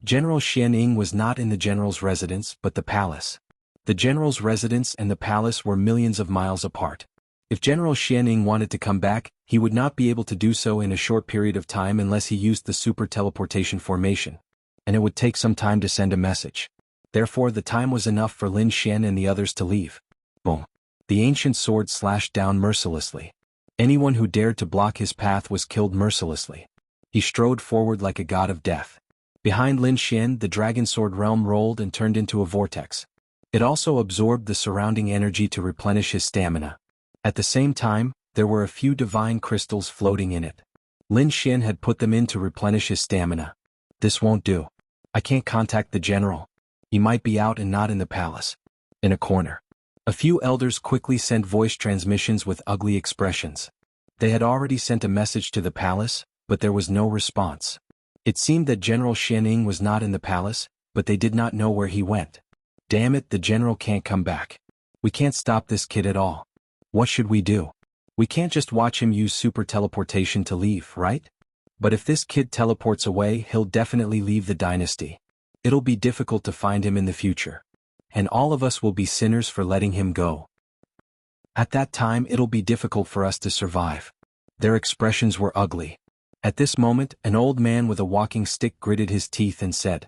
General Xian Ying was not in the general's residence but the palace. The general's residence and the palace were millions of miles apart. If General Xian Ying wanted to come back, he would not be able to do so in a short period of time unless he used the super teleportation formation. And it would take some time to send a message. Therefore the time was enough for Lin Xian and the others to leave. Boom. The ancient sword slashed down mercilessly. Anyone who dared to block his path was killed mercilessly. He strode forward like a god of death. Behind Lin Xian, the dragon sword realm rolled and turned into a vortex. It also absorbed the surrounding energy to replenish his stamina. At the same time, there were a few divine crystals floating in it. Lin Xian had put them in to replenish his stamina. This won't do. I can't contact the general. He might be out and not in the palace. In a corner. A few elders quickly sent voice transmissions with ugly expressions. They had already sent a message to the palace, but there was no response. It seemed that General Xianing was not in the palace, but they did not know where he went. Damn it, the general can't come back. We can't stop this kid at all. What should we do? We can't just watch him use super teleportation to leave, right? But if this kid teleports away, he'll definitely leave the dynasty. It'll be difficult to find him in the future. And all of us will be sinners for letting him go. At that time, it'll be difficult for us to survive. Their expressions were ugly. At this moment, an old man with a walking stick gritted his teeth and said,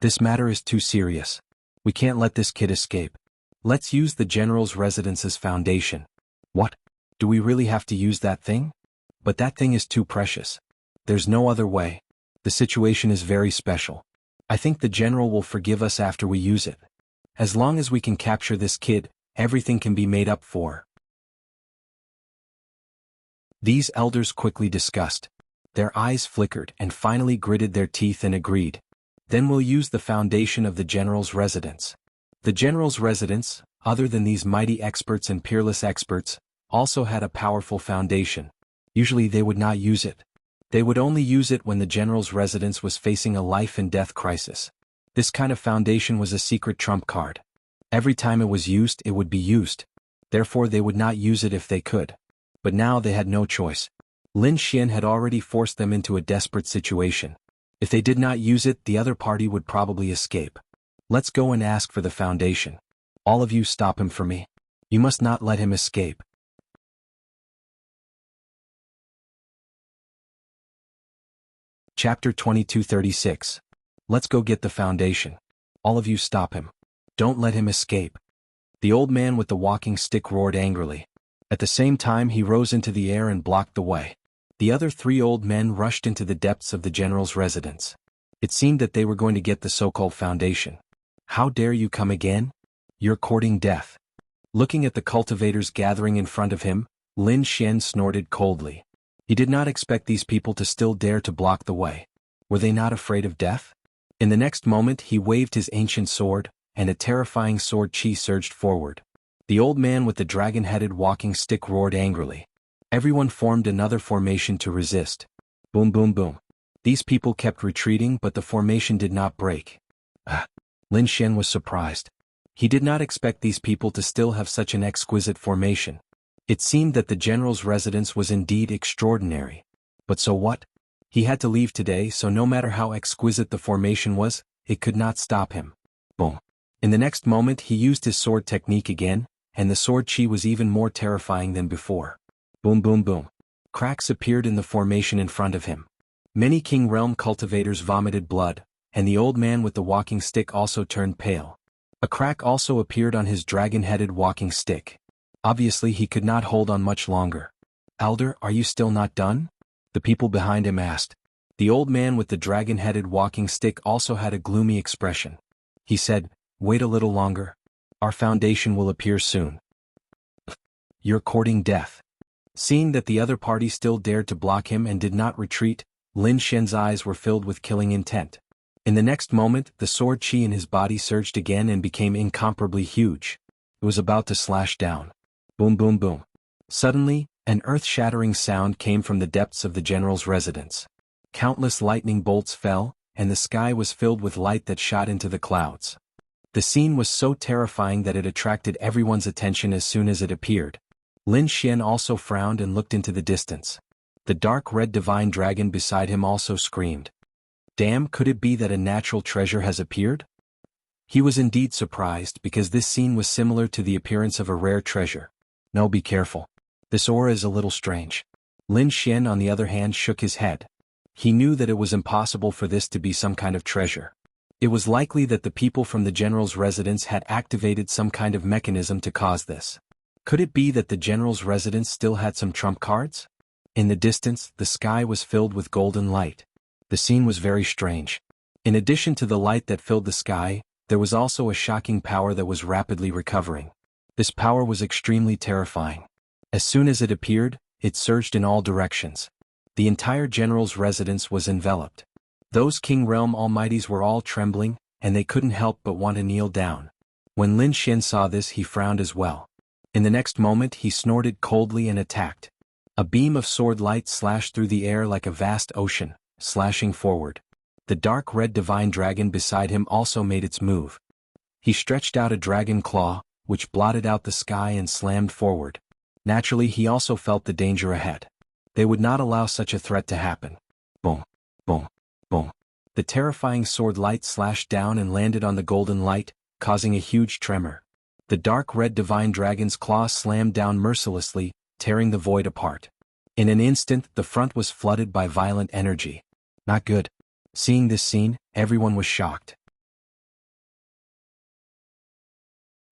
"This matter is too serious. We can't let this kid escape. Let's use the general's residence as foundation." What? Do we really have to use that thing? But that thing is too precious. There's no other way. The situation is very special. I think the general will forgive us after we use it. As long as we can capture this kid, everything can be made up for. These elders quickly discussed. Their eyes flickered and finally gritted their teeth and agreed. Then we'll use the foundation of the general's residence. The general's residence, other than these mighty experts and peerless experts, also had a powerful foundation. Usually they would not use it. They would only use it when the general's residence was facing a life and death crisis. This kind of foundation was a secret trump card. Every time it was used, it would be used. Therefore they would not use it if they could. But now they had no choice. Lin Xian had already forced them into a desperate situation. If they did not use it, the other party would probably escape. Let's go and ask for the foundation. All of you stop him for me. You must not let him escape. Chapter 2236. Let's go get the foundation. All of you stop him. Don't let him escape. The old man with the walking stick roared angrily. At the same time he rose into the air and blocked the way. The other three old men rushed into the depths of the general's residence. It seemed that they were going to get the so-called foundation. How dare you come again? You're courting death. Looking at the cultivators gathering in front of him, Lin Xian snorted coldly. He did not expect these people to still dare to block the way. Were they not afraid of death? In the next moment he waved his ancient sword, and a terrifying sword chi surged forward. The old man with the dragon-headed walking stick roared angrily. Everyone formed another formation to resist. Boom boom boom. These people kept retreating, but the formation did not break. Lin Xian was surprised. He did not expect these people to still have such an exquisite formation. It seemed that the general's residence was indeed extraordinary. But so what? He had to leave today, so no matter how exquisite the formation was, it could not stop him. Boom. In the next moment he used his sword technique again, and the sword chi was even more terrifying than before. Boom boom boom. Cracks appeared in the formation in front of him. Many King Realm cultivators vomited blood, and the old man with the walking stick also turned pale. A crack also appeared on his dragon-headed walking stick. Obviously he could not hold on much longer. "Elder, are you still not done?" the people behind him asked. The old man with the dragon-headed walking stick also had a gloomy expression. He said, "Wait a little longer. Our foundation will appear soon." "You're courting death." Seeing that the other party still dared to block him and did not retreat, Lin Xian's eyes were filled with killing intent. In the next moment, the sword chi in his body surged again and became incomparably huge. It was about to slash down. Boom boom boom. Suddenly, an earth-shattering sound came from the depths of the general's residence. Countless lightning bolts fell, and the sky was filled with light that shot into the clouds. The scene was so terrifying that it attracted everyone's attention as soon as it appeared. Lin Xian also frowned and looked into the distance. The dark red divine dragon beside him also screamed. Damn, could it be that a natural treasure has appeared? He was indeed surprised because this scene was similar to the appearance of a rare treasure. No, be careful. This aura is a little strange. Lin Xian on the other hand shook his head. He knew that it was impossible for this to be some kind of treasure. It was likely that the people from the general's residence had activated some kind of mechanism to cause this. Could it be that the general's residence still had some trump cards? In the distance, the sky was filled with golden light. The scene was very strange. In addition to the light that filled the sky, there was also a shocking power that was rapidly recovering. This power was extremely terrifying. As soon as it appeared, it surged in all directions. The entire general's residence was enveloped. Those King Realm Almighties were all trembling, and they couldn't help but want to kneel down. When Lin Xian saw this, he frowned as well. In the next moment, he snorted coldly and attacked. A beam of sword light slashed through the air like a vast ocean, slashing forward. The dark red divine dragon beside him also made its move. He stretched out a dragon claw, which blotted out the sky and slammed forward. Naturally, he also felt the danger ahead. They would not allow such a threat to happen. Boom, boom, boom. The terrifying sword light slashed down and landed on the golden light, causing a huge tremor. The dark red divine dragon's claw slammed down mercilessly, tearing the void apart. In an instant, the front was flooded by violent energy. Not good. Seeing this scene, everyone was shocked.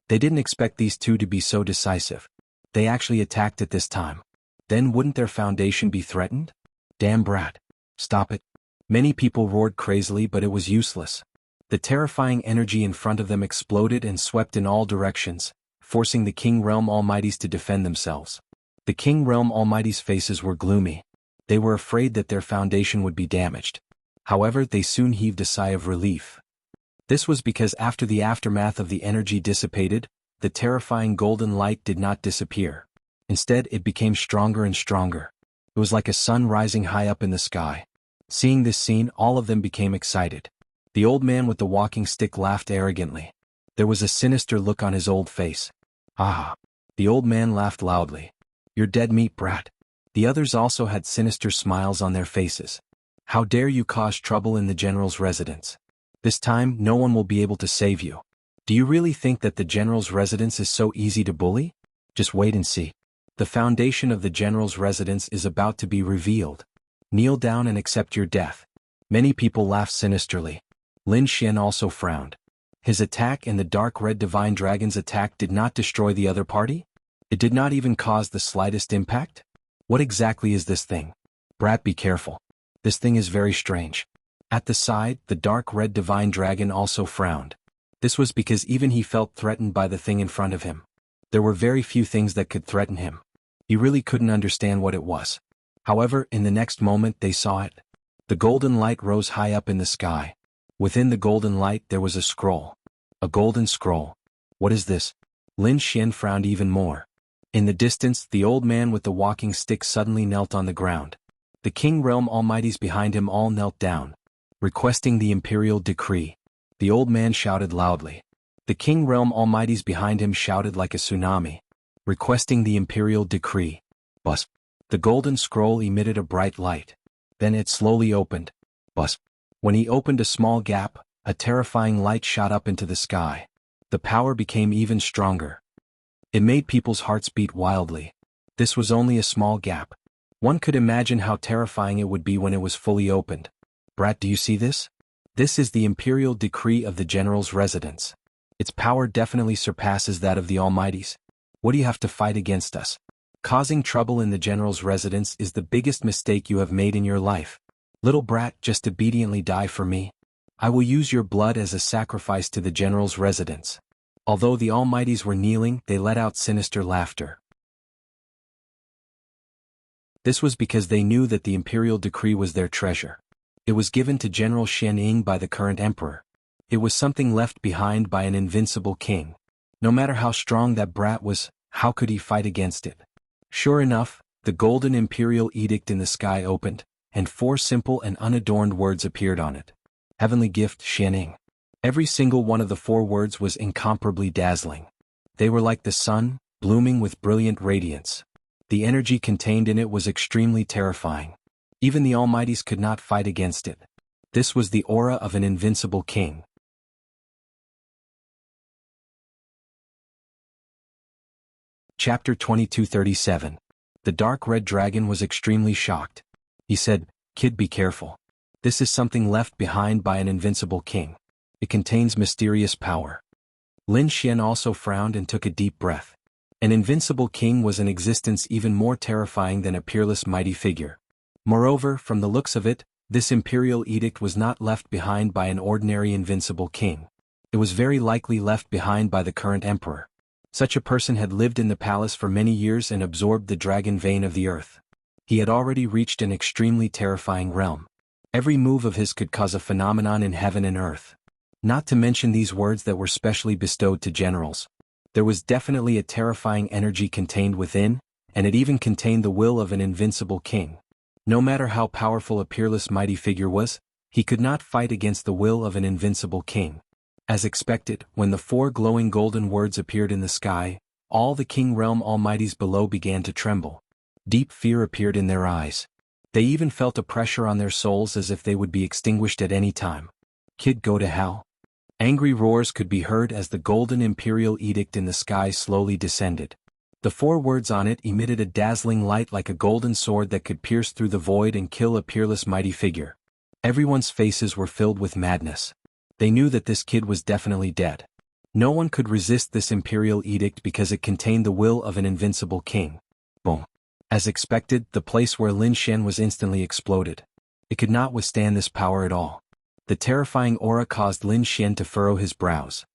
They didn't expect these two to be so decisive. They actually attacked at this time. Then wouldn't their foundation be threatened? Damn brat. Stop it. Many people roared crazily, but it was useless. The terrifying energy in front of them exploded and swept in all directions, forcing the King Realm Almighties to defend themselves. The King Realm Almighties' faces were gloomy. They were afraid that their foundation would be damaged. However, they soon heaved a sigh of relief. This was because after the aftermath of the energy dissipated, the terrifying golden light did not disappear. Instead, it became stronger and stronger. It was like a sun rising high up in the sky. Seeing this scene, all of them became excited. The old man with the walking stick laughed arrogantly. There was a sinister look on his old face. Ah! The old man laughed loudly. You're dead meat, brat. The others also had sinister smiles on their faces. How dare you cause trouble in the general's residence? This time, no one will be able to save you. Do you really think that the general's residence is so easy to bully? Just wait and see. The foundation of the general's residence is about to be revealed. Kneel down and accept your death. Many people laughed sinisterly. Lin Xian also frowned. His attack and the dark red divine dragon's attack did not destroy the other party? It did not even cause the slightest impact? What exactly is this thing? Brat, be careful. This thing is very strange. At the side, the dark red divine dragon also frowned. This was because even he felt threatened by the thing in front of him. There were very few things that could threaten him. He really couldn't understand what it was. However, in the next moment they saw it. The golden light rose high up in the sky. Within the golden light there was a scroll. A golden scroll. What is this? Lin Xian frowned even more. In the distance, the old man with the walking stick suddenly knelt on the ground. The King Realm Almighties behind him all knelt down, requesting the imperial decree. The old man shouted loudly. The King Realm Almighties behind him shouted like a tsunami, requesting the imperial decree. Buzz. The golden scroll emitted a bright light. Then it slowly opened. Buzz. When he opened a small gap, a terrifying light shot up into the sky. The power became even stronger. It made people's hearts beat wildly. This was only a small gap. One could imagine how terrifying it would be when it was fully opened. Brat, do you see this? This is the imperial decree of the general's residence. Its power definitely surpasses that of the Almighties. What do you have to fight against us? Causing trouble in the general's residence is the biggest mistake you have made in your life. Little brat, just obediently die for me. I will use your blood as a sacrifice to the general's residence. Although the Almighties were kneeling, they let out sinister laughter. This was because they knew that the imperial decree was their treasure. It was given to General Xian Ying by the current emperor. It was something left behind by an invincible king. No matter how strong that brat was, how could he fight against it? Sure enough, the golden imperial edict in the sky opened, and 4 simple and unadorned words appeared on it. Heavenly gift, Xian Ying. Every single one of the 4 words was incomparably dazzling. They were like the sun, blooming with brilliant radiance. The energy contained in it was extremely terrifying. Even the Almighties could not fight against it. This was the aura of an invincible king. Chapter 2237. The dark red dragon was extremely shocked. He said, "Kid, be careful. This is something left behind by an invincible king. It contains mysterious power." Lin Xian also frowned and took a deep breath. An invincible king was an existence even more terrifying than a peerless mighty figure. Moreover, from the looks of it, This imperial edict was not left behind by an ordinary invincible king. It was very likely left behind by the current emperor. Such a person had lived in the palace for many years and absorbed the dragon vein of the earth. He had already reached an extremely terrifying realm. Every move of his could cause a phenomenon in heaven and earth. Not to mention these words that were specially bestowed to generals. There was definitely a terrifying energy contained within, and it even contained the will of an invincible king. No matter how powerful a peerless mighty figure was, he could not fight against the will of an invincible king. As expected, when the 4 glowing golden words appeared in the sky, all the king realm almighties below began to tremble. Deep fear appeared in their eyes. They even felt a pressure on their souls as if they would be extinguished at any time. Kid, go to hell. Angry roars could be heard as the golden imperial edict in the sky slowly descended. The 4 words on it emitted a dazzling light like a golden sword that could pierce through the void and kill a peerless mighty figure. Everyone's faces were filled with madness. They knew that this kid was definitely dead. No one could resist this imperial edict because it contained the will of an invincible king. Boom. As expected, the place where Lin Xian was instantly exploded. It could not withstand this power at all. The terrifying aura caused Lin Xian to furrow his brows.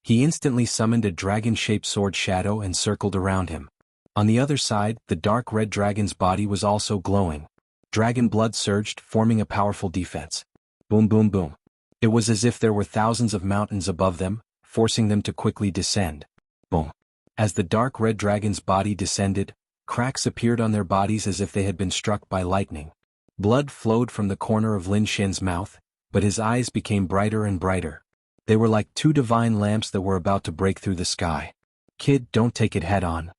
He instantly summoned a dragon-shaped sword shadow and circled around him. On the other side, the dark red dragon's body was also glowing. Dragon blood surged, forming a powerful defense. Boom boom boom. It was as if there were thousands of mountains above them, forcing them to quickly descend. Boom. As the dark red dragon's body descended, cracks appeared on their bodies as if they had been struck by lightning. Blood flowed from the corner of Lin Xian's mouth, but his eyes became brighter and brighter. They were like 2 divine lamps that were about to break through the sky. Kid, don't take it head on.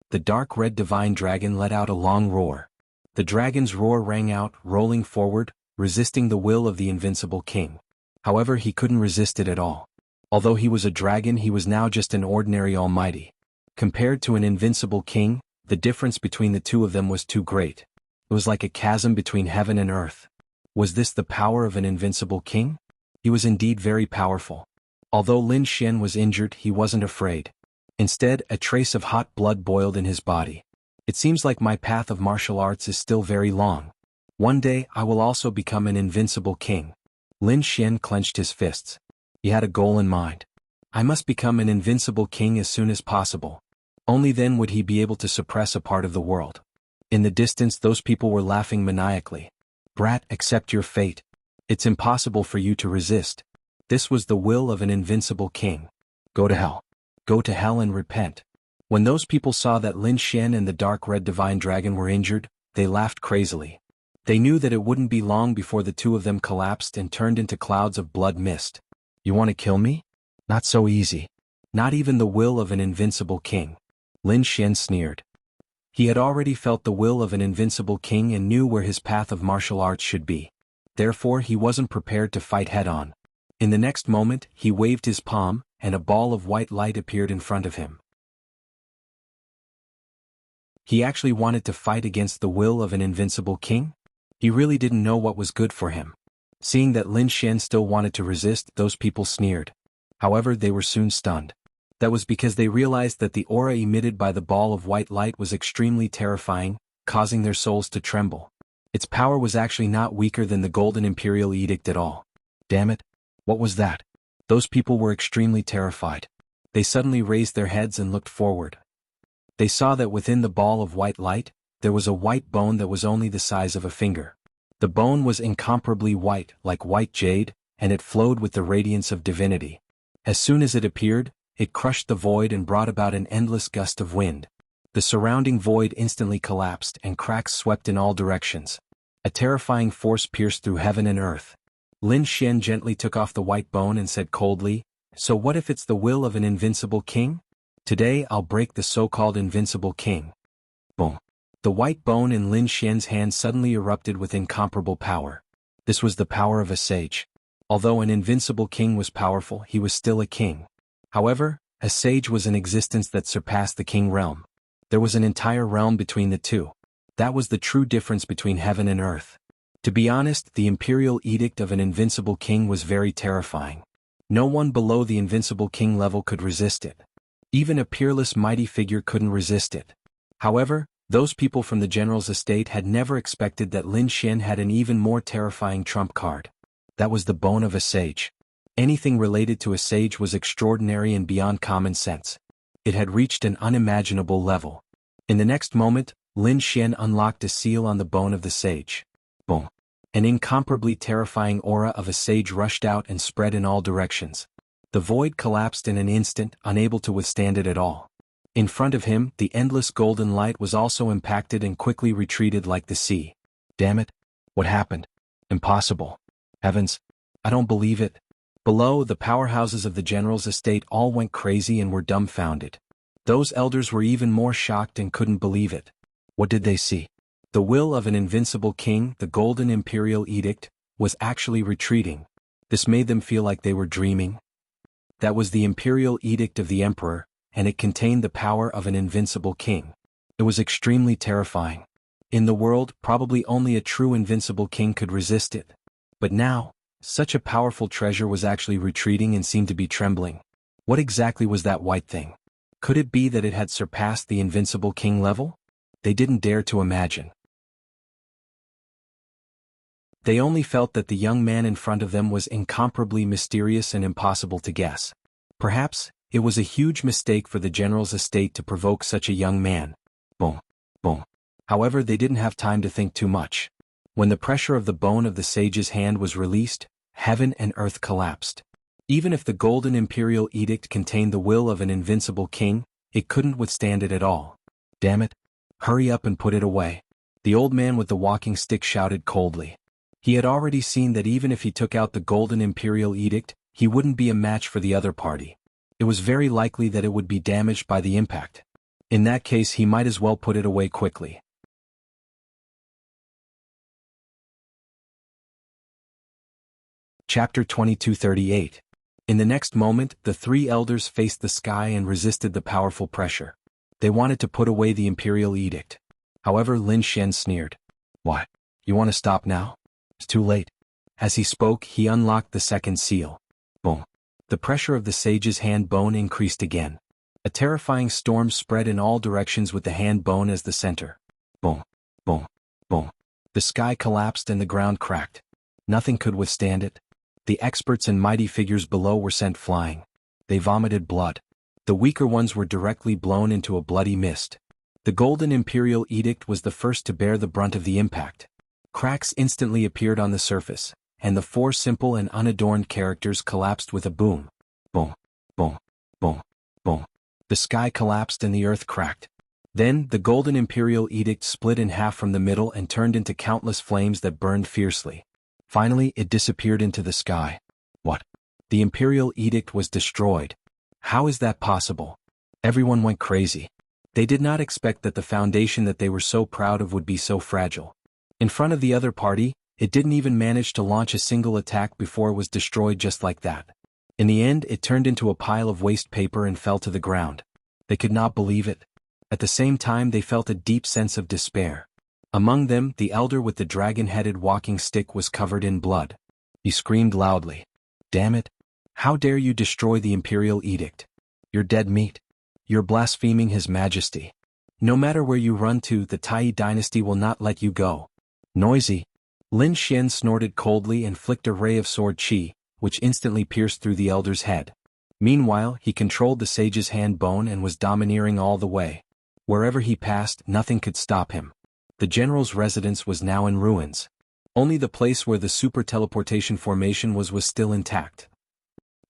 The dark red divine dragon let out a long roar. The dragon's roar rang out, rolling forward, resisting the will of the invincible king. However, he couldn't resist it at all. Although he was a dragon, he was now just an ordinary almighty. Compared to an invincible king, the difference between the two of them was too great. It was like a chasm between heaven and earth. Was this the power of an invincible king? He was indeed very powerful. Although Lin Xian was injured, he wasn't afraid. Instead, a trace of hot blood boiled in his body. It seems like my path of martial arts is still very long. One day, I will also become an invincible king. Lin Xian clenched his fists. He had a goal in mind. I must become an invincible king as soon as possible. Only then would he be able to suppress a part of the world. In the distance, those people were laughing maniacally. Brat, accept your fate. It's impossible for you to resist. This was the will of an invincible king. Go to hell. Go to hell and repent. When those people saw that Lin Xian and the dark red divine dragon were injured, they laughed crazily. They knew that it wouldn't be long before the 2 of them collapsed and turned into clouds of blood mist. You want to kill me? Not so easy. Not even the will of an invincible king. Lin Xian sneered. He had already felt the will of an invincible king and knew where his path of martial arts should be. Therefore, he wasn't prepared to fight head-on. In the next moment, he waved his palm, and a ball of white light appeared in front of him. He actually wanted to fight against the will of an invincible king? He really didn't know what was good for him. Seeing that Lin Xian still wanted to resist, those people sneered. However, they were soon stunned. That was because they realized that the aura emitted by the ball of white light was extremely terrifying, causing their souls to tremble. Its power was actually not weaker than the Golden Imperial Edict at all. Damn it! What was that? Those people were extremely terrified. They suddenly raised their heads and looked forward. They saw that within the ball of white light, there was a white bone that was only the size of a finger. The bone was incomparably white, like white jade, and it flowed with the radiance of divinity. As soon as it appeared, it crushed the void and brought about an endless gust of wind. The surrounding void instantly collapsed and cracks swept in all directions. A terrifying force pierced through heaven and earth. Lin Xian gently took off the white bone and said coldly, "So what if it's the will of an invincible king? Today I'll break the so-called invincible king." Boom. The white bone in Lin Xian's hand suddenly erupted with incomparable power. This was the power of a sage. Although an invincible king was powerful, he was still a king. However, a sage was an existence that surpassed the king realm. There was an entire realm between the two. That was the true difference between heaven and earth. To be honest, the imperial edict of an invincible king was very terrifying. No one below the invincible king level could resist it. Even a peerless mighty figure couldn't resist it. However, Those people from the general's estate had never expected that Lin Xian had an even more terrifying trump card. That was the bone of a sage. Anything related to a sage was extraordinary and beyond common sense. It had reached an unimaginable level. In the next moment, Lin Xian unlocked a seal on the bone of the sage. Boom. An incomparably terrifying aura of a sage rushed out and spread in all directions. The void collapsed in an instant, unable to withstand it at all. In front of him, the endless golden light was also impacted and quickly retreated like the sea. Damn it. What happened? Impossible. Heavens. I don't believe it. Below, the powerhouses of the general's estate all went crazy and were dumbfounded. Those elders were even more shocked and couldn't believe it. What did they see? The will of an invincible king, the Golden Imperial Edict, was actually retreating. This made them feel like they were dreaming. That was the Imperial Edict of the Emperor, and it contained the power of an invincible king. It was extremely terrifying. In the world, probably only a true invincible king could resist it. But now, such a powerful treasure was actually retreating and seemed to be trembling. What exactly was that white thing? Could it be that it had surpassed the invincible king level? They didn't dare to imagine. They only felt that the young man in front of them was incomparably mysterious and impossible to guess. Perhaps, it was a huge mistake for the general's estate to provoke such a young man. Boom. Boom. However, they didn't have time to think too much. When the pressure of the bone of the sage's hand was released, heaven and earth collapsed. Even if the Golden Imperial Edict contained the will of an invincible king, it couldn't withstand it at all. Damn it. Hurry up and put it away. The old man with the walking stick shouted coldly. He had already seen that even if he took out the Golden Imperial Edict, he wouldn't be a match for the other party. It was very likely that it would be damaged by the impact. In that case, he might as well put it away quickly. Chapter 2238. In the next moment, the three elders faced the sky and resisted the powerful pressure. They wanted to put away the Imperial Edict. However, Lin Xian sneered. What? You want to stop now? It's too late. As he spoke, he unlocked the second seal. Boom. The pressure of the sage's hand bone increased again. A terrifying storm spread in all directions with the hand bone as the center. Boom. Boom. Boom. The sky collapsed and the ground cracked. Nothing could withstand it. The experts and mighty figures below were sent flying. They vomited blood. The weaker ones were directly blown into a bloody mist. The Golden Imperial Edict was the first to bear the brunt of the impact. Cracks instantly appeared on the surface, and the four simple and unadorned characters collapsed with a boom. Boom. Boom. Boom. Boom. The sky collapsed and the earth cracked. Then, the Golden Imperial Edict split in half from the middle and turned into countless flames that burned fiercely. Finally, it disappeared into the sky. What? The Imperial Edict was destroyed. How is that possible? Everyone went crazy. They did not expect that the foundation that they were so proud of would be so fragile. In front of the other party, it didn't even manage to launch a single attack before it was destroyed just like that. In the end, it turned into a pile of waste paper and fell to the ground. They could not believe it. At the same time, they felt a deep sense of despair. Among them, the elder with the dragon-headed walking stick was covered in blood. He screamed loudly. Damn it! How dare you destroy the Imperial Edict? You're dead meat. You're blaspheming His Majesty. No matter where you run to, the Tai dynasty will not let you go. Noisy. Lin Xian snorted coldly and flicked a ray of sword chi, which instantly pierced through the elder's head. Meanwhile, he controlled the sage's hand bone and was domineering all the way. Wherever he passed, nothing could stop him. The general's residence was now in ruins. Only the place where the super teleportation formation was still intact.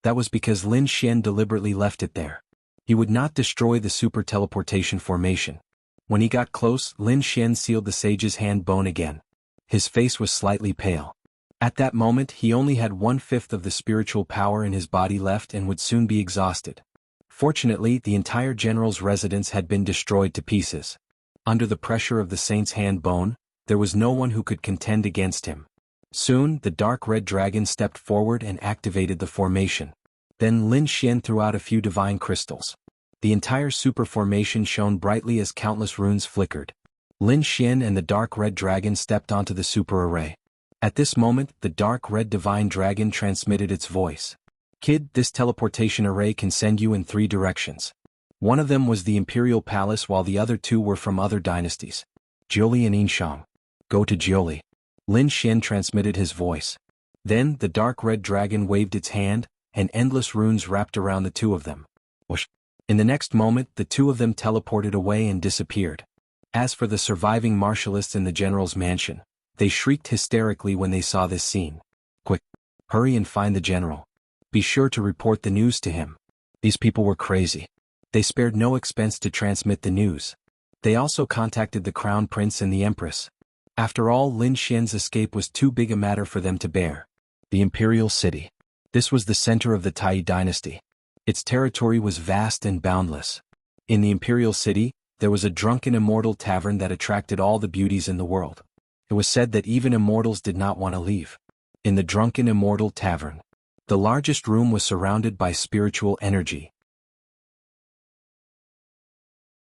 That was because Lin Xian deliberately left it there. He would not destroy the super teleportation formation. When he got close, Lin Xian sealed the sage's hand bone again. His face was slightly pale. At that moment, he only had 1/5 of the spiritual power in his body left and would soon be exhausted. Fortunately, the entire general's residence had been destroyed to pieces. Under the pressure of the saint's hand bone, there was no one who could contend against him. Soon, the dark red dragon stepped forward and activated the formation. Then Lin Xian threw out a few divine crystals. The entire super formation shone brightly as countless runes flickered. Lin Xian and the dark red dragon stepped onto the super array. At this moment, the dark red divine dragon transmitted its voice. Kid, this teleportation array can send you in 3 directions. One of them was the imperial palace while the other two were from other dynasties. Jioli and Inshang. Go to Jioli. Lin Xian transmitted his voice. Then the dark red dragon waved its hand, and endless runes wrapped around the two of them. Whoosh. In the next moment the two of them teleported away and disappeared. As for the surviving martialists in the general's mansion, they shrieked hysterically when they saw this scene. Quick! Hurry and find the general. Be sure to report the news to him. These people were crazy. They spared no expense to transmit the news. They also contacted the crown prince and the empress. After all, Lin Xian's escape was too big a matter for them to bear. The imperial city. This was the center of the Tai dynasty. Its territory was vast and boundless. In the imperial city, there was a drunken immortal tavern that attracted all the beauties in the world. It was said that even immortals did not want to leave. In the drunken immortal tavern, the largest room was surrounded by spiritual energy.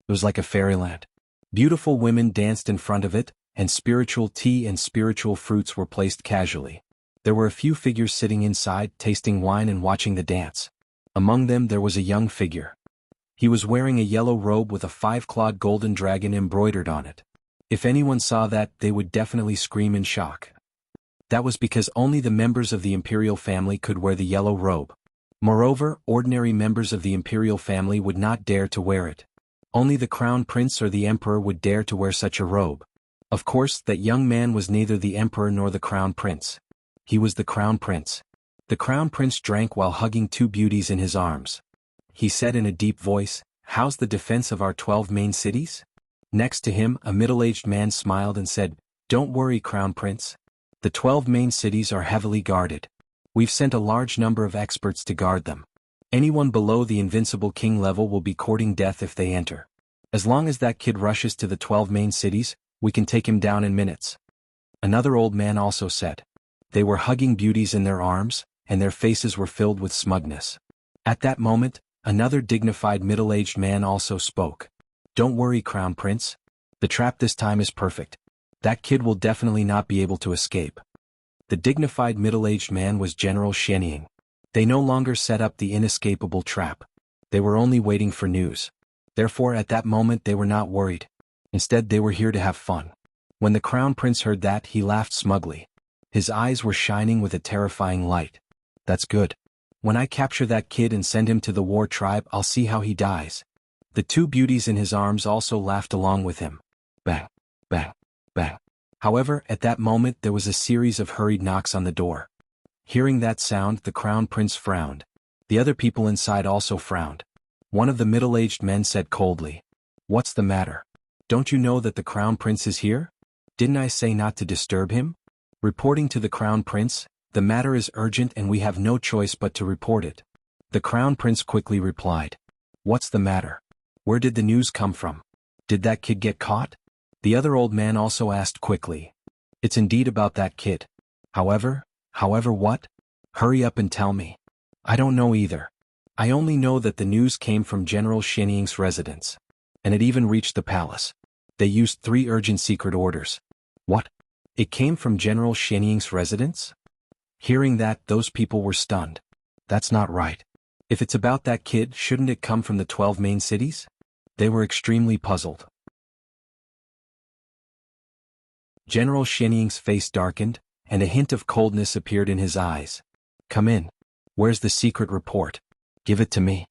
It was like a fairyland. Beautiful women danced in front of it, and spiritual tea and spiritual fruits were placed casually. There were a few figures sitting inside, tasting wine and watching the dance. Among them there was a young figure. He was wearing a yellow robe with a 5-clawed golden dragon embroidered on it. If anyone saw that, they would definitely scream in shock. That was because only the members of the imperial family could wear the yellow robe. Moreover, ordinary members of the imperial family would not dare to wear it. Only the crown prince or the emperor would dare to wear such a robe. Of course, that young man was neither the emperor nor the crown prince. He was the crown prince. The crown prince drank while hugging two beauties in his arms. He said in a deep voice, "How's the defense of our 12 main cities?" Next to him, a middle-aged man smiled and said, "Don't worry, crown prince. The 12 main cities are heavily guarded. We've sent a large number of experts to guard them. Anyone below the invincible king level will be courting death if they enter. As long as that kid rushes to the 12 main cities, we can take him down in minutes." Another old man also said. They were hugging beauties in their arms, and their faces were filled with smugness. At that moment, another dignified middle-aged man also spoke. "Don't worry, crown prince. The trap this time is perfect. That kid will definitely not be able to escape." The dignified middle-aged man was General Xianying. They no longer set up the inescapable trap. They were only waiting for news. Therefore at that moment they were not worried. Instead they were here to have fun. When the crown prince heard that, he laughed smugly. His eyes were shining with a terrifying light. "That's good. When I capture that kid and send him to the war tribe, I'll see how he dies." The two beauties in his arms also laughed along with him. Bang, bang, bang. However, at that moment there was a series of hurried knocks on the door. Hearing that sound, the crown prince frowned. The other people inside also frowned. One of the middle-aged men said coldly, "What's the matter? Don't you know that the crown prince is here? Didn't I say not to disturb him?" Reporting to the crown prince, "The matter is urgent and we have no choice but to report it." The crown prince quickly replied, "What's the matter? Where did the news come from? Did that kid get caught?" The other old man also asked quickly. "It's indeed about that kid. However what? Hurry up and tell me." "I don't know either. I only know that the news came from General Xianying's residence. And it even reached the palace. They used 3 urgent secret orders." "What? It came from General Xianying's residence?" Hearing that, those people were stunned. "That's not right. If it's about that kid, shouldn't it come from the 12 main cities?" They were extremely puzzled. General Xianying's face darkened, and a hint of coldness appeared in his eyes. "Come in. Where's the secret report? Give it to me."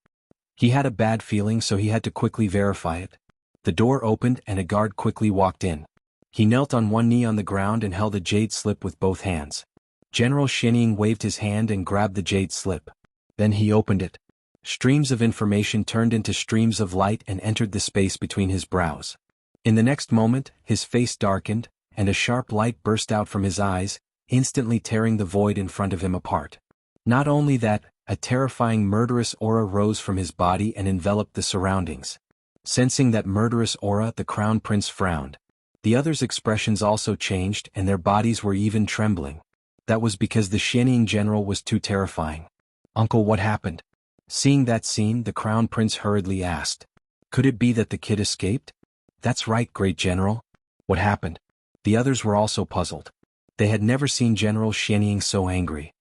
He had a bad feeling, so he had to quickly verify it. The door opened and a guard quickly walked in. He knelt on one knee on the ground and held a jade slip with both hands. General Xianying waved his hand and grabbed the jade slip. Then he opened it. Streams of information turned into streams of light and entered the space between his brows. In the next moment, his face darkened, and a sharp light burst out from his eyes, instantly tearing the void in front of him apart. Not only that, a terrifying murderous aura rose from his body and enveloped the surroundings. Sensing that murderous aura, the crown prince frowned. The others' expressions also changed and their bodies were even trembling. That was because the Xianying general was too terrifying. "Uncle, what happened?" Seeing that scene, the crown prince hurriedly asked. "Could it be that the kid escaped?" "That's right, great general." "What happened?" The others were also puzzled. They had never seen General Xianying so angry.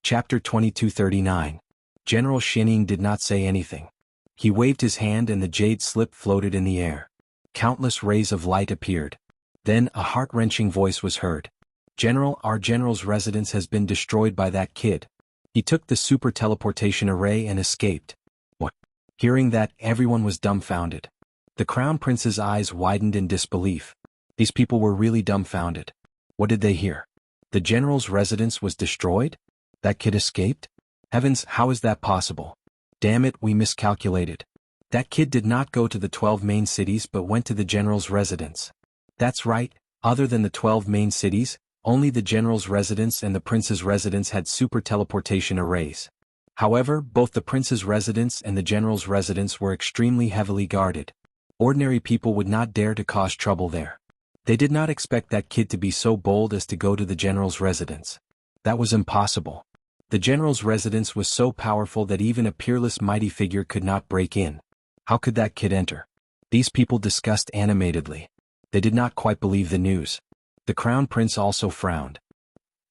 Chapter 2239. General Xianying did not say anything. He waved his hand and the jade slip floated in the air. Countless rays of light appeared. Then a heart-wrenching voice was heard. General, our general's residence has been destroyed by that kid. He took the super teleportation array and escaped. What? Hearing that, everyone was dumbfounded. The crown prince's eyes widened in disbelief. These people were really dumbfounded. What did they hear? The general's residence was destroyed? That kid escaped? Heavens, how is that possible? Damn it, we miscalculated. That kid did not go to the 12 main cities but went to the general's residence. That's right, other than the 12 main cities, only the general's residence and the prince's residence had super teleportation arrays. However, both the prince's residence and the general's residence were extremely heavily guarded. Ordinary people would not dare to cause trouble there. They did not expect that kid to be so bold as to go to the general's residence. That was impossible. The general's residence was so powerful that even a peerless mighty figure could not break in. How could that kid enter? These people discussed animatedly. They did not quite believe the news. The crown prince also frowned.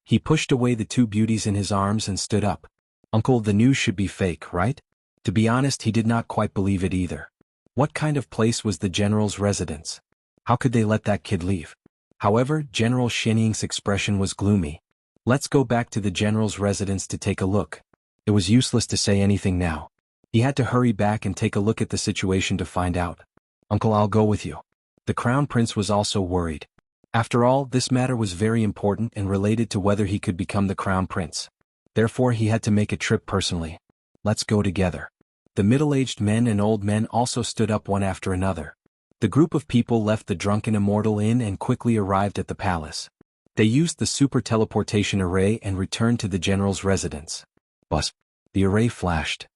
He pushed away the two beauties in his arms and stood up. Uncle, the news should be fake, right? To be honest, he did not quite believe it either. What kind of place was the general's residence? How could they let that kid leave? However, General Xianying's expression was gloomy. Let's go back to the general's residence to take a look. It was useless to say anything now. He had to hurry back and take a look at the situation to find out. Uncle, I'll go with you. The crown prince was also worried. After all, this matter was very important and related to whether he could become the crown prince. Therefore, he had to make a trip personally. Let's go together. The middle-aged men and old men also stood up one after another. The group of people left the Drunken Immortal Inn and quickly arrived at the palace. They used the super teleportation array and returned to the general's residence. Buzz. The array flashed.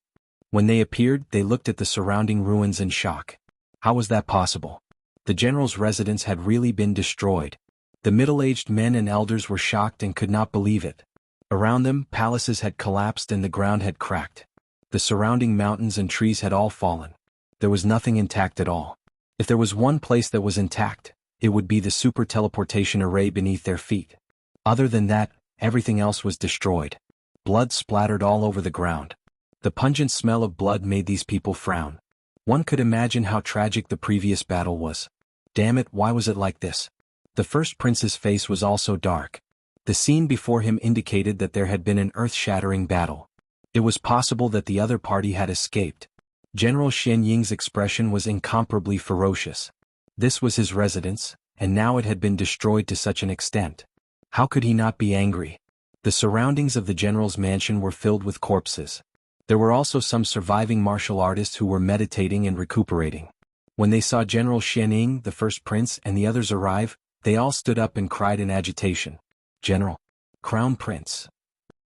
When they appeared, they looked at the surrounding ruins in shock. How was that possible? The general's residence had really been destroyed. The middle-aged men and elders were shocked and could not believe it. Around them, palaces had collapsed and the ground had cracked. The surrounding mountains and trees had all fallen. There was nothing intact at all. If there was one place that was intact, it would be the super teleportation array beneath their feet. Other than that, everything else was destroyed. Blood splattered all over the ground. The pungent smell of blood made these people frown. One could imagine how tragic the previous battle was. Damn it, why was it like this? The first prince's face was also dark. The scene before him indicated that there had been an earth-shattering battle. It was possible that the other party had escaped. General Xianying's expression was incomparably ferocious. This was his residence, and now it had been destroyed to such an extent. How could he not be angry? The surroundings of the general's mansion were filled with corpses. There were also some surviving martial artists who were meditating and recuperating. When they saw General Xianying, the first prince, and the others arrive, they all stood up and cried in agitation. General. Crown Prince.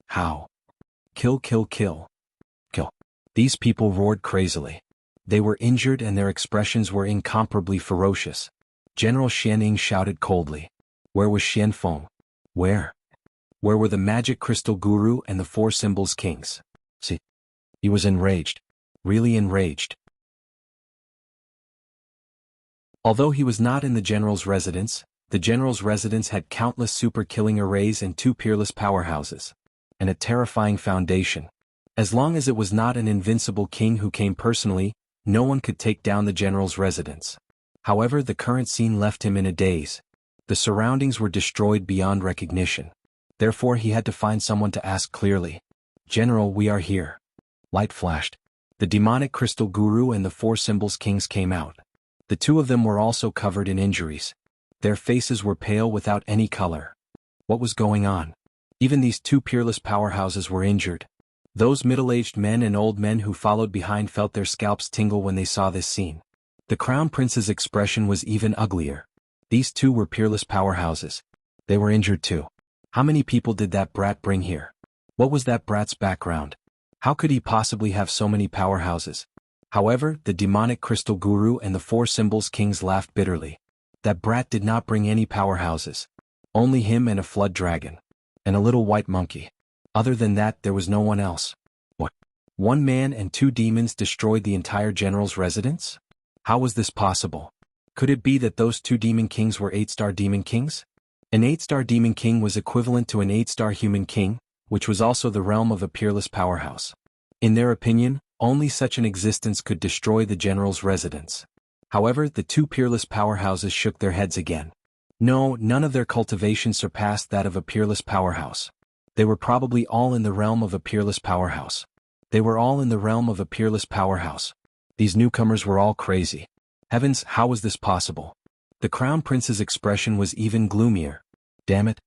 How? Kill, kill, kill. Kill. These people roared crazily. They were injured and their expressions were incomparably ferocious. General Xianying shouted coldly. Where was Xianfeng? Where? Where were the magic crystal guru and the four symbols kings? See? He was enraged. Really enraged. Although he was not in the general's residence had countless super-killing arrays and two peerless powerhouses. And a terrifying foundation. As long as it was not an invincible king who came personally, no one could take down the general's residence. However, the current scene left him in a daze. The surroundings were destroyed beyond recognition. Therefore he had to find someone to ask clearly. General, we are here. Light flashed. The demonic crystal guru and the four symbols kings came out. The two of them were also covered in injuries. Their faces were pale without any color. What was going on? Even these two peerless powerhouses were injured. Those middle-aged men and old men who followed behind felt their scalps tingle when they saw this scene. The crown prince's expression was even uglier. These two were peerless powerhouses. They were injured too. How many people did that brat bring here? What was that brat's background? How could he possibly have so many powerhouses? However, the demonic crystal guru and the four symbols kings laughed bitterly. That brat did not bring any powerhouses. Only him and a flood dragon. And a little white monkey. Other than that, there was no one else. What? One man and two demons destroyed the entire general's residence? How was this possible? Could it be that those two demon kings were 8-star demon kings? An 8-star demon king was equivalent to an 8-star human king, which was also the realm of a peerless powerhouse. In their opinion, only such an existence could destroy the general's residence. However, the two peerless powerhouses shook their heads again. No, none of their cultivation surpassed that of a peerless powerhouse. They were probably all in the realm of a peerless powerhouse. They were all in the realm of a peerless powerhouse. These newcomers were all crazy. Heavens, how was this possible? The Crown Prince's expression was even gloomier. Damn it.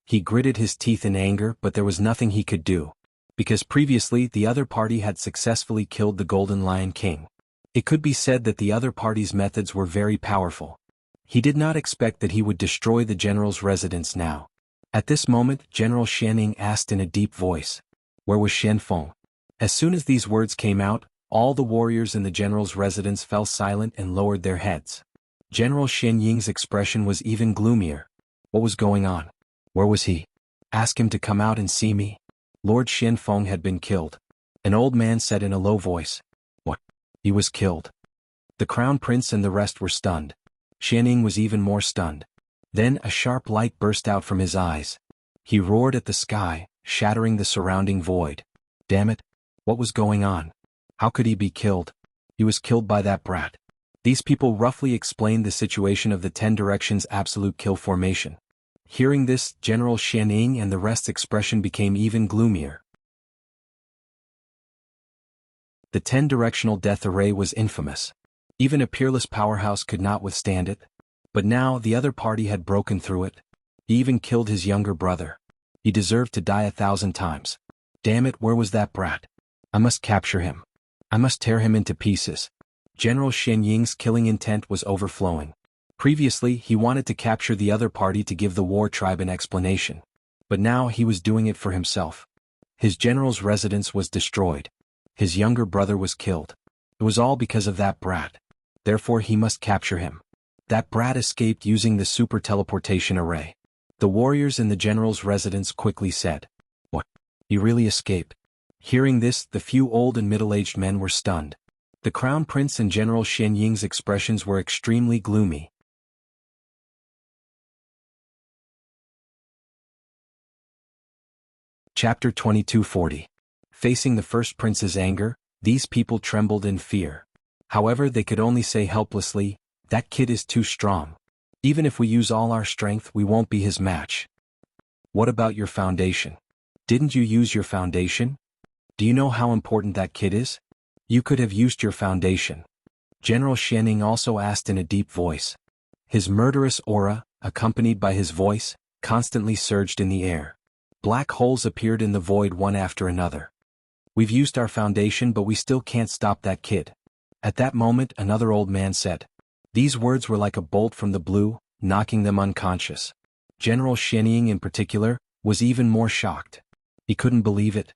He gritted his teeth in anger, but there was nothing he could do, because previously the other party had successfully killed the Golden Lion King. It could be said that the other party's methods were very powerful. He did not expect that he would destroy the general's residence now. At this moment, General Xianning asked in a deep voice, "Where was Xianfeng?" As soon as these words came out, all the warriors in the general's residence fell silent and lowered their heads. General Xianying's expression was even gloomier. What was going on? Where was he? Ask him to come out and see me. Lord Xianfeng had been killed. An old man said in a low voice. What? He was killed. The Crown Prince and the rest were stunned. Xianying was even more stunned. Then a sharp light burst out from his eyes. He roared at the sky, shattering the surrounding void. Damn it! What was going on? How could he be killed? He was killed by that brat. These people roughly explained the situation of the 10 Directions Absolute Kill Formation. Hearing this, General Xianying and the rest's expression became even gloomier. The 10-directional death array was infamous. Even a peerless powerhouse could not withstand it. But now the other party had broken through it. He even killed his younger brother. He deserved to die 1,000 times. Damn it, where was that brat? I must capture him. I must tear him into pieces. General Xianying's killing intent was overflowing. Previously, he wanted to capture the other party to give the war tribe an explanation. But now he was doing it for himself. His general's residence was destroyed. His younger brother was killed. It was all because of that brat. Therefore he must capture him. That brat escaped using the super teleportation array. The warriors in the general's residence quickly said, "What? He really escaped?" Hearing this, the few old and middle-aged men were stunned. The Crown Prince and General Xianying's expressions were extremely gloomy. Chapter 2240. Facing the first prince's anger, these people trembled in fear. However, they could only say helplessly, "That kid is too strong. Even if we use all our strength, we won't be his match." What about your foundation? Didn't you use your foundation? Do you know how important that kid is? You could have used your foundation. General Xianying also asked in a deep voice. His murderous aura, accompanied by his voice, constantly surged in the air. Black holes appeared in the void one after another. We've used our foundation, but we still can't stop that kid. At that moment, another old man said. These words were like a bolt from the blue, knocking them unconscious. General Xianying in particular was even more shocked. He couldn't believe it.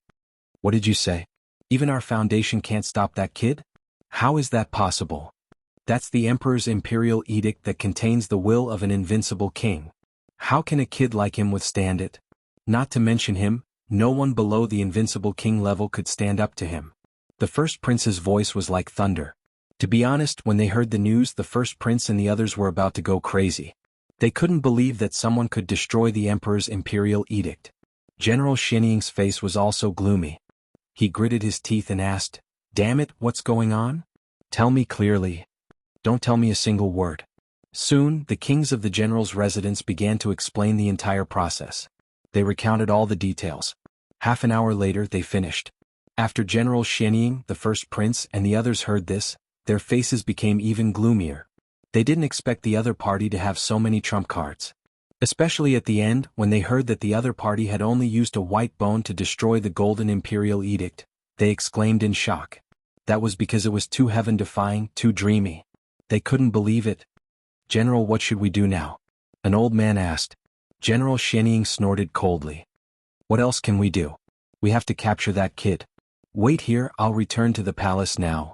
What did you say? Even our foundation can't stop that kid? How is that possible? That's the Emperor's imperial edict that contains the will of an invincible king. How can a kid like him withstand it? Not to mention him, no one below the invincible king level could stand up to him. The first prince's voice was like thunder. To be honest, when they heard the news, the first prince and the others were about to go crazy. They couldn't believe that someone could destroy the Emperor's imperial edict. General Xianying's face was also gloomy. He gritted his teeth and asked, "Damn it, what's going on? Tell me clearly. Don't tell me a single word." Soon, the kings of the general's residence began to explain the entire process. They recounted all the details. Half an hour later, they finished. After General Xianying, the first prince, and the others heard this, their faces became even gloomier. They didn't expect the other party to have so many trump cards. Especially at the end, when they heard that the other party had only used a white bone to destroy the Golden Imperial Edict, they exclaimed in shock. That was because it was too heaven-defying, too dreamy. They couldn't believe it. "General, what should we do now?" an old man asked. General Xianying snorted coldly. "What else can we do? We have to capture that kid. Wait here, I'll return to the palace now."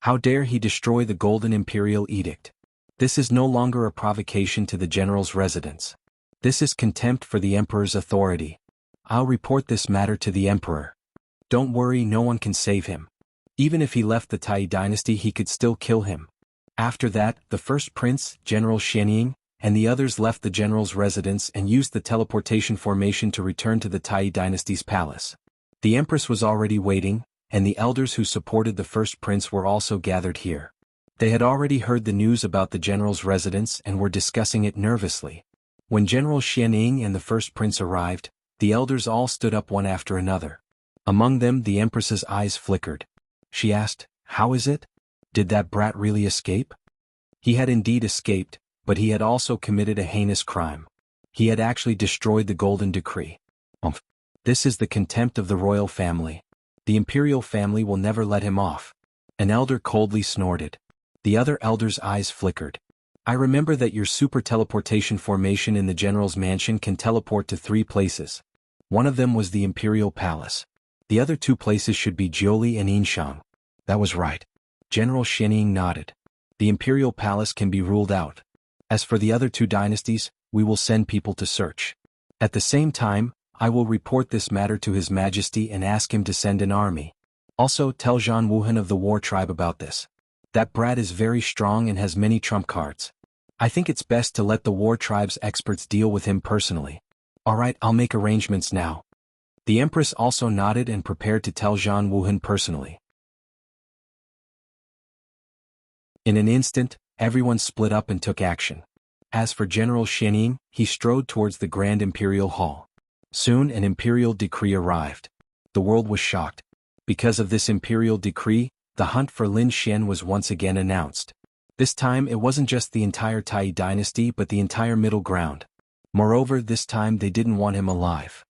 How dare he destroy the Golden Imperial Edict? This is no longer a provocation to the general's residence. This is contempt for the Emperor's authority. I'll report this matter to the Emperor. Don't worry, no one can save him. Even if he left the Tai dynasty, he could still kill him. After that, the first prince, General Xianying, and the others left the general's residence and used the teleportation formation to return to the Tai dynasty's palace. The empress was already waiting, and the elders who supported the first prince were also gathered here. They had already heard the news about the general's residence and were discussing it nervously. When General Xianying and the first prince arrived, the elders all stood up one after another. Among them the empress's eyes flickered. She asked, "How is it? Did that brat really escape?" He had indeed escaped, but he had also committed a heinous crime. He had actually destroyed the golden decree. This is the contempt of the royal family. The imperial family will never let him off. An elder coldly snorted. The other elder's eyes flickered. "I remember that your super teleportation formation in the general's mansion can teleport to 3 places. One of them was the imperial palace. The other 2 places should be Jioli and Yinshang." "That was right." General Xianying nodded. "The imperial palace can be ruled out. As for the other 2 dynasties, we will send people to search. At the same time, I will report this matter to His Majesty and ask him to send an army. Also tell Zhan Wuhan of the war tribe about this. That brat is very strong and has many trump cards. I think it's best to let the war tribe's experts deal with him personally." "Alright, I'll make arrangements now." The empress also nodded and prepared to tell Zhan Wuhan personally. In an instant, everyone split up and took action. As for General Xianying, he strode towards the Grand Imperial Hall. Soon an imperial decree arrived. The world was shocked. Because of this imperial decree, the hunt for Lin Xian was once again announced. This time it wasn't just the entire Tai dynasty but the entire middle ground. Moreover, this time they didn't want him alive.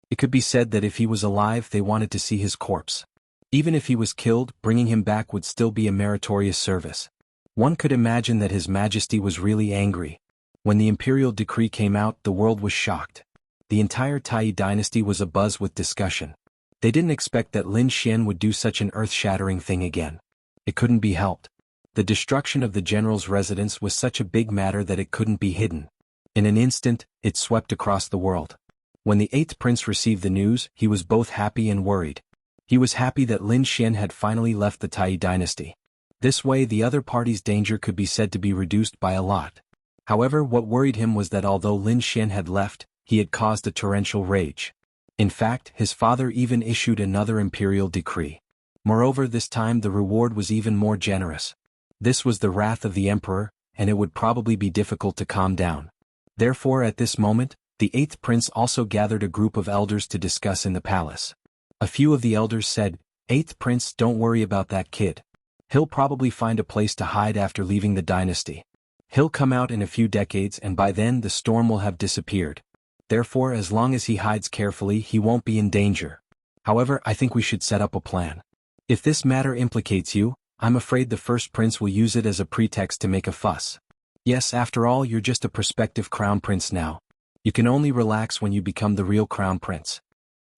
It could be said that if he was alive they wanted to see his corpse. Even if he was killed, bringing him back would still be a meritorious service. One could imagine that His Majesty was really angry. When the imperial decree came out, the world was shocked. The entire Tai dynasty was abuzz with discussion. They didn't expect that Lin Xian would do such an earth-shattering thing again. It couldn't be helped. The destruction of the general's residence was such a big matter that it couldn't be hidden. In an instant, it swept across the world. When the 8th prince received the news, he was both happy and worried. He was happy that Lin Xian had finally left the Tai dynasty. This way the other party's danger could be said to be reduced by a lot. However, what worried him was that although Lin Xian had left, he had caused a torrential rage. In fact, his father even issued another imperial decree. Moreover, this time the reward was even more generous. This was the wrath of the emperor, and it would probably be difficult to calm down. Therefore, at this moment, the 8th prince also gathered a group of elders to discuss in the palace. A few of the elders said, "8th prince, don't worry about that kid. He'll probably find a place to hide after leaving the dynasty. He'll come out in a few decades and by then the storm will have disappeared. Therefore, as long as he hides carefully, he won't be in danger. However, I think we should set up a plan. If this matter implicates you, I'm afraid the first prince will use it as a pretext to make a fuss. Yes, after all, you're just a prospective crown prince now. You can only relax when you become the real crown prince."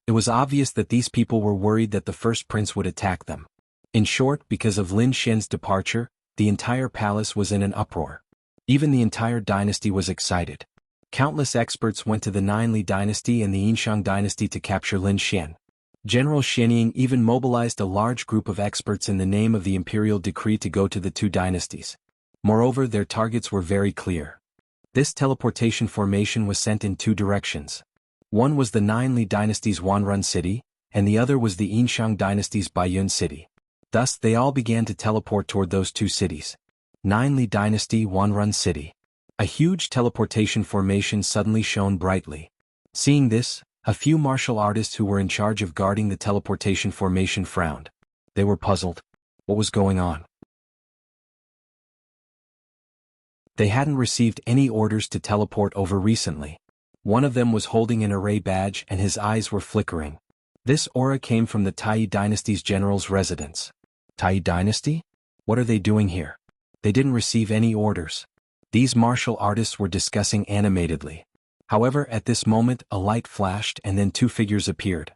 It was obvious that these people were worried that the first prince would attack them. In short, because of Lin Xian's departure, the entire palace was in an uproar. Even the entire dynasty was excited. Countless experts went to the Ninli dynasty and the Yinshang dynasty to capture Lin Xian. General Xianying even mobilized a large group of experts in the name of the imperial decree to go to the 2 dynasties. Moreover, their targets were very clear. This teleportation formation was sent in 2 directions. One was the Ninli dynasty's Wanrun city, and the other was the Yinshang dynasty's Baiyun city. Thus they all began to teleport toward those 2 cities. Ninli dynasty, Wanrun city. A huge teleportation formation suddenly shone brightly. Seeing this, a few martial artists who were in charge of guarding the teleportation formation frowned. They were puzzled. What was going on? They hadn't received any orders to teleport over recently. One of them was holding an array badge and his eyes were flickering. This aura came from the Tai dynasty's general's residence. Tai dynasty? What are they doing here? They didn't receive any orders. These martial artists were discussing animatedly. However, at this moment, a light flashed and then 2 figures appeared.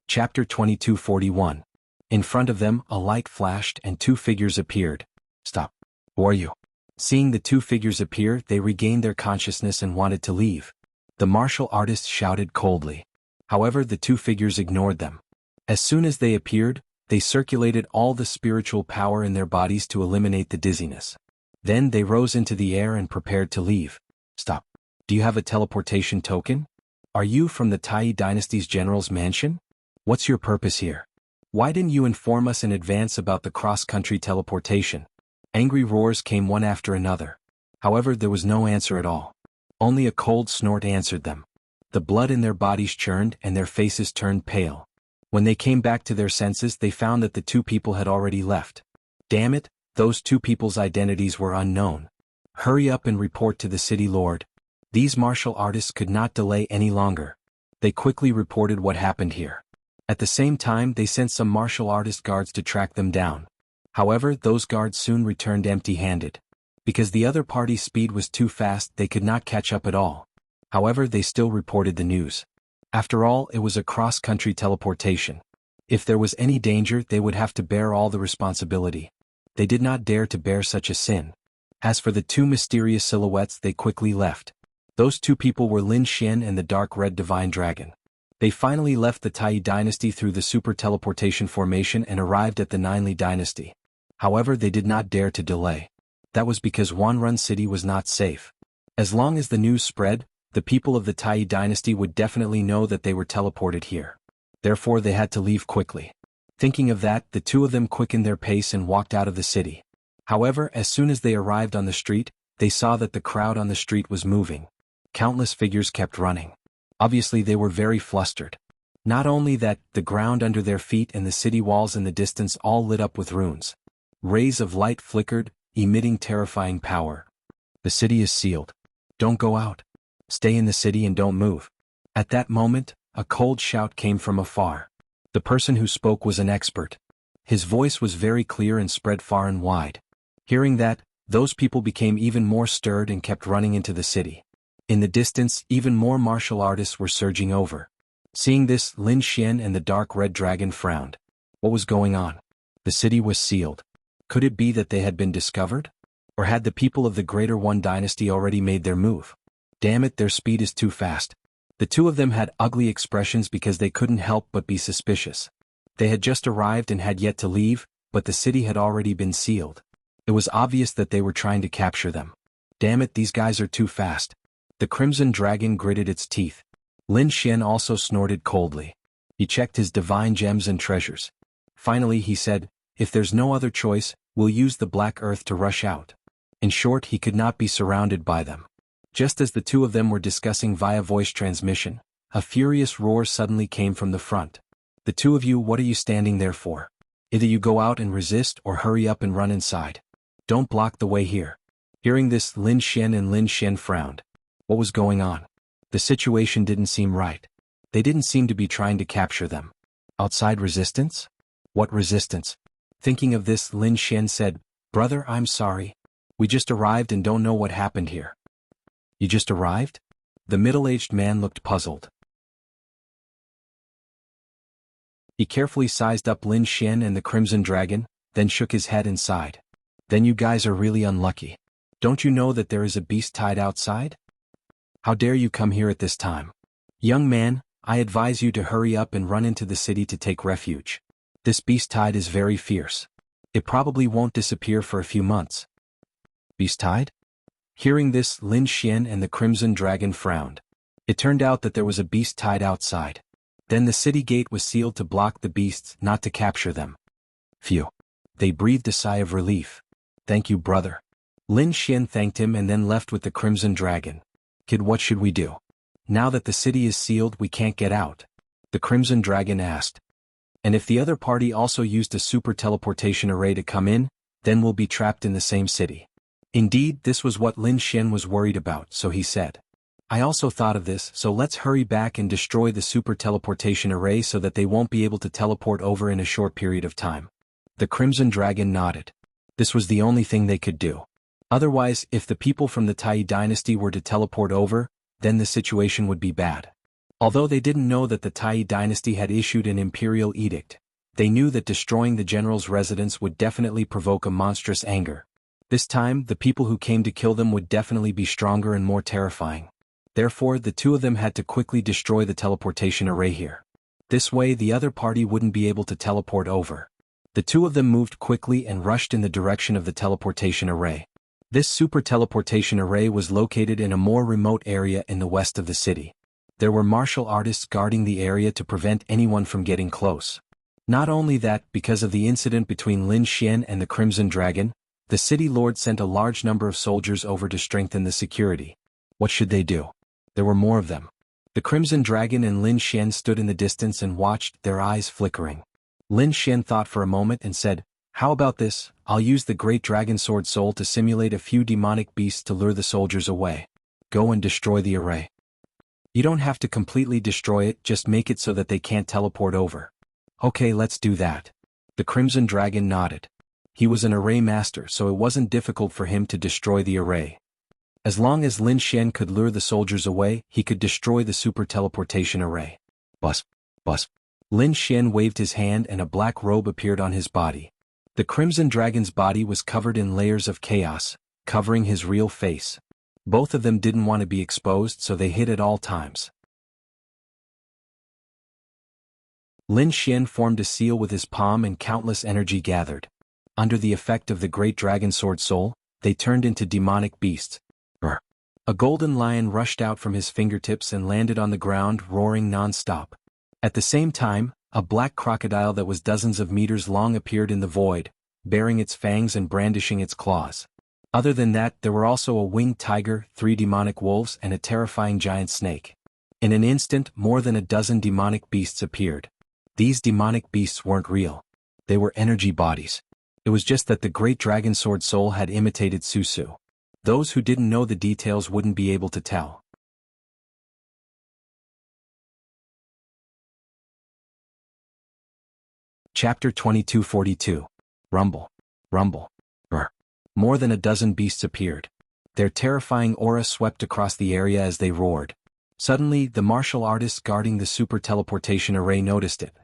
Chapter 2241. In front of them, a light flashed and 2 figures appeared. "Stop. Who are you?" Seeing the 2 figures appear, they regained their consciousness and wanted to leave. The martial artists shouted coldly. However, the 2 figures ignored them. As soon as they appeared, They circulated all the spiritual power in their bodies to eliminate the dizziness. Then they rose into the air and prepared to leave. Stop. Do you have a teleportation token? Are you from the Tai dynasty's general's mansion? What's your purpose here? Why didn't you inform us in advance about the cross-country teleportation? Angry roars came one after another. However, there was no answer at all. Only a cold snort answered them. The blood in their bodies churned and their faces turned pale. When they came back to their senses, they found that the two people had already left. Damn it, those two people's identities were unknown. Hurry up and report to the city lord. These martial artists could not delay any longer. They quickly reported what happened here. At the same time, they sent some martial artist guards to track them down. However, those guards soon returned empty-handed. Because the other party's speed was too fast, they could not catch up at all. However, they still reported the news. After all, it was a cross-country teleportation. If there was any danger, they would have to bear all the responsibility. They did not dare to bear such a sin. As for the two mysterious silhouettes, they quickly left. Those two people were Lin Xian and the dark red divine dragon. They finally left the Tai dynasty through the super teleportation formation and arrived at the Ninli dynasty. However, they did not dare to delay. That was because Wanrun City was not safe. As long as the news spread, the people of the Tai dynasty would definitely know that they were teleported here. Therefore, they had to leave quickly. Thinking of that, the two of them quickened their pace and walked out of the city. However, as soon as they arrived on the street, they saw that the crowd on the street was moving. Countless figures kept running. Obviously, they were very flustered. Not only that, the ground under their feet and the city walls in the distance all lit up with runes. Rays of light flickered, emitting terrifying power. The city is sealed. Don't go out. Stay in the city and don't move. At that moment, a cold shout came from afar. The person who spoke was an expert. His voice was very clear and spread far and wide. Hearing that, those people became even more stirred and kept running into the city. In the distance, even more martial artists were surging over. Seeing this, Lin Xian and the dark red dragon frowned. What was going on? The city was sealed. Could it be that they had been discovered? Or had the people of the Greater One dynasty already made their move? Damn it, their speed is too fast. The two of them had ugly expressions because they couldn't help but be suspicious. They had just arrived and had yet to leave, but the city had already been sealed. It was obvious that they were trying to capture them. Damn it, these guys are too fast. The crimson dragon gritted its teeth. Lin Xian also snorted coldly. He checked his divine gems and treasures. Finally he said, if there's no other choice, we'll use the black earth to rush out. In short, he could not be surrounded by them. Just as the two of them were discussing via voice transmission, a furious roar suddenly came from the front. The two of you, what are you standing there for? Either you go out and resist or hurry up and run inside. Don't block the way here. Hearing this, Lin Xian and Lin Xian frowned. What was going on? The situation didn't seem right. They didn't seem to be trying to capture them. Outside resistance? What resistance? Thinking of this, Lin Xian said, Brother, I'm sorry. We just arrived and don't know what happened here. You just arrived? The middle-aged man looked puzzled. He carefully sized up Lin Xian and the Crimson Dragon, then shook his head and sighed. Then you guys are really unlucky. Don't you know that there is a beast tied outside? How dare you come here at this time? Young man, I advise you to hurry up and run into the city to take refuge. This beast tide is very fierce. It probably won't disappear for a few months. Beast tide? Hearing this, Lin Xian and the Crimson Dragon frowned. It turned out that there was a beast tied outside. Then the city gate was sealed to block the beasts, not to capture them. Phew. They breathed a sigh of relief. Thank you, brother. Lin Xian thanked him and then left with the Crimson Dragon. Kid, what should we do? Now that the city is sealed, we can't get out. The Crimson Dragon asked. And if the other party also used a super teleportation array to come in, then we'll be trapped in the same city. Indeed, this was what Lin Xian was worried about, so he said. I also thought of this, so let's hurry back and destroy the super teleportation array so that they won't be able to teleport over in a short period of time. The Crimson Dragon nodded. This was the only thing they could do. Otherwise, if the people from the Tai dynasty were to teleport over, then the situation would be bad. Although they didn't know that the Tai dynasty had issued an imperial edict, they knew that destroying the general's residence would definitely provoke a monstrous anger. This time, the people who came to kill them would definitely be stronger and more terrifying. Therefore, the two of them had to quickly destroy the teleportation array here. This way, the other party wouldn't be able to teleport over. The two of them moved quickly and rushed in the direction of the teleportation array. This super teleportation array was located in a more remote area in the west of the city. There were martial artists guarding the area to prevent anyone from getting close. Not only that, because of the incident between Lin Xian and the Crimson Dragon, the city lord sent a large number of soldiers over to strengthen the security. What should they do? There were more of them. The Crimson Dragon and Lin Xian stood in the distance and watched, their eyes flickering. Lin Xian thought for a moment and said, "How about this? I'll use the Great Dragon Sword Soul to simulate a few demonic beasts to lure the soldiers away. Go and destroy the array. You don't have to completely destroy it, just make it so that they can't teleport over." "Okay, let's do that." The Crimson Dragon nodded. He was an array master, so it wasn't difficult for him to destroy the array. As long as Lin Xian could lure the soldiers away, he could destroy the super teleportation array. Bus. Bus. Lin Xian waved his hand and a black robe appeared on his body. The Crimson Dragon's body was covered in layers of chaos, covering his real face. Both of them didn't want to be exposed, so they hid at all times. Lin Xian formed a seal with his palm and countless energy gathered. Under the effect of the Great Dragon Sword Soul, they turned into demonic beasts. Brr. A golden lion rushed out from his fingertips and landed on the ground, roaring non-stop. At the same time, a black crocodile that was dozens of meters long appeared in the void, baring its fangs and brandishing its claws. Other than that, there were also a winged tiger, 3 demonic wolves, and a terrifying giant snake. In an instant, more than a dozen demonic beasts appeared. These demonic beasts weren't real. They were energy bodies. It was just that the Great Dragon Sword Soul had imitated Susu. Those who didn't know the details wouldn't be able to tell. Chapter 2242. Rumble. Rumble. Brr. More than a dozen beasts appeared. Their terrifying aura swept across the area as they roared. Suddenly, the martial artists guarding the super teleportation array noticed it.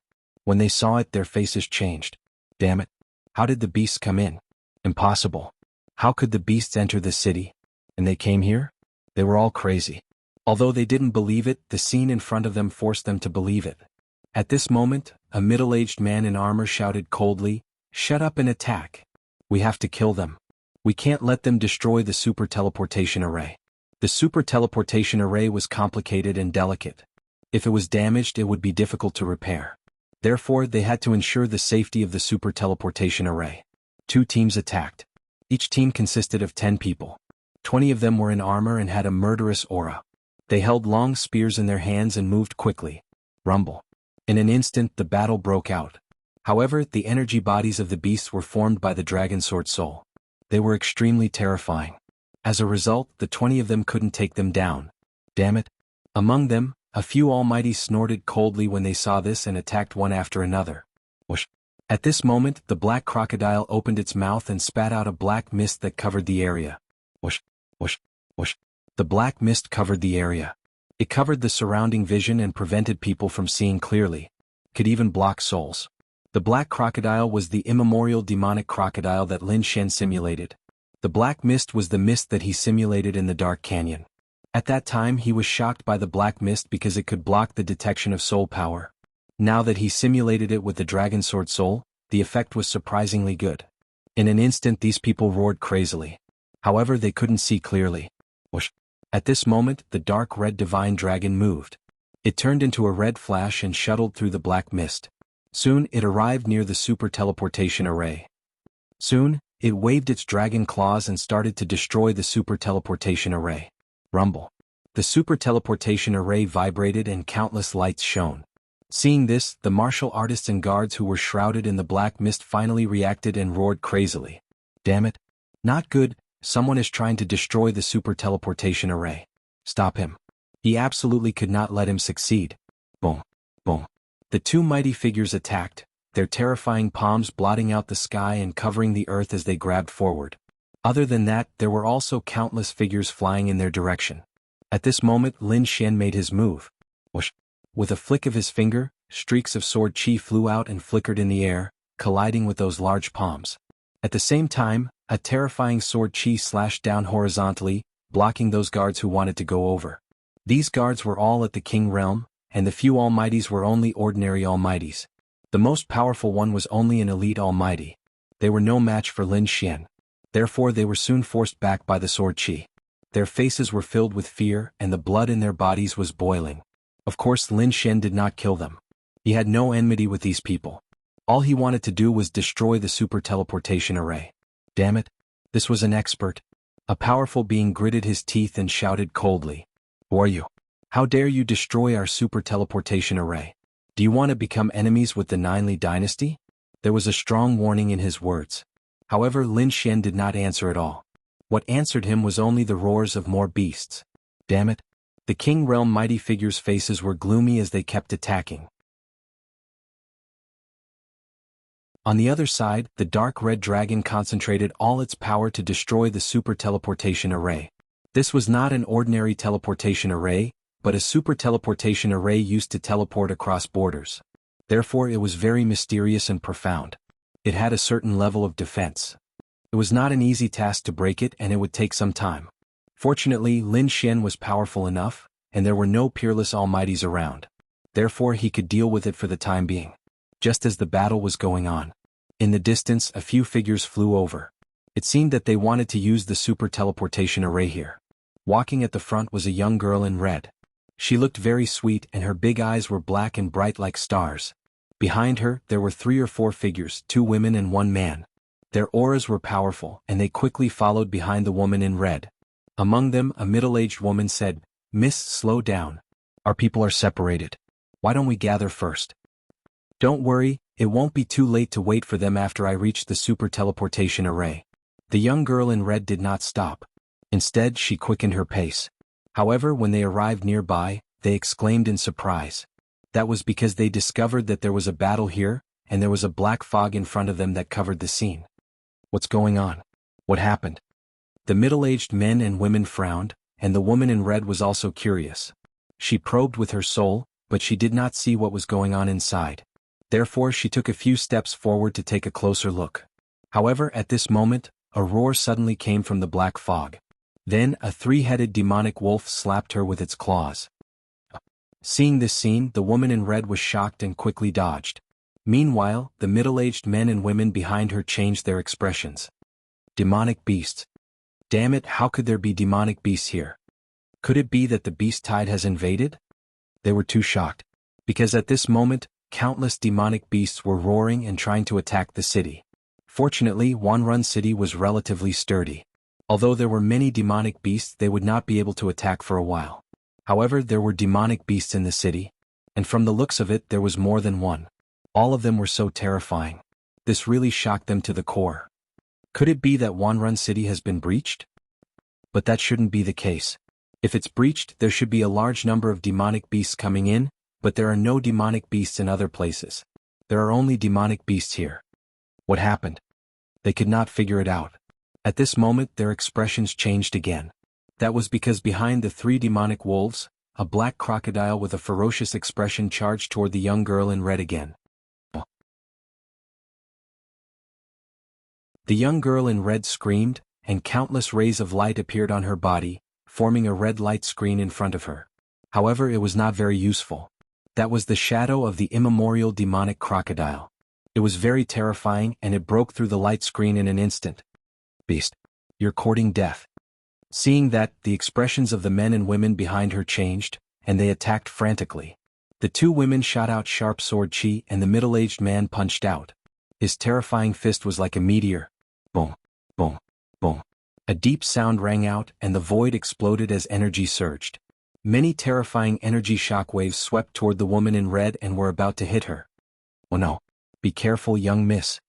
When they saw it, their faces changed. Damn it. How did the beasts come in? Impossible. How could the beasts enter the city? And they came here? They were all crazy. Although they didn't believe it, the scene in front of them forced them to believe it. At this moment, a middle-aged man in armor shouted coldly, "Shut up and attack. We have to kill them. We can't let them destroy the super teleportation array." The super teleportation array was complicated and delicate. If it was damaged, it would be difficult to repair. Therefore, they had to ensure the safety of the super teleportation array. 2 teams attacked. Each team consisted of 10 people. 20 of them were in armor and had a murderous aura. They held long spears in their hands and moved quickly. Rumble. In an instant, the battle broke out. However, the energy bodies of the beasts were formed by the Dragon Sword Soul. They were extremely terrifying. As a result, the 20 of them couldn't take them down. Damn it. Among them, a few almighties snorted coldly when they saw this and attacked one after another. Whoosh. At this moment, the black crocodile opened its mouth and spat out a black mist that covered the area. Whoosh. Whoosh. Whoosh. The black mist covered the area. It covered the surrounding vision and prevented people from seeing clearly. Could even block souls. The black crocodile was the immemorial demonic crocodile that Lin Xian simulated. The black mist was the mist that he simulated in the dark canyon. At that time, he was shocked by the black mist because it could block the detection of soul power. Now that he simulated it with the Dragon Sword Soul, the effect was surprisingly good. In an instant, these people roared crazily. However, they couldn't see clearly. Whoosh. At this moment, the dark red divine dragon moved. It turned into a red flash and shuttled through the black mist. Soon, it arrived near the super teleportation array. Soon, it waved its dragon claws and started to destroy the super teleportation array. Rumble. The super teleportation array vibrated and countless lights shone. Seeing this, the martial artists and guards who were shrouded in the black mist finally reacted and roared crazily. Damn it. Not good, someone is trying to destroy the super teleportation array. Stop him. He absolutely could not let him succeed. Boom. Boom. The 2 mighty figures attacked, their terrifying palms blotting out the sky and covering the earth as they grabbed forward. Other than that, there were also countless figures flying in their direction. At this moment, Lin Xian made his move. Whoosh. With a flick of his finger, streaks of sword chi flew out and flickered in the air, colliding with those large palms. At the same time, a terrifying sword chi slashed down horizontally, blocking those guards who wanted to go over. These guards were all at the King realm, and the few almighties were only ordinary almighties. The most powerful one was only an elite almighty. They were no match for Lin Xian. Therefore they were soon forced back by the sword qi. Their faces were filled with fear and the blood in their bodies was boiling. Of course Lin Xian did not kill them. He had no enmity with these people. All he wanted to do was destroy the super teleportation array. Damn it. This was an expert. A powerful being gritted his teeth and shouted coldly. Who are you? How dare you destroy our super teleportation array? Do you want to become enemies with the Ninely dynasty? There was a strong warning in his words. However, Lin Xian did not answer at all. What answered him was only the roars of more beasts. Damn it. The King Realm mighty figures' faces were gloomy as they kept attacking. On the other side, the dark red dragon concentrated all its power to destroy the super teleportation array. This was not an ordinary teleportation array, but a super teleportation array used to teleport across borders. Therefore it was very mysterious and profound. It had a certain level of defense. It was not an easy task to break it and it would take some time. Fortunately, Lin Xian was powerful enough, and there were no peerless almighties around. Therefore he could deal with it for the time being. Just as the battle was going on, in the distance a few figures flew over. It seemed that they wanted to use the super teleportation array here. Walking at the front was a young girl in red. She looked very sweet and her big eyes were black and bright like stars. Behind her, there were 3 or 4 figures, 2 women and 1 man. Their auras were powerful and they quickly followed behind the woman in red. Among them, a middle-aged woman said, "Miss, slow down. Our people are separated. Why don't we gather first?" "Don't worry, it won't be too late to wait for them after I reach the super teleportation array." The young girl in red did not stop. Instead, she quickened her pace. However, when they arrived nearby, they exclaimed in surprise. That was because they discovered that there was a battle here, and there was a black fog in front of them that covered the scene. What's going on? What happened? The middle-aged men and women frowned, and the woman in red was also curious. She probed with her soul, but she did not see what was going on inside. Therefore she took a few steps forward to take a closer look. However, at this moment, a roar suddenly came from the black fog. Then a 3-headed demonic wolf slapped her with its claws. Seeing this scene, the woman in red was shocked and quickly dodged. Meanwhile, the middle-aged men and women behind her changed their expressions. Demonic beasts. Damn it, how could there be demonic beasts here? Could it be that the beast tide has invaded? They were too shocked. Because at this moment, countless demonic beasts were roaring and trying to attack the city. Fortunately, Wanrun City was relatively sturdy. Although there were many demonic beasts, they would not be able to attack for a while. However, there were demonic beasts in the city, and from the looks of it there was more than one. All of them were so terrifying. This really shocked them to the core. Could it be that Wanrun City has been breached? But that shouldn't be the case. If it's breached, there should be a large number of demonic beasts coming in, but there are no demonic beasts in other places. There are only demonic beasts here. What happened? They could not figure it out. At this moment their expressions changed again. That was because behind the 3 demonic wolves, a black crocodile with a ferocious expression charged toward the young girl in red again. The young girl in red screamed, and countless rays of light appeared on her body, forming a red light screen in front of her. However, it was not very useful. That was the shadow of the immemorial demonic crocodile. It was very terrifying and it broke through the light screen in an instant. "Beast, you're courting death." Seeing that, the expressions of the men and women behind her changed, and they attacked frantically. The 2 women shot out sharp sword chi and the middle-aged man punched out. His terrifying fist was like a meteor. Boom, boom, boom. A deep sound rang out and the void exploded as energy surged. Many terrifying energy shockwaves swept toward the woman in red and were about to hit her. "Oh no. Be careful, young miss."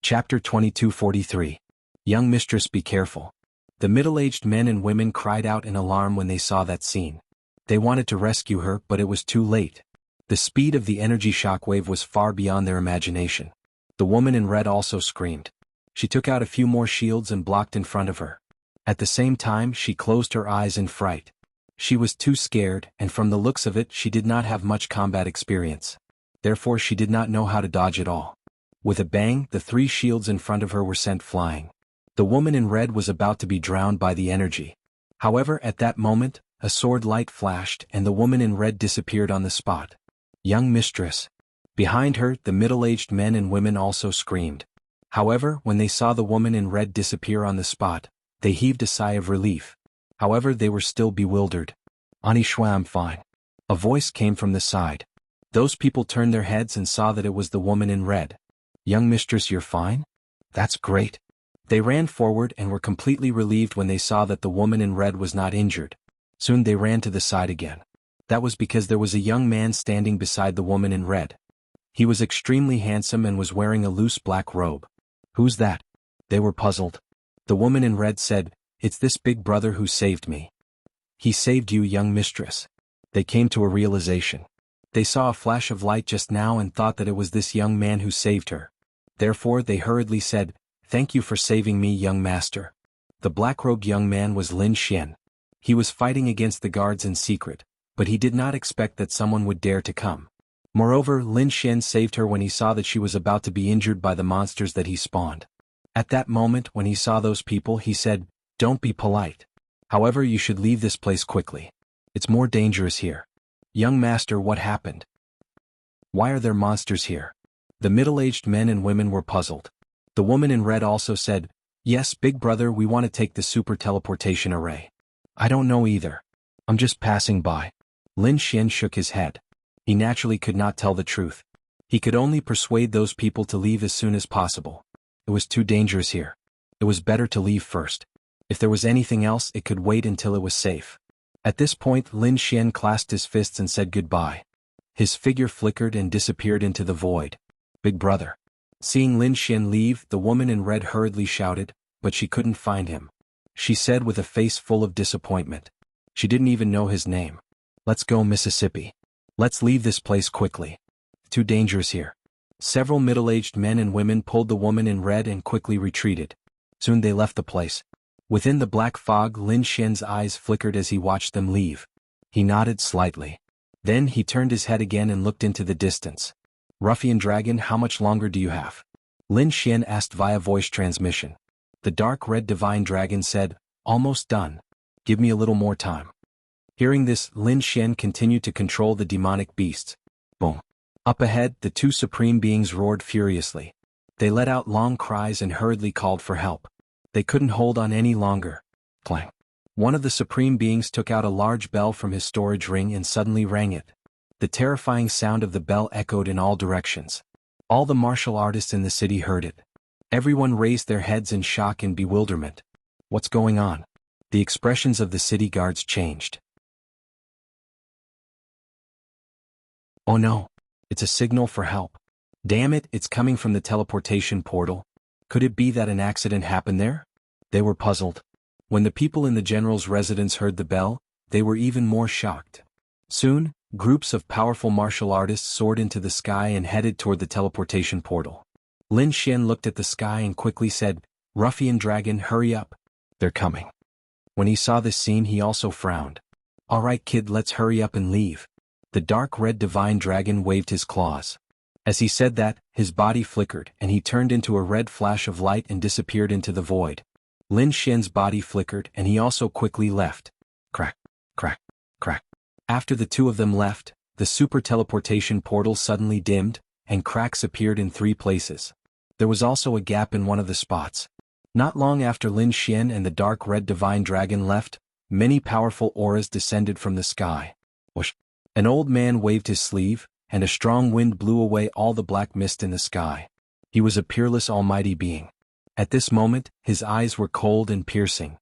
Chapter 2243. Young Mistress, be careful. The middle-aged men and women cried out in alarm when they saw that scene. They wanted to rescue her, but it was too late. The speed of the energy shockwave was far beyond their imagination. The woman in red also screamed. She took out a few more shields and blocked in front of her. At the same time, she closed her eyes in fright. She was too scared, and from the looks of it, she did not have much combat experience. Therefore, she did not know how to dodge at all. With a bang, the 3 shields in front of her were sent flying. The woman in red was about to be drowned by the energy. However, at that moment, a sword light flashed and the woman in red disappeared on the spot. Young mistress. Behind her, the middle-aged men and women also screamed. However, when they saw the woman in red disappear on the spot, they heaved a sigh of relief. However, they were still bewildered. Anishwa, I'm fine. A voice came from the side. Those people turned their heads and saw that it was the woman in red. Young mistress, you're fine? That's great. They ran forward and were completely relieved when they saw that the woman in red was not injured. Soon they ran to the side again. That was because there was a young man standing beside the woman in red. He was extremely handsome and was wearing a loose black robe. Who's that? They were puzzled. The woman in red said, It's this big brother who saved me. He saved you, young mistress. They came to a realization. They saw a flash of light just now and thought that it was this young man who saved her. Therefore they hurriedly said, Thank you for saving me, young master. The black-robed young man was Lin Xian. He was fighting against the guards in secret, but he did not expect that someone would dare to come. Moreover, Lin Xian saved her when he saw that she was about to be injured by the monsters that he spawned. At that moment, when he saw those people, he said, Don't be polite. However, you should leave this place quickly. It's more dangerous here. Young master, what happened? Why are there monsters here? The middle-aged men and women were puzzled. The woman in red also said, Yes, big brother, we want to take the super teleportation array. I don't know either. I'm just passing by. Lin Xian shook his head. He naturally could not tell the truth. He could only persuade those people to leave as soon as possible. It was too dangerous here. It was better to leave first. If there was anything else, it could wait until it was safe. At this point, Lin Xian clasped his fists and said goodbye. His figure flickered and disappeared into the void. Big brother. Seeing Lin Xian leave, the woman in red hurriedly shouted, but she couldn't find him. She said with a face full of disappointment. She didn't even know his name. Let's go, Mississippi. Let's leave this place quickly. Too dangerous here. Several middle-aged men and women pulled the woman in red and quickly retreated. Soon they left the place. Within the black fog, Lin Xian's eyes flickered as he watched them leave. He nodded slightly. Then he turned his head again and looked into the distance. Ruffian dragon, how much longer do you have? Lin Xian asked via voice transmission. The dark red divine dragon said, Almost done. Give me a little more time. Hearing this, Lin Xian continued to control the demonic beasts. Boom. Up ahead, the two supreme beings roared furiously. They let out long cries and hurriedly called for help. They couldn't hold on any longer. Clang. One of the supreme beings took out a large bell from his storage ring and suddenly rang it. The terrifying sound of the bell echoed in all directions. All the martial artists in the city heard it. Everyone raised their heads in shock and bewilderment. What's going on? The expressions of the city guards changed. Oh no. It's a signal for help. Damn it, it's coming from the teleportation portal. Could it be that an accident happened there? They were puzzled. When the people in the general's residence heard the bell, they were even more shocked. Soon, groups of powerful martial artists soared into the sky and headed toward the teleportation portal. Lin Xian looked at the sky and quickly said, Ruffian dragon, hurry up. They're coming. When he saw this scene, he also frowned. All right, kid, let's hurry up and leave. The dark red divine dragon waved his claws. As he said that, his body flickered and he turned into a red flash of light and disappeared into the void. Lin Xian's body flickered and he also quickly left. Crack, crack, crack. After the two of them left, the super teleportation portal suddenly dimmed, and cracks appeared in 3 places. There was also a gap in one of the spots. Not long after Lin Xian and the dark red divine dragon left, many powerful auras descended from the sky. Whoosh. An old man waved his sleeve, and a strong wind blew away all the black mist in the sky. He was a peerless almighty being. At this moment, his eyes were cold and piercing.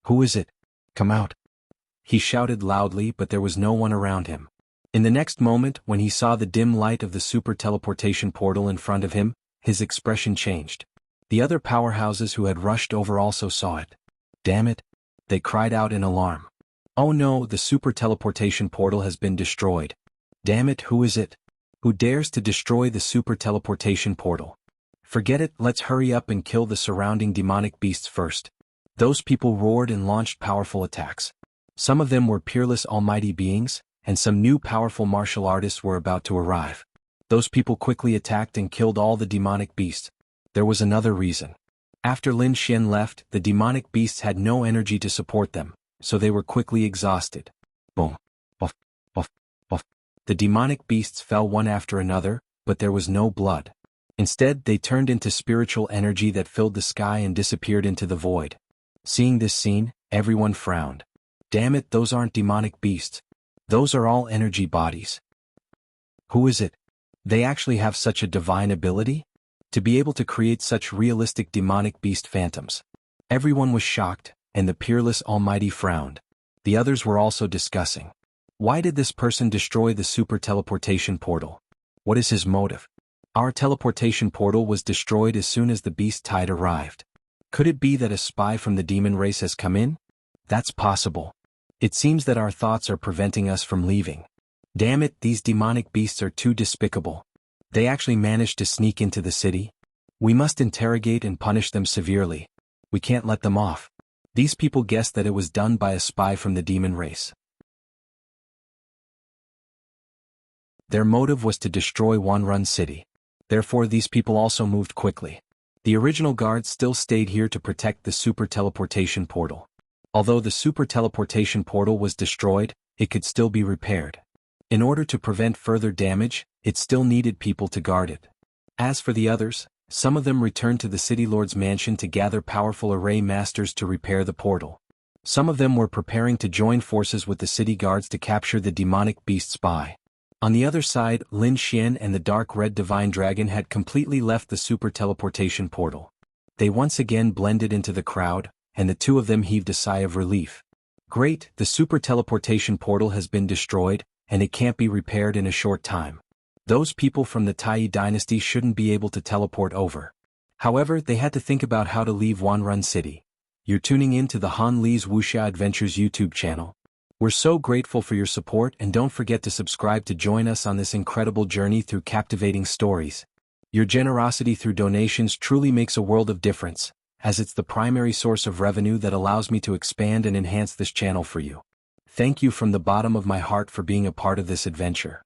Who is it? Come out. He shouted loudly, but there was no one around him. In the next moment, when he saw the dim light of the super teleportation portal in front of him, his expression changed. The other powerhouses who had rushed over also saw it. Damn it! They cried out in alarm. Oh no, the super teleportation portal has been destroyed. Damn it, who is it? Who dares to destroy the super teleportation portal? Forget it, let's hurry up and kill the surrounding demonic beasts first. Those people roared and launched powerful attacks. Some of them were peerless almighty beings, and some new powerful martial artists were about to arrive. Those people quickly attacked and killed all the demonic beasts. There was another reason. After Lin Xian left, the demonic beasts had no energy to support them, so they were quickly exhausted. Boom. Buff. Buff. Buff. The demonic beasts fell one after another, but there was no blood. Instead, they turned into spiritual energy that filled the sky and disappeared into the void. Seeing this scene, everyone frowned. Damn it, those aren't demonic beasts. Those are all energy bodies. Who is it? They actually have such a divine ability? To be able to create such realistic demonic beast phantoms. Everyone was shocked, and the peerless Almighty frowned. The others were also discussing. Why did this person destroy the super teleportation portal? What is his motive? Our teleportation portal was destroyed as soon as the beast tide arrived. Could it be that a spy from the demon race has come in? That's possible. It seems that our thoughts are preventing us from leaving. Damn it, these demonic beasts are too despicable. They actually managed to sneak into the city. We must interrogate and punish them severely. We can't let them off. These people guessed that it was done by a spy from the demon race. Their motive was to destroy Wanrun City. Therefore these people also moved quickly. The original guards still stayed here to protect the super teleportation portal. Although the super teleportation portal was destroyed, it could still be repaired. In order to prevent further damage, it still needed people to guard it. As for the others, some of them returned to the City Lord's mansion to gather powerful array masters to repair the portal. Some of them were preparing to join forces with the city guards to capture the demonic beast spy. On the other side, Lin Xian and the dark red divine dragon had completely left the super teleportation portal. They once again blended into the crowd, and the two of them heaved a sigh of relief. Great, the super teleportation portal has been destroyed, and it can't be repaired in a short time. Those people from the Tai dynasty shouldn't be able to teleport over. However, they had to think about how to leave Wanrun City. You're tuning in to the Han Li's Wuxia Adventures YouTube channel. We're so grateful for your support, and don't forget to subscribe to join us on this incredible journey through captivating stories. Your generosity through donations truly makes a world of difference, as it's the primary source of revenue that allows me to expand and enhance this channel for you. Thank you from the bottom of my heart for being a part of this adventure.